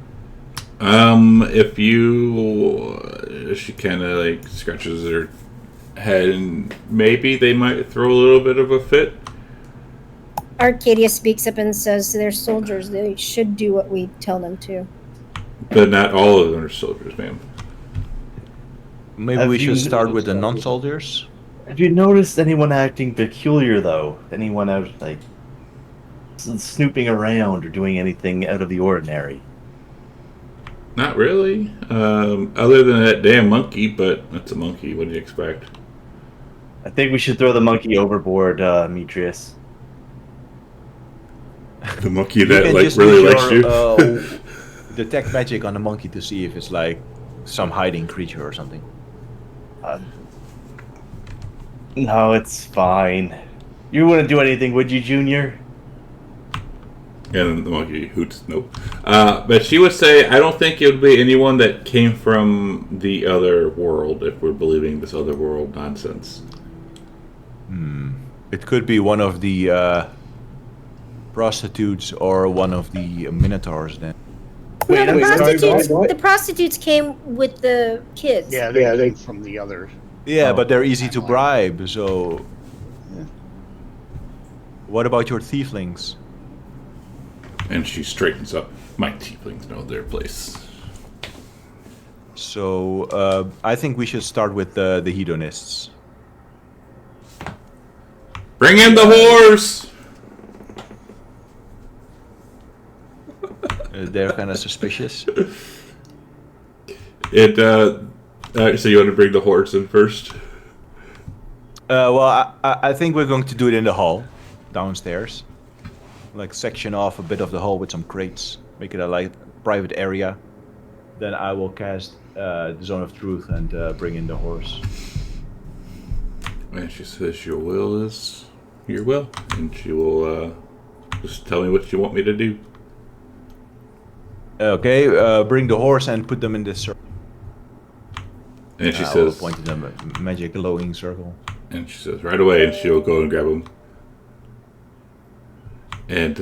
If you... she kind of, like, scratches her head and maybe they might throw a little bit of a fit. Arcadia speaks up and says they're soldiers. They should do what we tell them to. But not all of them are soldiers, ma'am. Maybe Have we you- should start with the non-soldiers. Have you noticed anyone acting peculiar, though? Anyone out, like, snooping around or doing anything out of the ordinary? Not really. Other than that damn monkey, but that's a monkey. What do you expect? I think we should throw the monkey overboard, Demetrius. The monkey You that can like just really use likes your, you. detect magic on the monkey to see if it's like some hiding creature or something. No, it's fine. You wouldn't do anything, would you, Junior? And the monkey hoots. Nope. But she would say, I don't think it would be anyone that came from the other world. If we're believing this other world nonsense. It could be one of the prostitutes or one of the minotaurs then. No, the wait, sorry, prostitutes. what? The prostitutes came with the kids. Yeah, they came from the other. Yeah, Oh. but they're easy to Timeline. bribe, so... What about your tieflings? And she straightens up. My tieflings know their place. So, I think we should start with the hedonists. Bring in the horse! They're kind of suspicious. So you want to bring the horse in first? Well, I think we're going to do it in the hall, downstairs. Like, section off a bit of the hall with some crates. Make it a like private area. Then I will cast the Zone of Truth and bring in the horse. And she says, your will is your will. And she will just tell me what you want me to do. Okay, bring the horse and put them in this circle. And she I will says, point to the magic glowing circle. and she says, right away, and she'll go and grab them. And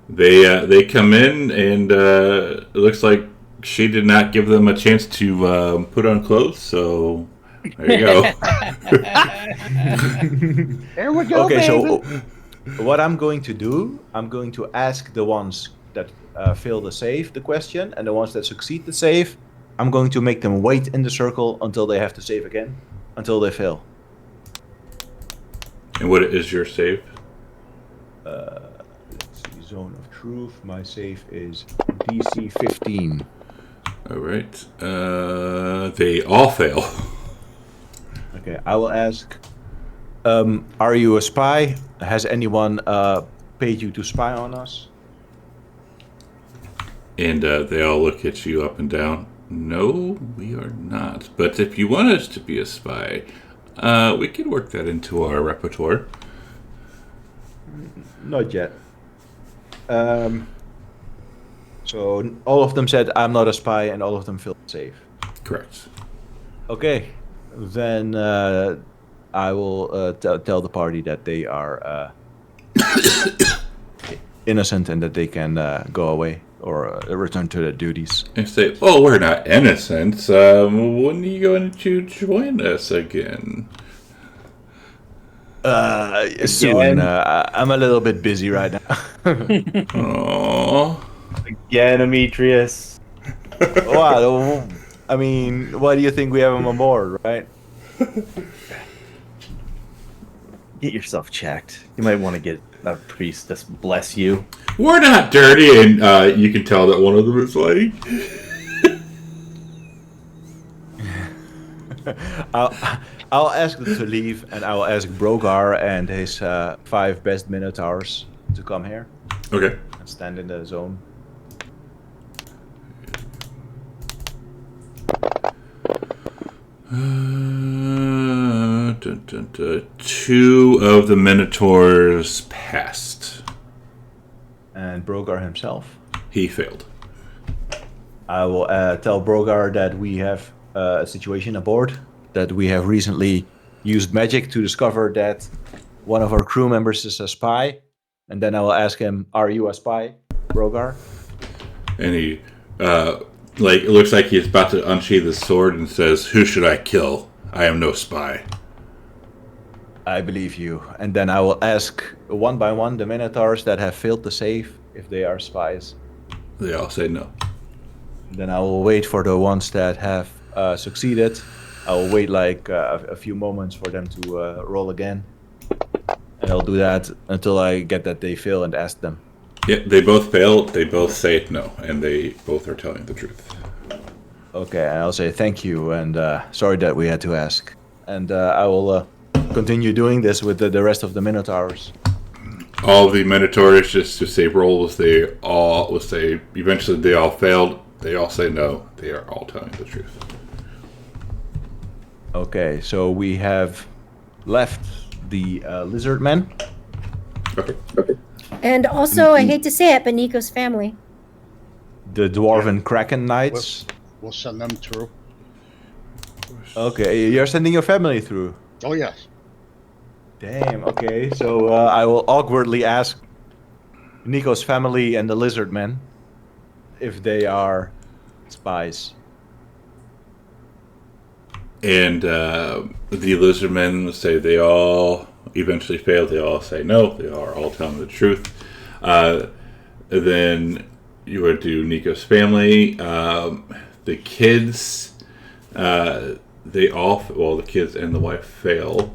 they come in, and it looks like she did not give them a chance to put on clothes, so there you go. There we go, Okay, baby. so what I'm going to do, I'm going to ask the ones that fail the save the question, and the ones that succeed the save, I'm going to make them wait in the circle until they have to save again, until they fail. And what is your save? Let's see, Zone of Truth, my save is DC 15. All right. They all fail. Okay, I will ask, are you a spy? Has anyone paid you to spy on us? And they all look at you up and down. No, we are not. But if you want us to be a spy, we can work that into our repertoire. Not yet. So all of them said, I'm not a spy, and all of them failed save. Correct. Okay, then I will tell the party that they are innocent and that they can go away or return to their duties. And say, oh, we're not innocent. When are you going to join us again? Soon. I'm a little bit busy right now. Aww. Again, Demetrius. Well, I mean, why do you think we have him on board, right? Get yourself checked. You might want to get a priest to bless you. We're not dirty, and you can tell that one of them is like... I'll ask them to leave, and I will ask Brogar and his 5 best Minotaurs to come here Okay. and stand in the zone. Dun. 2 of the Minotaurs passed. And Brogar himself. He failed. I will tell Brogar that we have a situation aboard, that we have recently used magic to discover that one of our crew members is a spy, and then I will ask him, are you a spy, Brogar? And he, it looks like he's about to unsheath his sword and says, who should I kill? I am no spy. I believe you. And then I will ask one by one the Minotaurs that have failed to save if they are spies. They all say no. Then I will wait for the ones that have succeeded. I will wait like a few moments for them to roll again. And I'll do that until I get that they fail and ask them. Yeah, they both failed. They both say no, and they both are telling the truth. Okay, and I'll say thank you and sorry that we had to ask. And I will continue doing this with the rest of the Minotaurs. All the Minotaurs, just to say rolls, they all will say, eventually they all failed. They all say no. They are all telling the truth. Okay, so we have left the lizard men. Okay. And also, I hate to say it, but Nico's family. The Dwarven Kraken Knights. We'll send them through. Okay, you're sending your family through. Oh, yes. Damn, okay. So I will awkwardly ask Nico's family and the lizard men if they are spies. And the lizardmen say they all eventually fail. They all say no. They are all telling the truth. Then you would do Nico's family. The kids, they all, well, the kids and the wife fail.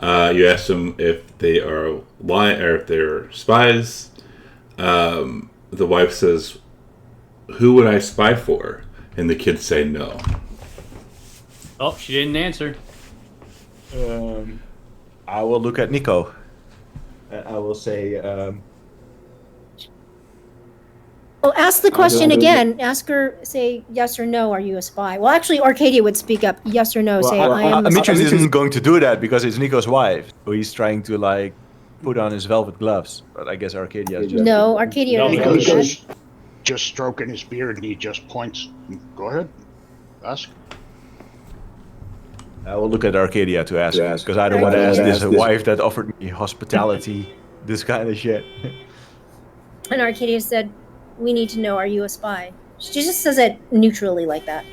You ask them if they are or if they're spies. The wife says, "Who would I spy for?" And the kids say no. Oh, she didn't answer. I will look at Nico. And I will say, Well, ask the question again. Ask her, say yes or no, are you a spy? Well, actually, Arcadia would speak up. Yes or no, say I am a spy. Demetrius isn't going to do that because it's Nico's wife. So he's trying to like put on his velvet gloves. But I guess Arcadia is just... No, Arcadia No, doesn't do Nico's that. just stroking his beard and he just points. Go ahead. Ask. I will look at Arcadia to ask because I don't want to ask this wife that offered me hospitality, this kind of shit. And Arcadia said, we need to know, are you a spy? She just says it neutrally like that.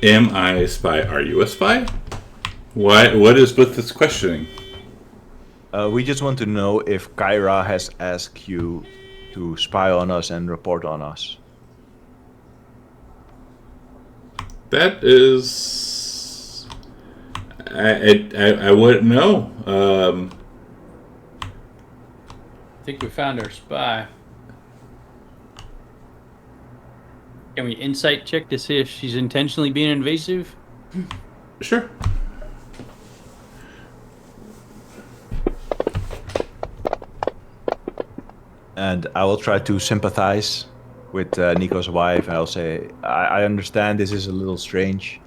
Am I a spy? Are you a spy? What is with this questioning? We just want to know if Kyra has asked you to spy on us and report on us. That is, I wouldn't know. I think we found our spy. Can we insight check to see if she's intentionally being invasive? Sure. And I will try to sympathize with Nico's wife. I'll say, I understand this is a little strange,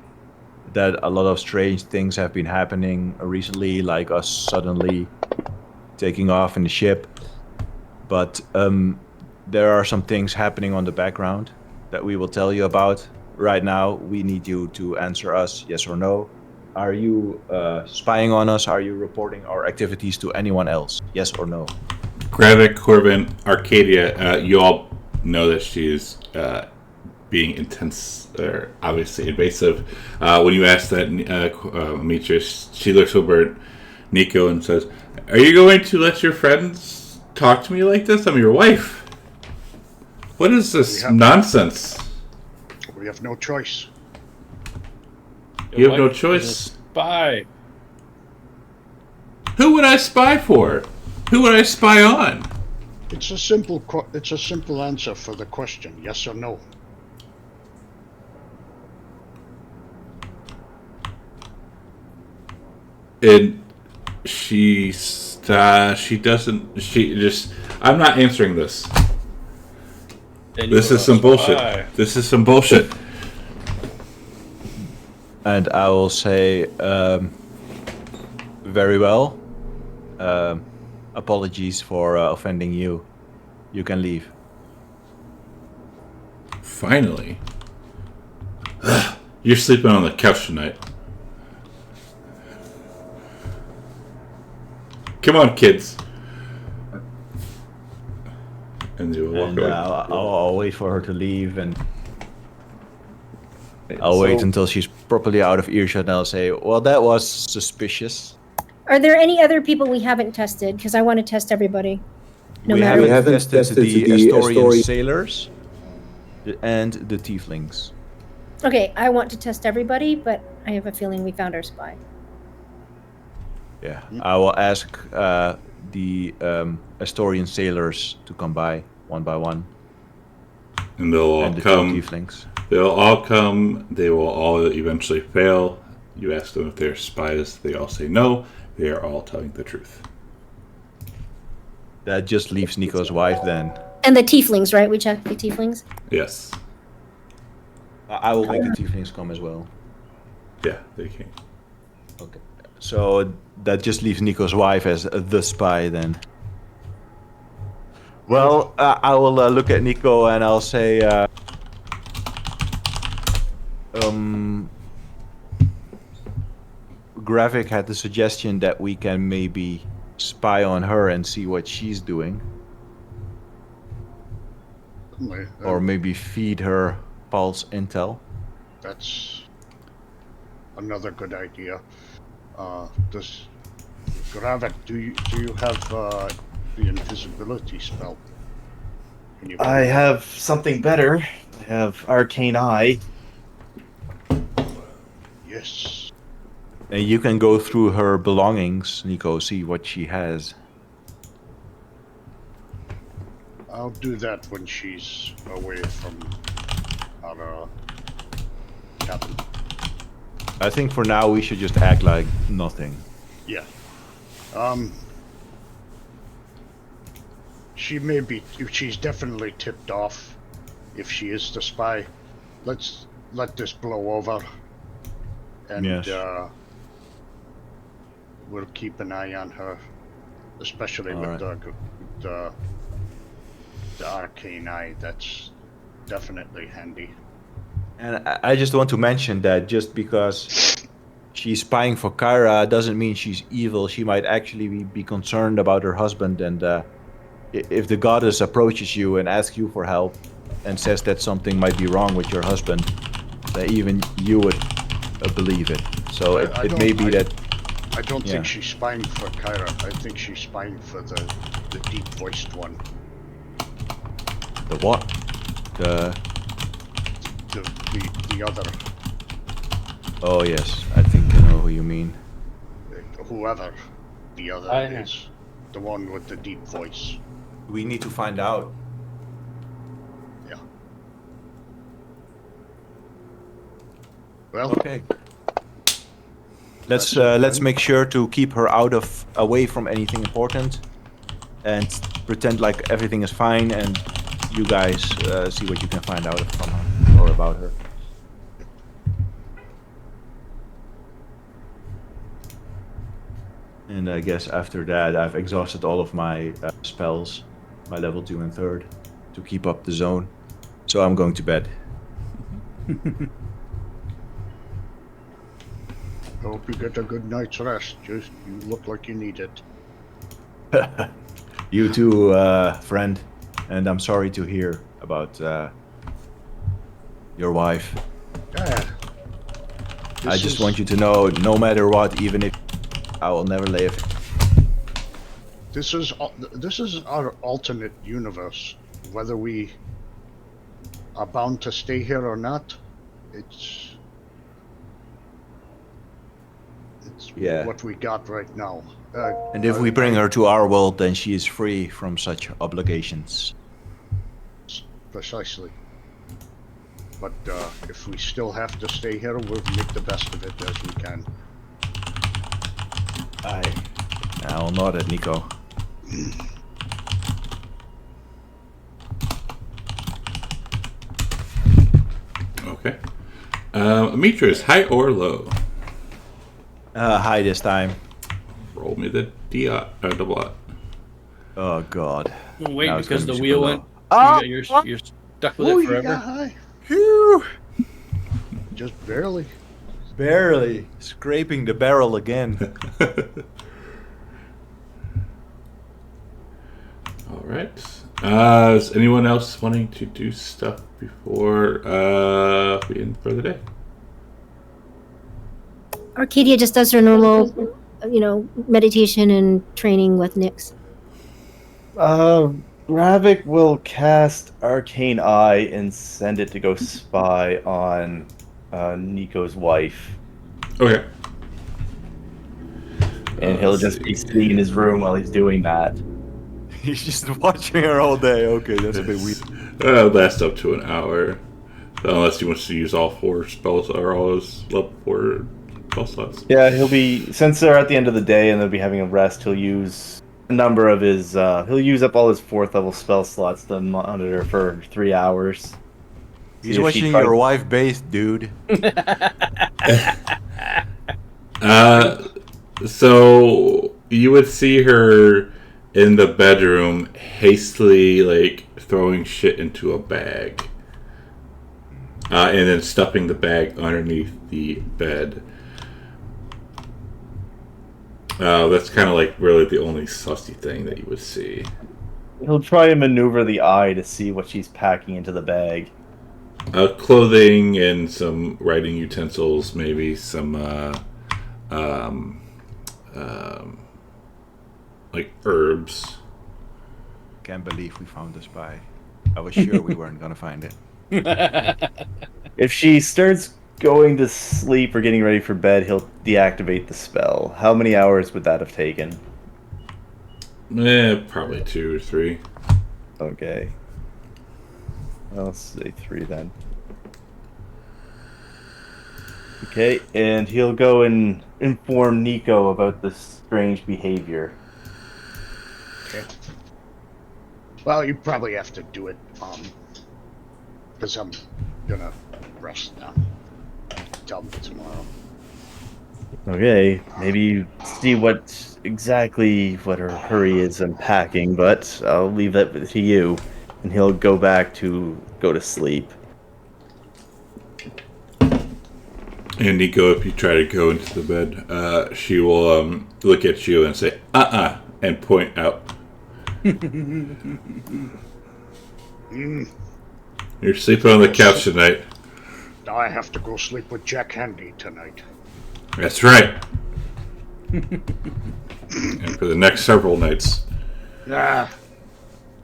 that a lot of strange things have been happening recently, like us suddenly taking off in the ship. But there are some things happening on the background that we will tell you about. Right now, we need you to answer us, yes or no. Are you spying on us? Are you reporting our activities to anyone else? Yes or no? Gravik, Corbin, Arcadia, you all know that she is being intense, or obviously invasive. When you ask that, Demetrius, she looks over at Nico and says, "Are you going to let your friends talk to me like this? I'm your wife. What is this nonsense? We have no choice. You have no Wife is a choice. Spy. Who would I spy for? Who would I spy on?" It's a simple answer for the question, yes or no. And she doesn't. She just. I'm not answering this. Then This you're is a some spy. bullshit. This is some bullshit. And I will say, very well. Apologies for offending you. You can leave. Finally. You're sleeping on the couch tonight. Come on, kids. And they will walk And away. I'll wait for her to leave, and I'll wait until she's properly out of earshot, and I'll say, well, that was suspicious. Are there any other people we haven't tested? Because I want to test everybody. No we matter haven't what. tested the Astorian sailors and the tieflings. Okay, I want to test everybody, but I have a feeling we found our spy. Yeah, I will ask the Astorian sailors to come by one by one, And they'll all and the come. two tieflings. They'll all come. They will all eventually fail. You ask them if they're spies. They all say no. They are all telling the truth. That just leaves Nico's wife then. And the tieflings, right? We checked the tieflings? Yes. I will make the tieflings come as well. Yeah, they can. Okay. So that just leaves Nico's wife as the spy then. Well, I will look at Nico and I'll say, Gravik had the suggestion that we can maybe spy on her and see what she's doing. Certainly. Or maybe feed her false intel. That's another good idea. Does Gravik, do you have the invisibility spell? Can you I have something better. I have Arcane Eye. Yes. And you can go through her belongings, Nico, see what she has. I'll do that when she's away from our cabin. I think for now we should just act like nothing. Yeah. She's definitely tipped off if she is the spy. Let's let this blow over. And Yes. We'll keep an eye on her. Especially All with right. the arcane eye. That's definitely handy. And I just want to mention that just because she's spying for Kyra doesn't mean she's evil. She might actually be concerned about her husband. And if the goddess approaches you and asks you for help and says that something might be wrong with your husband, then even you would believe it. So it may be that... I don't Yeah. think she's spying for Kyra. I think she's spying for the deep-voiced one. The what? The... The other. Oh yes, I think I know who you mean. Whoever the other I know. is. The one with the deep voice. We need to find out. Yeah. Well, Okay. Let's make sure to keep her away from anything important, and pretend like everything is fine. And you guys see what you can find out from her or about her. And I guess after that, I've exhausted all of my spells, my level 2 and 3rd, to keep up the zone. So I'm going to bed. I hope you get a good night's rest. You look like you need it. You too, friend. And I'm sorry to hear about your wife. Yeah. I just want you to know, no matter what, even if I will never live. This is our alternate universe. Whether we are bound to stay here or not, it's Yeah. what we got right now. And if we bring her to our world, then she is free from such obligations. Precisely. But if we still have to stay here, we'll make the best of it as we can. I'll nod at Nico. Okay. Demetrius, high or low? Hi this time. Roll me the double out. Oh god. Wait, Now it's because gonna the be wheel super went. low. You're stuck with Oh, it you got forever. high. Phew! Just barely. Barely. Scraping the barrel again. All right. Is anyone else wanting to do stuff before we end for the day? Arcadia just does her normal, meditation and training with Nyx. Ravik will cast Arcane Eye and send it to go spy on Nico's wife. Okay. And he'll just be sitting in his room while he's doing that. He's just watching her all day. Okay, that's a bit weird. Lasts up to an hour. Unless he wants to use all 4 spells or all his level 4 spell slots. Yeah, he'll be, since they're at the end of the day and they'll be having a rest, he'll use a number of his, he'll use up all his 4th level spell slots to monitor for 3 hours. He's watching your wife bathe, dude. So you would see her in the bedroom hastily throwing shit into a bag. And then stuffing the bag underneath the bed. That's kind of really the only sussy thing that you would see. He'll try and maneuver the eye to see what she's packing into the bag. Clothing and some writing utensils, maybe some like herbs. Can't believe we found the spy. I was sure we weren't gonna find it. If she starts going to sleep or getting ready for bed, he'll deactivate the spell. How many hours would that have taken? Probably 2 or 3. Okay. I'll say 3 then. Okay, and he'll go and inform Nico about this strange behavior. Okay. Well, you probably have to do it, because I'm gonna rest now. Tell me tomorrow. Okay, maybe see what her hurry is unpacking, but I'll leave that to you. And he'll go back to go to sleep. And Nico, if you try to go into the bed, she will look at you and say, and point out. You're sleeping on the couch tonight. I have to go sleep with Jack Handy tonight. That's right. And for the next several nights. Ah,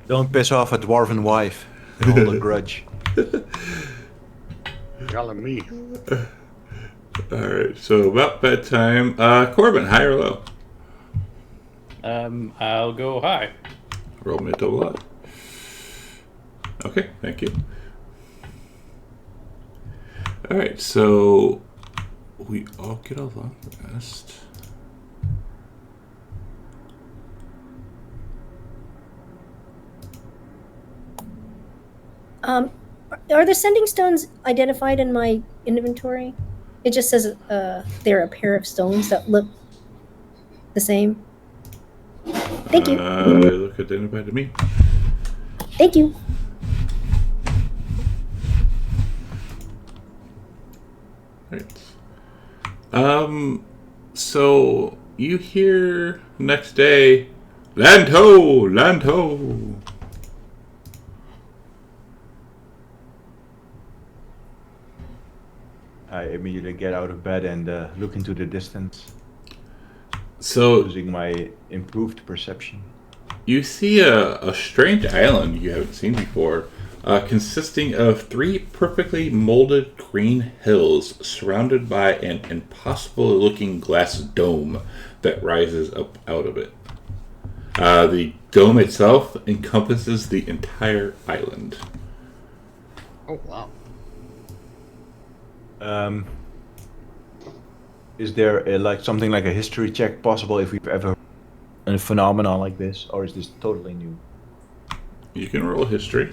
Don't piss off a dwarven wife. They hold a grudge. telling me. Alright, so about bedtime. Corbin, high or low? I'll go high. Roll me a double up. Okay, thank you. Alright, so we all get a long rest. Are the sending stones identified in my inventory? It just says they're a pair of stones that look the same. Thank you. They look identified to me. Thank you. Right. So you hear next day, land ho, land ho. I immediately get out of bed and look into the distance, So using my improved perception. you see a strange island you haven't seen before, consisting of 3 perfectly molded green hills surrounded by an impossible-looking glass dome that rises up out of it. The dome itself encompasses the entire island. Oh, wow. Is there something like a history check possible if we've ever a phenomenon like this, or is this totally new? You can roll history.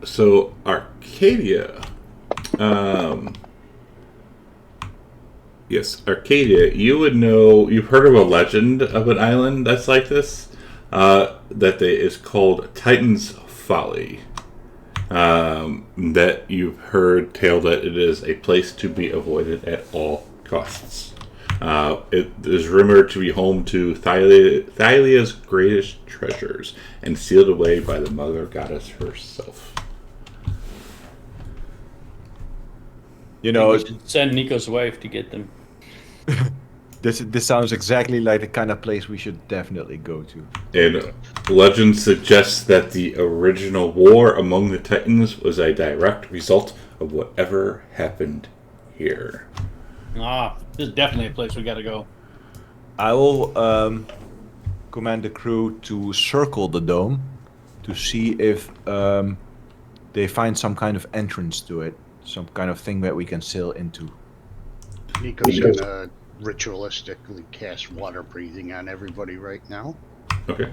So Arcadia, yes, Arcadia. You would know. You've heard of a legend of an island that's like this. Is called Titan's Folly. That you've heard tale that it is a place to be avoided at all costs. It is rumored to be home to Thylia's greatest treasures and sealed away by the mother goddess herself. You know, We should send Nico's wife to get them. this sounds exactly like the kind of place we should definitely go to. And legend suggests that the original war among the Titans was a direct result of whatever happened here. This is definitely a place we gotta go. I will command the crew to circle the dome to see if they find some kind of entrance to it, some kind of thing that we can sail into. Nico's gonna ritualistically cast water breathing on everybody right now. Okay.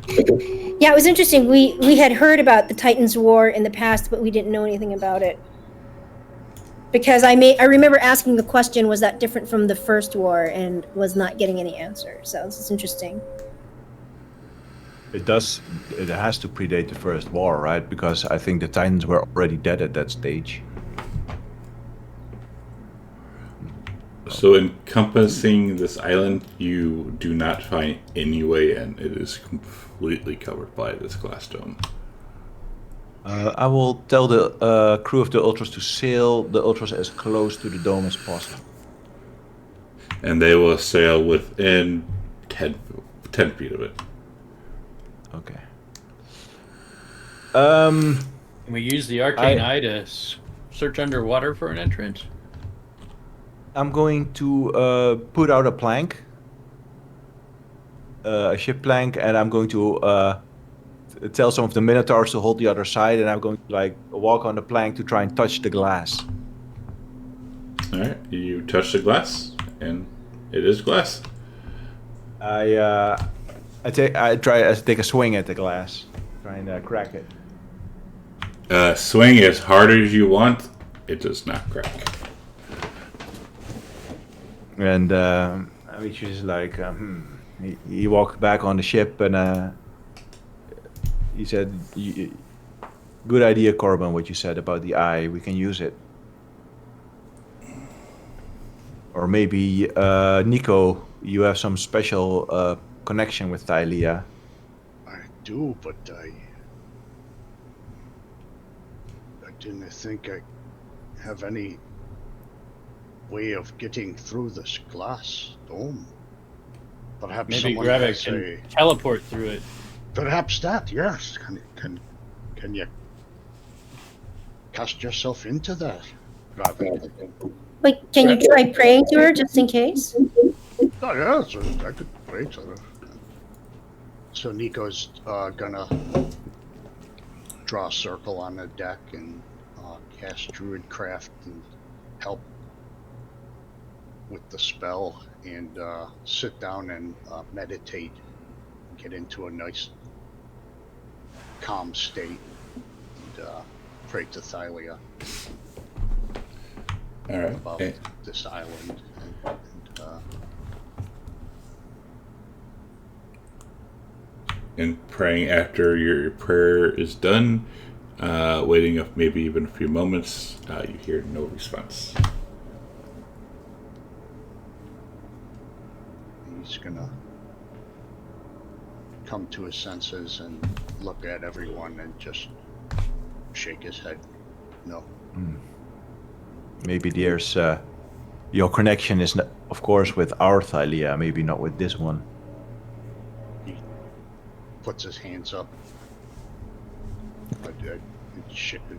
Yeah, it was interesting. We had heard about the Titans War in the past, but we didn't know anything about it. Because I remember asking the question, was that different from the first war, and was not getting any answer. So this is interesting. It does. It has to predate the first war, right? Because I think the Titans were already dead at that stage. So encompassing this island, you do not find any way in. It is completely covered by this glass dome. I will tell the crew of the Ultras to sail the Ultras as close to the dome as possible. And they will sail within 10 feet of it. Okay. Can we use the arcane eye to search underwater for an entrance? I'm going to put out a plank, a ship plank, and I'm going to tell some of the Minotaurs to hold the other side, and I'm going to like walk on the plank to try and touch the glass. All right, you touch the glass, and it is glass. I take a swing at the glass, try and crack it. Swing as hard as you want. It does not crack. And which is like he walked back on the ship, and he said, "Good idea, Corbin. What you said about the eye, we can use it." Or maybe Nico, you have some special connection with Thalia. I do, but I didn't think I have any way of getting through this glass dome. Perhaps Maybe someone Gravik has can teleport through it. Perhaps that, yes. Can you cast yourself into that, Gravik? Wait, can you try praying to her just in case? Oh yeah, so I could pray to her. So Nico's gonna draw a circle on the deck and cast Druidcraft and help with the spell, and sit down and meditate, get into a nice calm state, and pray to Thalia All right. about this island. And praying after your prayer is done, waiting up maybe even a few moments, you hear no response. He's gonna come to his senses and look at everyone and just shake his head. No. Maybe there's your connection is, of course, with our Thalia, maybe not with this one. He puts his hands up. And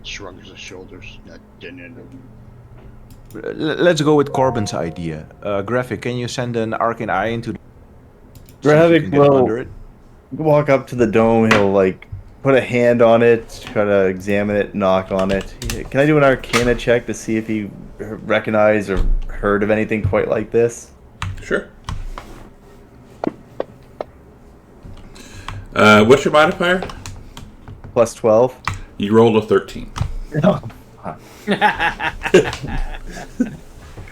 shrugs his shoulders. That didn't. Let's go with Corbin's idea. Graphic, can you send an arcane eye into the... Gravik will under it? walk up to the dome. He'll like put a hand on it, try to examine it, knock on it. Can I do an Arcana check to see if he recognized or heard of anything quite like this? Sure. What's your modifier? Plus 12. You rolled a 13.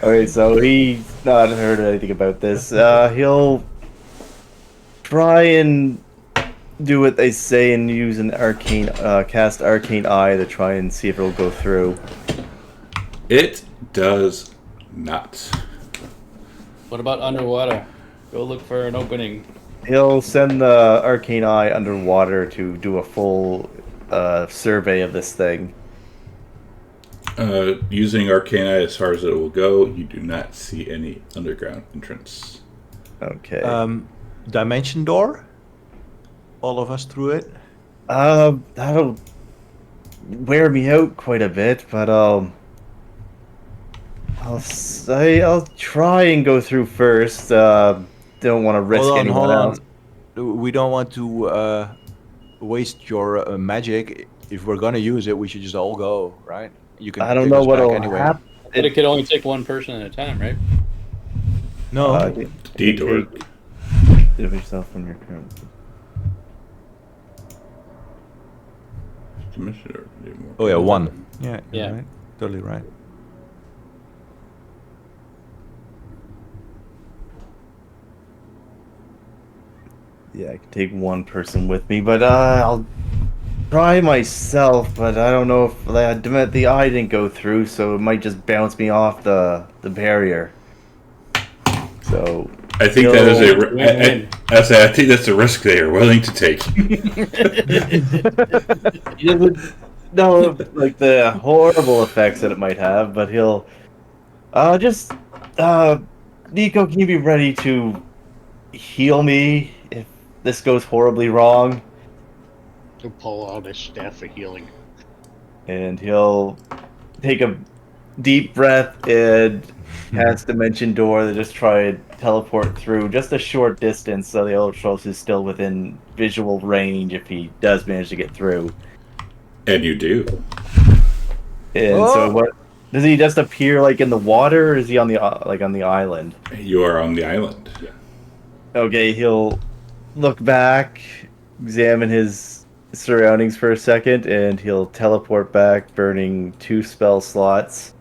Okay, so he's not heard anything about this. He'll try and do what they say and use an arcane, cast Arcane Eye to try and see if it'll go through. It does not. What about underwater? Go look for an opening. He'll send the Arcane Eye underwater to do a full survey of this thing. Using Arcana as far as it will go, you do not see any underground entrance. Okay. Dimension door? All of us through it? That'll wear me out quite a bit, but I'll try and go through first. Don't want to risk anyone else. We don't want to waste your magic. If we're gonna use it, we should just all go, right? You can. I don't know what'll happen. But it could only take one person at a time, right? No. Detour. Give yourself from your current. Oh yeah, one. Yeah. Yeah. Right. Totally right. Yeah, I can take one person with me, but I'll try myself. But I don't know if the eye didn't go through, so it might just bounce me off the barrier. So I think that is a. Win-win. I think that's a risk they are willing to take. he doesn't know like the horrible effects that it might have, but he'll just Nico, can you be ready to heal me if this goes horribly wrong? To pull out his staff of healing. And he'll take a deep breath and cast Dimension Door to just try and teleport through just a short distance so the Elder is still within visual range if he does manage to get through. And you do. And so what does he just appear like in the water, or is he on the on the island? You are on the island. Okay, he'll look back, examine his surroundings for a second, and he'll teleport back, burning 2 spell slots.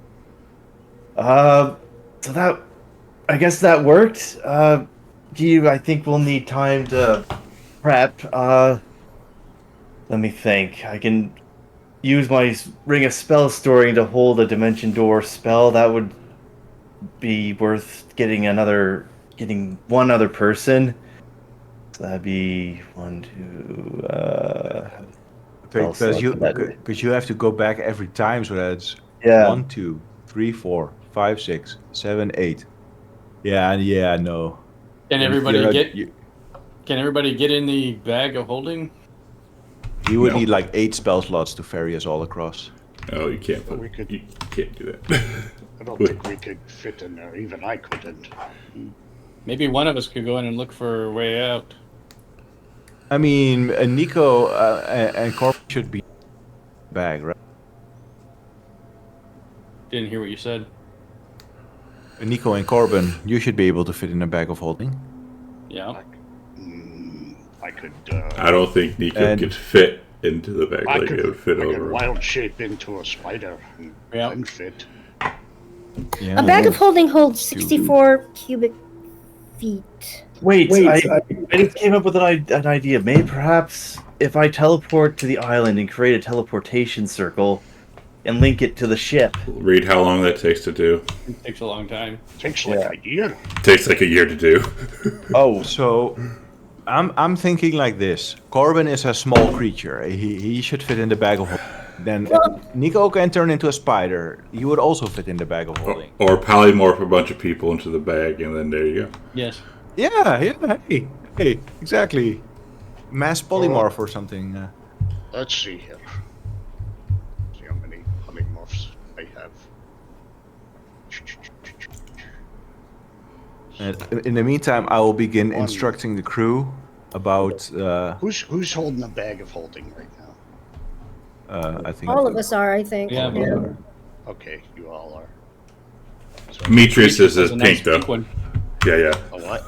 So that, I guess that worked. I think we'll need time to prep. Let me think. I can use my Ring of Spell Storing to hold a Dimension Door spell. That would be worth getting one other person. So that'd be 1, 2. Because you have to go back every time, so that's Yeah. 1, 2, 3, 4, 5, 6, 7, 8. Yeah, no. Can And everybody you're not- get? You, Can everybody get in the bag of holding? you would No. need like 8 spell slots to ferry us all across. Oh, you can't. We could- You can't do that. I don't think we could fit in there. Even I couldn't. Maybe one of us could go in and look for a way out. I mean, Nico and Corbin should be bag, right? Didn't hear what you said. Nico and Corbin, you should be able to fit in a bag of holding. Yeah. I could. I don't think Nico And- could fit into the bag I like it would fit could over. wild shape into a spider Yeah. and fit. Yeah. A bag of holding holds 64 cubic feet. Wait, I just came up with an idea. Maybe perhaps if I teleport to the island and create a teleportation circle and link it to the ship. Read how long that takes to do. It takes a long time. Takes like a year. Takes like a year to do. Oh, So, I'm thinking like this. Corbin is a small creature. He should fit in the bag of holding. Then Nico can turn into a spider. He would also fit in the bag of holding. Or polymorph a bunch of people into the bag, and then there you go. Yes. Yeah, hey, exactly. Mass polymorph or something. Let's see here. See how many polymorphs I have. And in the meantime, I will begin instructing the crew about. Who's holding the bag of holding right now? I think All of us are, I think. Yeah. Okay, you all are. Demetrius is There's this a pink, nice though. pink one. Yeah. A what?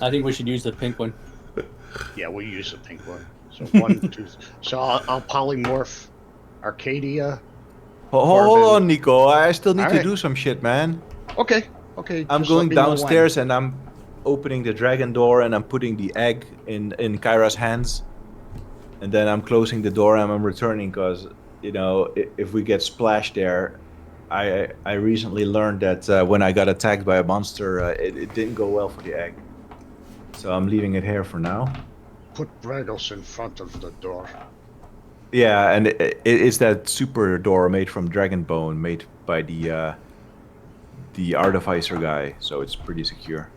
I think we should use the pink one. Yeah, we'll use the pink one. So 1, 2. So I'll polymorph Arcadia. Hold on, Nico. I still need to Alright. do some shit, man. Okay. I'm just going let me know when. downstairs and I'm opening the dragon door and I'm putting the egg in Kyra's hands. And then I'm closing the door and I'm returning because, if we get splashed there, I recently learned that when I got attacked by a monster, it didn't go well for the egg. So I'm leaving it here for now. Put Bragos in front of the door. Yeah, and it's that super door made from dragon bone, made by the artificer guy, so it's pretty secure.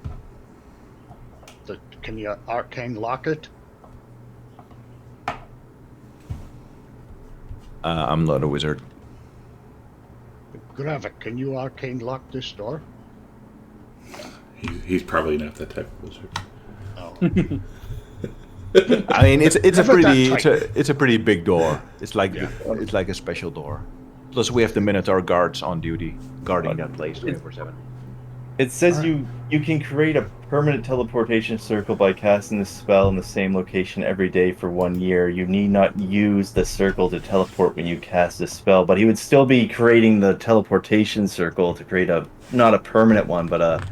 Can you arcane lock it? I'm not a wizard. Gravik, can you arcane lock this door? He's probably not that type of wizard. Oh. I mean, it's a Never pretty that tight. it's a pretty big door. It's like a special door. Plus, we have the Minotaur guards on duty, guarding that place 24/7. it says you can create a permanent teleportation circle by casting the spell in the same location every day for 1 year. You need not use the circle to teleport when you cast a spell, but he would still be creating the teleportation circle to create not a permanent one, but a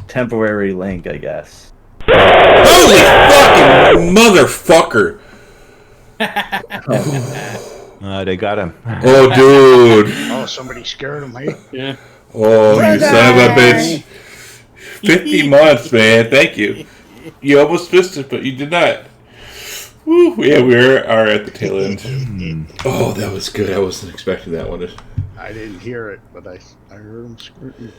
temporary link, I guess. Holy fucking motherfucker! They got him. Oh, dude. Oh, somebody scared him, hey? Yeah. Oh, you son of a bitch. 50 months, man. Thank you. You almost missed it, but you did not. Woo. Yeah, we are at the tail end. Oh, that was good. I wasn't expecting that one. I didn't hear it, but I heard him screaming.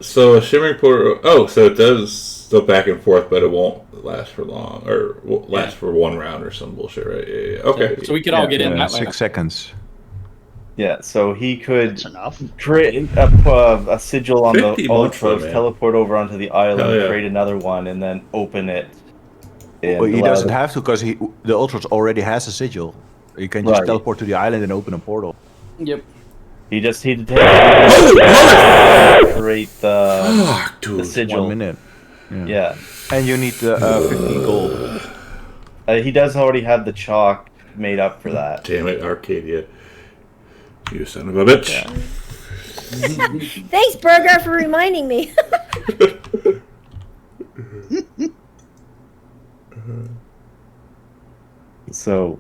So a shimmering portal. Oh, so it does go back and forth, but it won't last for long, or won't last for one round or some bullshit, right? Yeah. Okay. So we could all get in that 6 seconds. Yeah, so he could That's enough. create a sigil on the 50 months, though, Ultras, man. teleport over onto the island, Hell yeah. create another one, and then open it. And Well, he allow doesn't the- have to because the Ultras already has a sigil. You can just Right. teleport to the island and open a portal. Yep. He just he Holy mother! create the Fuck, dude. sigil. 1 minute. Yeah, And you need 50 gold. he does already have the chalk made up for that. Damn it, Arcadia. You son of a bitch. Thanks, Burger, for reminding me. So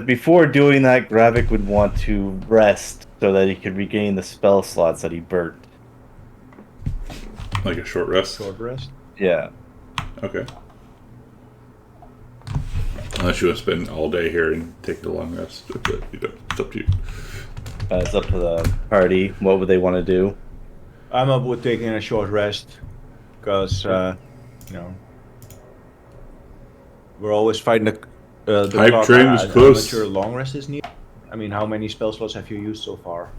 before doing that, Gravik would want to rest so that he could regain the spell slots that he burnt. Like a short rest. Short rest. Yeah. Okay. Unless you want to spend all day here and take the long rest. But, it's up to you. It's up to the party. What would they want to do? I'm up with taking a short rest because we're always fighting the Hype clock. train was I'm close. not sure long rest is needed. I mean, how many spell slots have you used so far?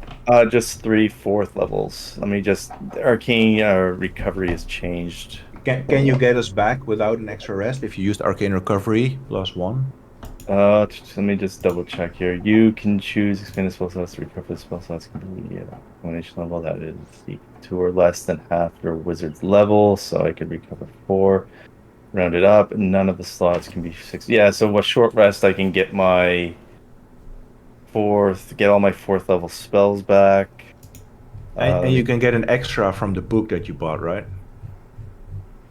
Just 3 4th levels. Let me just arcane recovery has changed. Can you get us back without an extra rest if you used Arcane Recovery +1? Let me just double check here. You can choose expanded spell slots to recover the spell slots completely at a combination level that is equal to or less than half your wizard's level. So I could recover 4, round it up, and none of the slots can be 6. Yeah, so with short rest, I can get my get all my 4th level spells back. And you can get an extra from the book that you bought, right?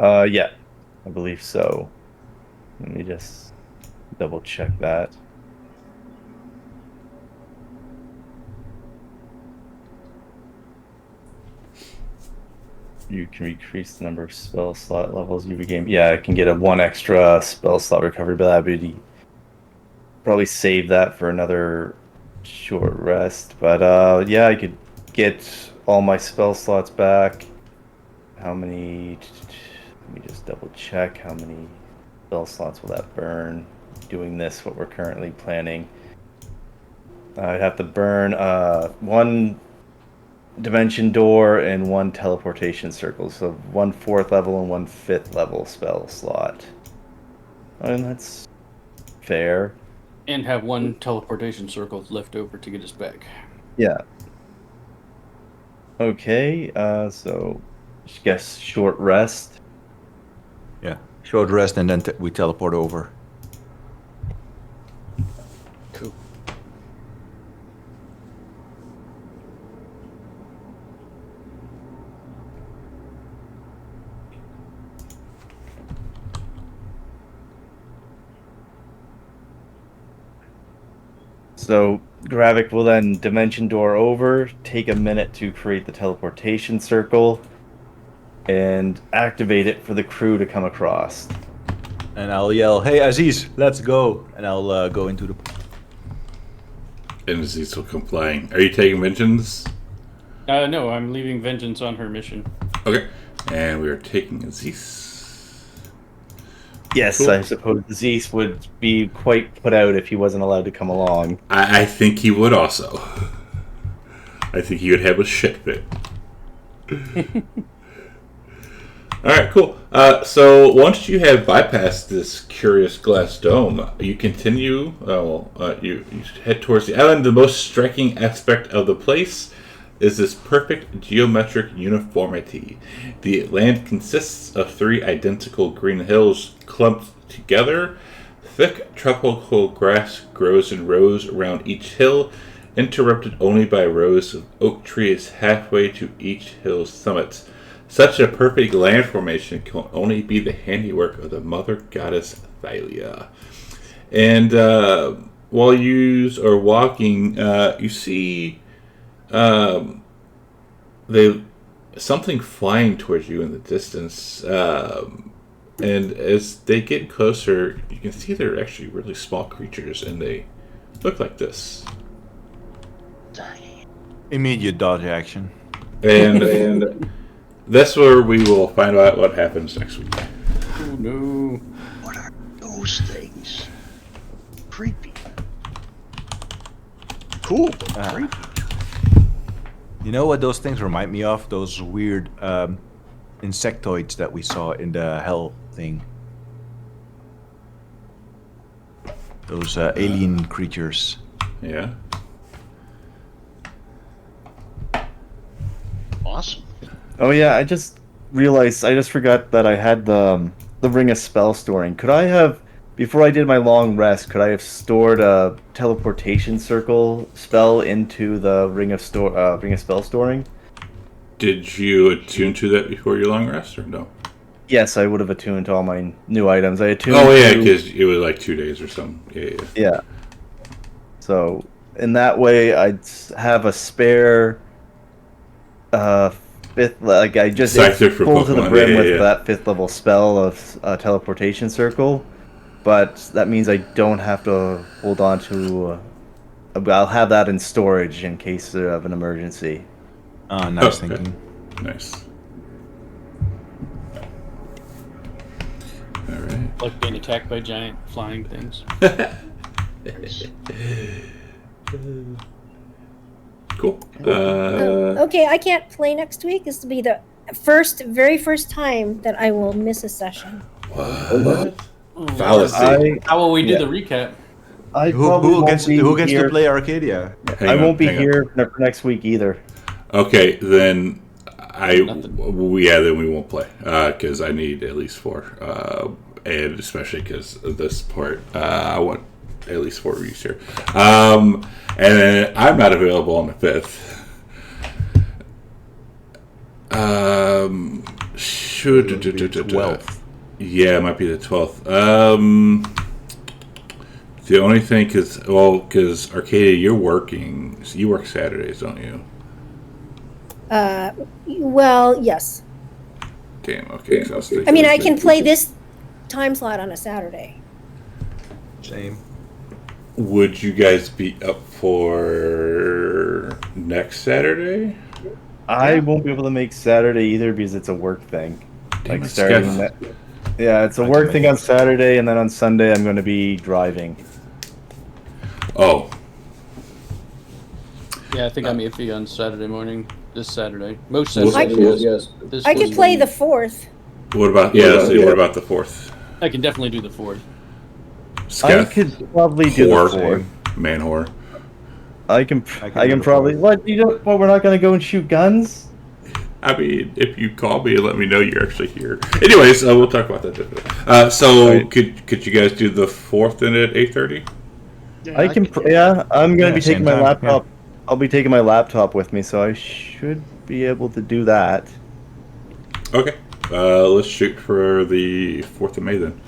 Yeah, I believe so. Let me just double check that. You can increase the number of spell slot levels you regain. Yeah, I can get a 1 extra spell slot recovery, but that would probably save that for another short rest. But yeah, I could get all my spell slots back. How many? Let me just double check how many spell slots will that burn. Doing this, what we're currently planning. I'd have to burn 1 dimension door and 1 teleportation circle. So 1 4th level and 1 5th level spell slot. And that's fair. And have 1 teleportation circle left over to get us back. Yeah. Okay, so I guess short rest. Yeah. Short rest and then we teleport over. Cool. So Gravik will then dimension door over, take a minute to create the teleportation circle, and activate it for the crew to come across. And I'll yell, "Hey Aziz, let's go!" And I'll go into the. And Aziz will come flying. Are you taking vengeance? No, I'm leaving Vengeance on her mission. Okay. And we are taking Aziz. Yes, Cool. I suppose Zeus would be quite put out if he wasn't allowed to come along. I think he would also. I think he would have a shit fit. Alright, cool. So once you have bypassed this curious glass dome, you continue, you head towards the island. The most striking aspect of the place is this perfect geometric uniformity. The land consists of 3 identical green hills clumped together. Thick tropical grass grows in rows around each hill, interrupted only by rows of oak trees halfway to each hill's summit. Such a perfect land formation can only be the handiwork of the mother goddess Thalia. And while you are walking, you see something flying towards you in the distance. And as they get closer, you can see they're actually really small creatures, and they look like this. Immediate dodge action. And that's where we will find out what happens next week. Oh, no. What are those things? Creepy. Cool, but creepy. You know what those things remind me of? Those weird insectoids that we saw in the hell thing. Those alien creatures. Yeah. Awesome. Oh yeah, I just realized I just forgot that I had the ring of spell storing. Could I have, before I did my long rest, could I have stored a teleportation circle spell into the ring of spell storing? Did you attune to that before your long rest, or no? Yes, I would have attuned to all my new items. I attuned. Oh yeah, to- because it was like 2 days or something. Yeah. Yeah. So in that way, I'd have a spare fifth. Like I just Scyther for full to the Pokemon, brim yeah, with yeah. that 5th level spell of teleportation circle, but that means I don't have to hold on to. I'll have that in storage in case of an emergency. Ah, nice Okay. thinking. Nice. All right. Like being attacked by giant flying things. Cool. Okay, I can't play next week. This will be the very first time that I will miss a session. What? Fallacy. How will we do Yeah. the recap? I Who probably won't gets be to here. play Arcadia? Hang I on, won't be hang on. here for next week either. Okay, then Nothing. then we won't play because I need at least 4, and especially because of this part, I want at least 4 reviews here. And then I'm not available on the 5th. The 12th. Yeah, it might be the 12th. The only thing, because Arcadia, you're working. So you work Saturdays, don't you? Well, yes. Damn. Okay. So was I mean, I can play this time slot on a Saturday. Same. Would you guys be up for next Saturday? I won't be able to make Saturday either because it's a work thing. Damn Like it, starting Steph. that. Yeah, it's a I can work make thing it. on Saturday, and then on Sunday I'm going to be driving. Oh, Yeah, I think I'm iffy on Saturday morning. This Saturday. Most Well, Saturdays. Yes. This I could was play one- the 4th. what about what about the 4th? I can definitely do the 4th. I Scath, could probably do whore, the 4th. man whore. I can I can do the probably. 4th. What? You don't? What? We're not going to go and shoot guns? I mean, if you call me and let me know you're actually here. Anyways, we'll talk about that. So Right. could you guys do the 4th then at 8:30? I can. Yeah, I'm going to Yeah, be taking same my time, laptop. I'll be taking my laptop with me, so I should be able to do that. Okay. Let's shoot for the 4th of May then.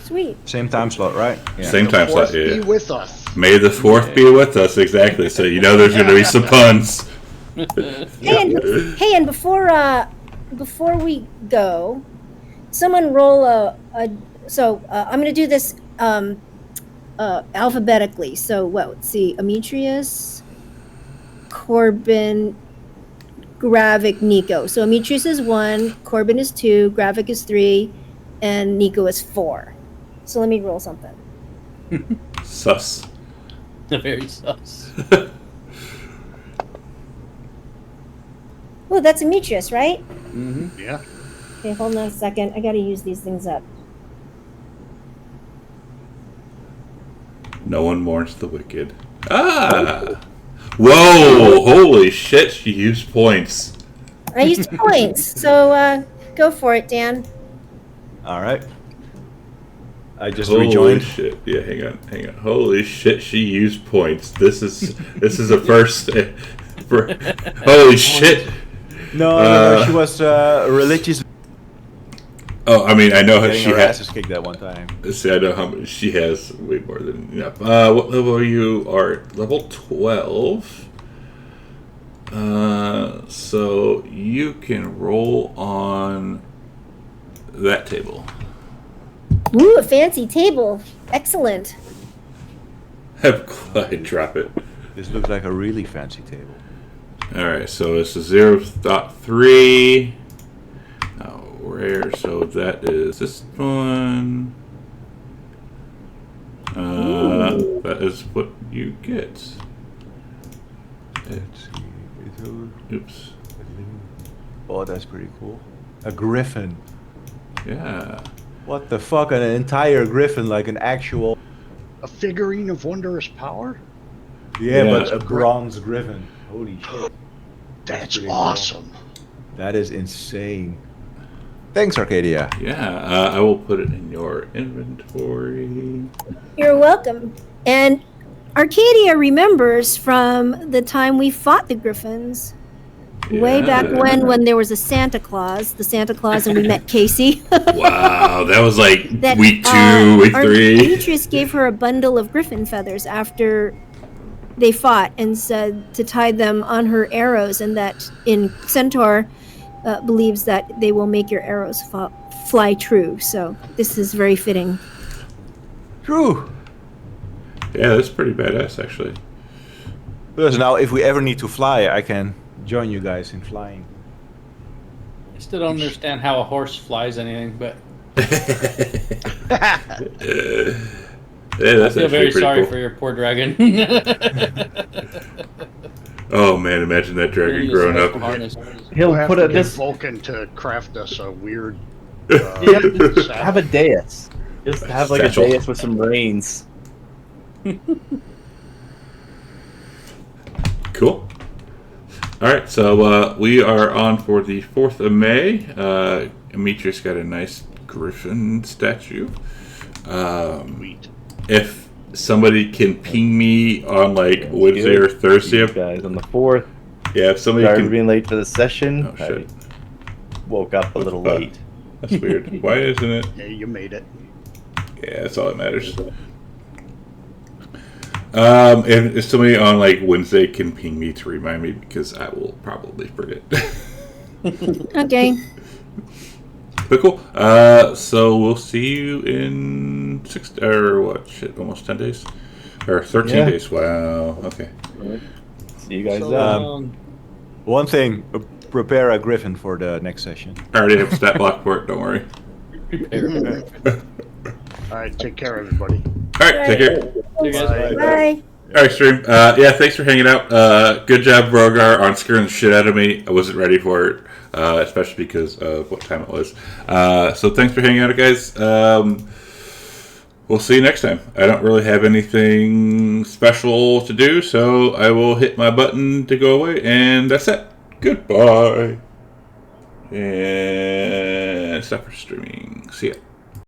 Sweet. Same time slot, right? Yeah. Same time slot. Fourth, be Yeah. with us. May the 4th be with us. Exactly. So you know there's going to be some puns. Hey, and before we go, someone roll I'm going to do this alphabetically. So let's see, Amitrius, Corbin, Gravik, Nico. So Amitrius is 1, Corbin is 2, Gravik is 3, and Nico is 4. So let me roll something. Sus. Very sus. Oh, that's Amitrius, right? Yeah. Okay, hold on a second. I got to use these things up. No one mourns the wicked. Ah! Whoa! Holy shit! She used points. I used points, so go for it, Dan. All right. I just Holy rejoined. shit! Yeah, hang on. Holy shit! She used points. This is a first. Holy shit! No, she was religious. Oh, I mean, I know Getting she her has. asses kicked that one time. See, I know how much she has. Way more than enough. What level you are? Level 12. So you can roll on that table. Ooh, a fancy table. Excellent. Have Clyde drop it. This looks like a really fancy table. Alright, so it's a 0.3. Oh, rare, so that is this one. That is what you get. Let's see. Oops. Oh, that's pretty cool. A griffin. Yeah. What the fuck? An entire griffin, like an actual. A figurine of wondrous power? Yeah, Yeah. but a bronze griffin. Holy shit. That's pretty cool. awesome. That is insane. Thanks, Arcadia. Yeah, I will put it in your inventory. You're welcome. And Arcadia remembers from the time we fought the Griffins. Way back Yeah. when there was a Santa Claus, and we met Casey. Wow, that was like That, week 2, week 3. Demetrius gave her a bundle of griffin feathers after they fought and said to tie them on her arrows, and that in Centaur believes that they will make your arrows fly true. So this is very fitting. True. Yeah, that's pretty badass, actually. Because now, if we ever need to fly, I can join you guys in flying. I still don't understand how a horse flies anything, but Yeah, I that's feel actually very pretty sorry cool. for your poor dragon. Oh man, imagine that dragon growing up. He'll We'll have put to a get this. Vulcan to craft us a weird. Yep, saddle. have a dais. Just have like Satchel. a dais with some reins. Cool. All right, so we are on for the 4th of May. Demetrius got a nice griffin statue. Sweet. If somebody can ping me on like Wednesday or Thursday, You guys on the 4th. yeah, if somebody Sorry for can. being late for the session. Oh shit, I woke up a little fuck? late. That's weird. Why isn't it? Yeah, you made it. Yeah, that's all that matters. If somebody on like Wednesday can ping me to remind me, because I will probably forget. Okay. But cool. So we'll see you in almost 10 days? Or 13 Yeah. days. Wow. Okay. See you guys So, then. One thing, prepare a griffin for the next session. I already have a stat block for it, don't worry. All right, take care, everybody. Alright, take care. you guys, Bye. Alright, stream. Yeah, thanks for hanging out. Good job, Brogar, on scaring the shit out of me. I wasn't ready for it, especially because of what time it was. So thanks for hanging out, guys. We'll see you next time. I don't really have anything special to do, so I will hit my button to go away, and that's it. Goodbye. And stop for streaming. See ya.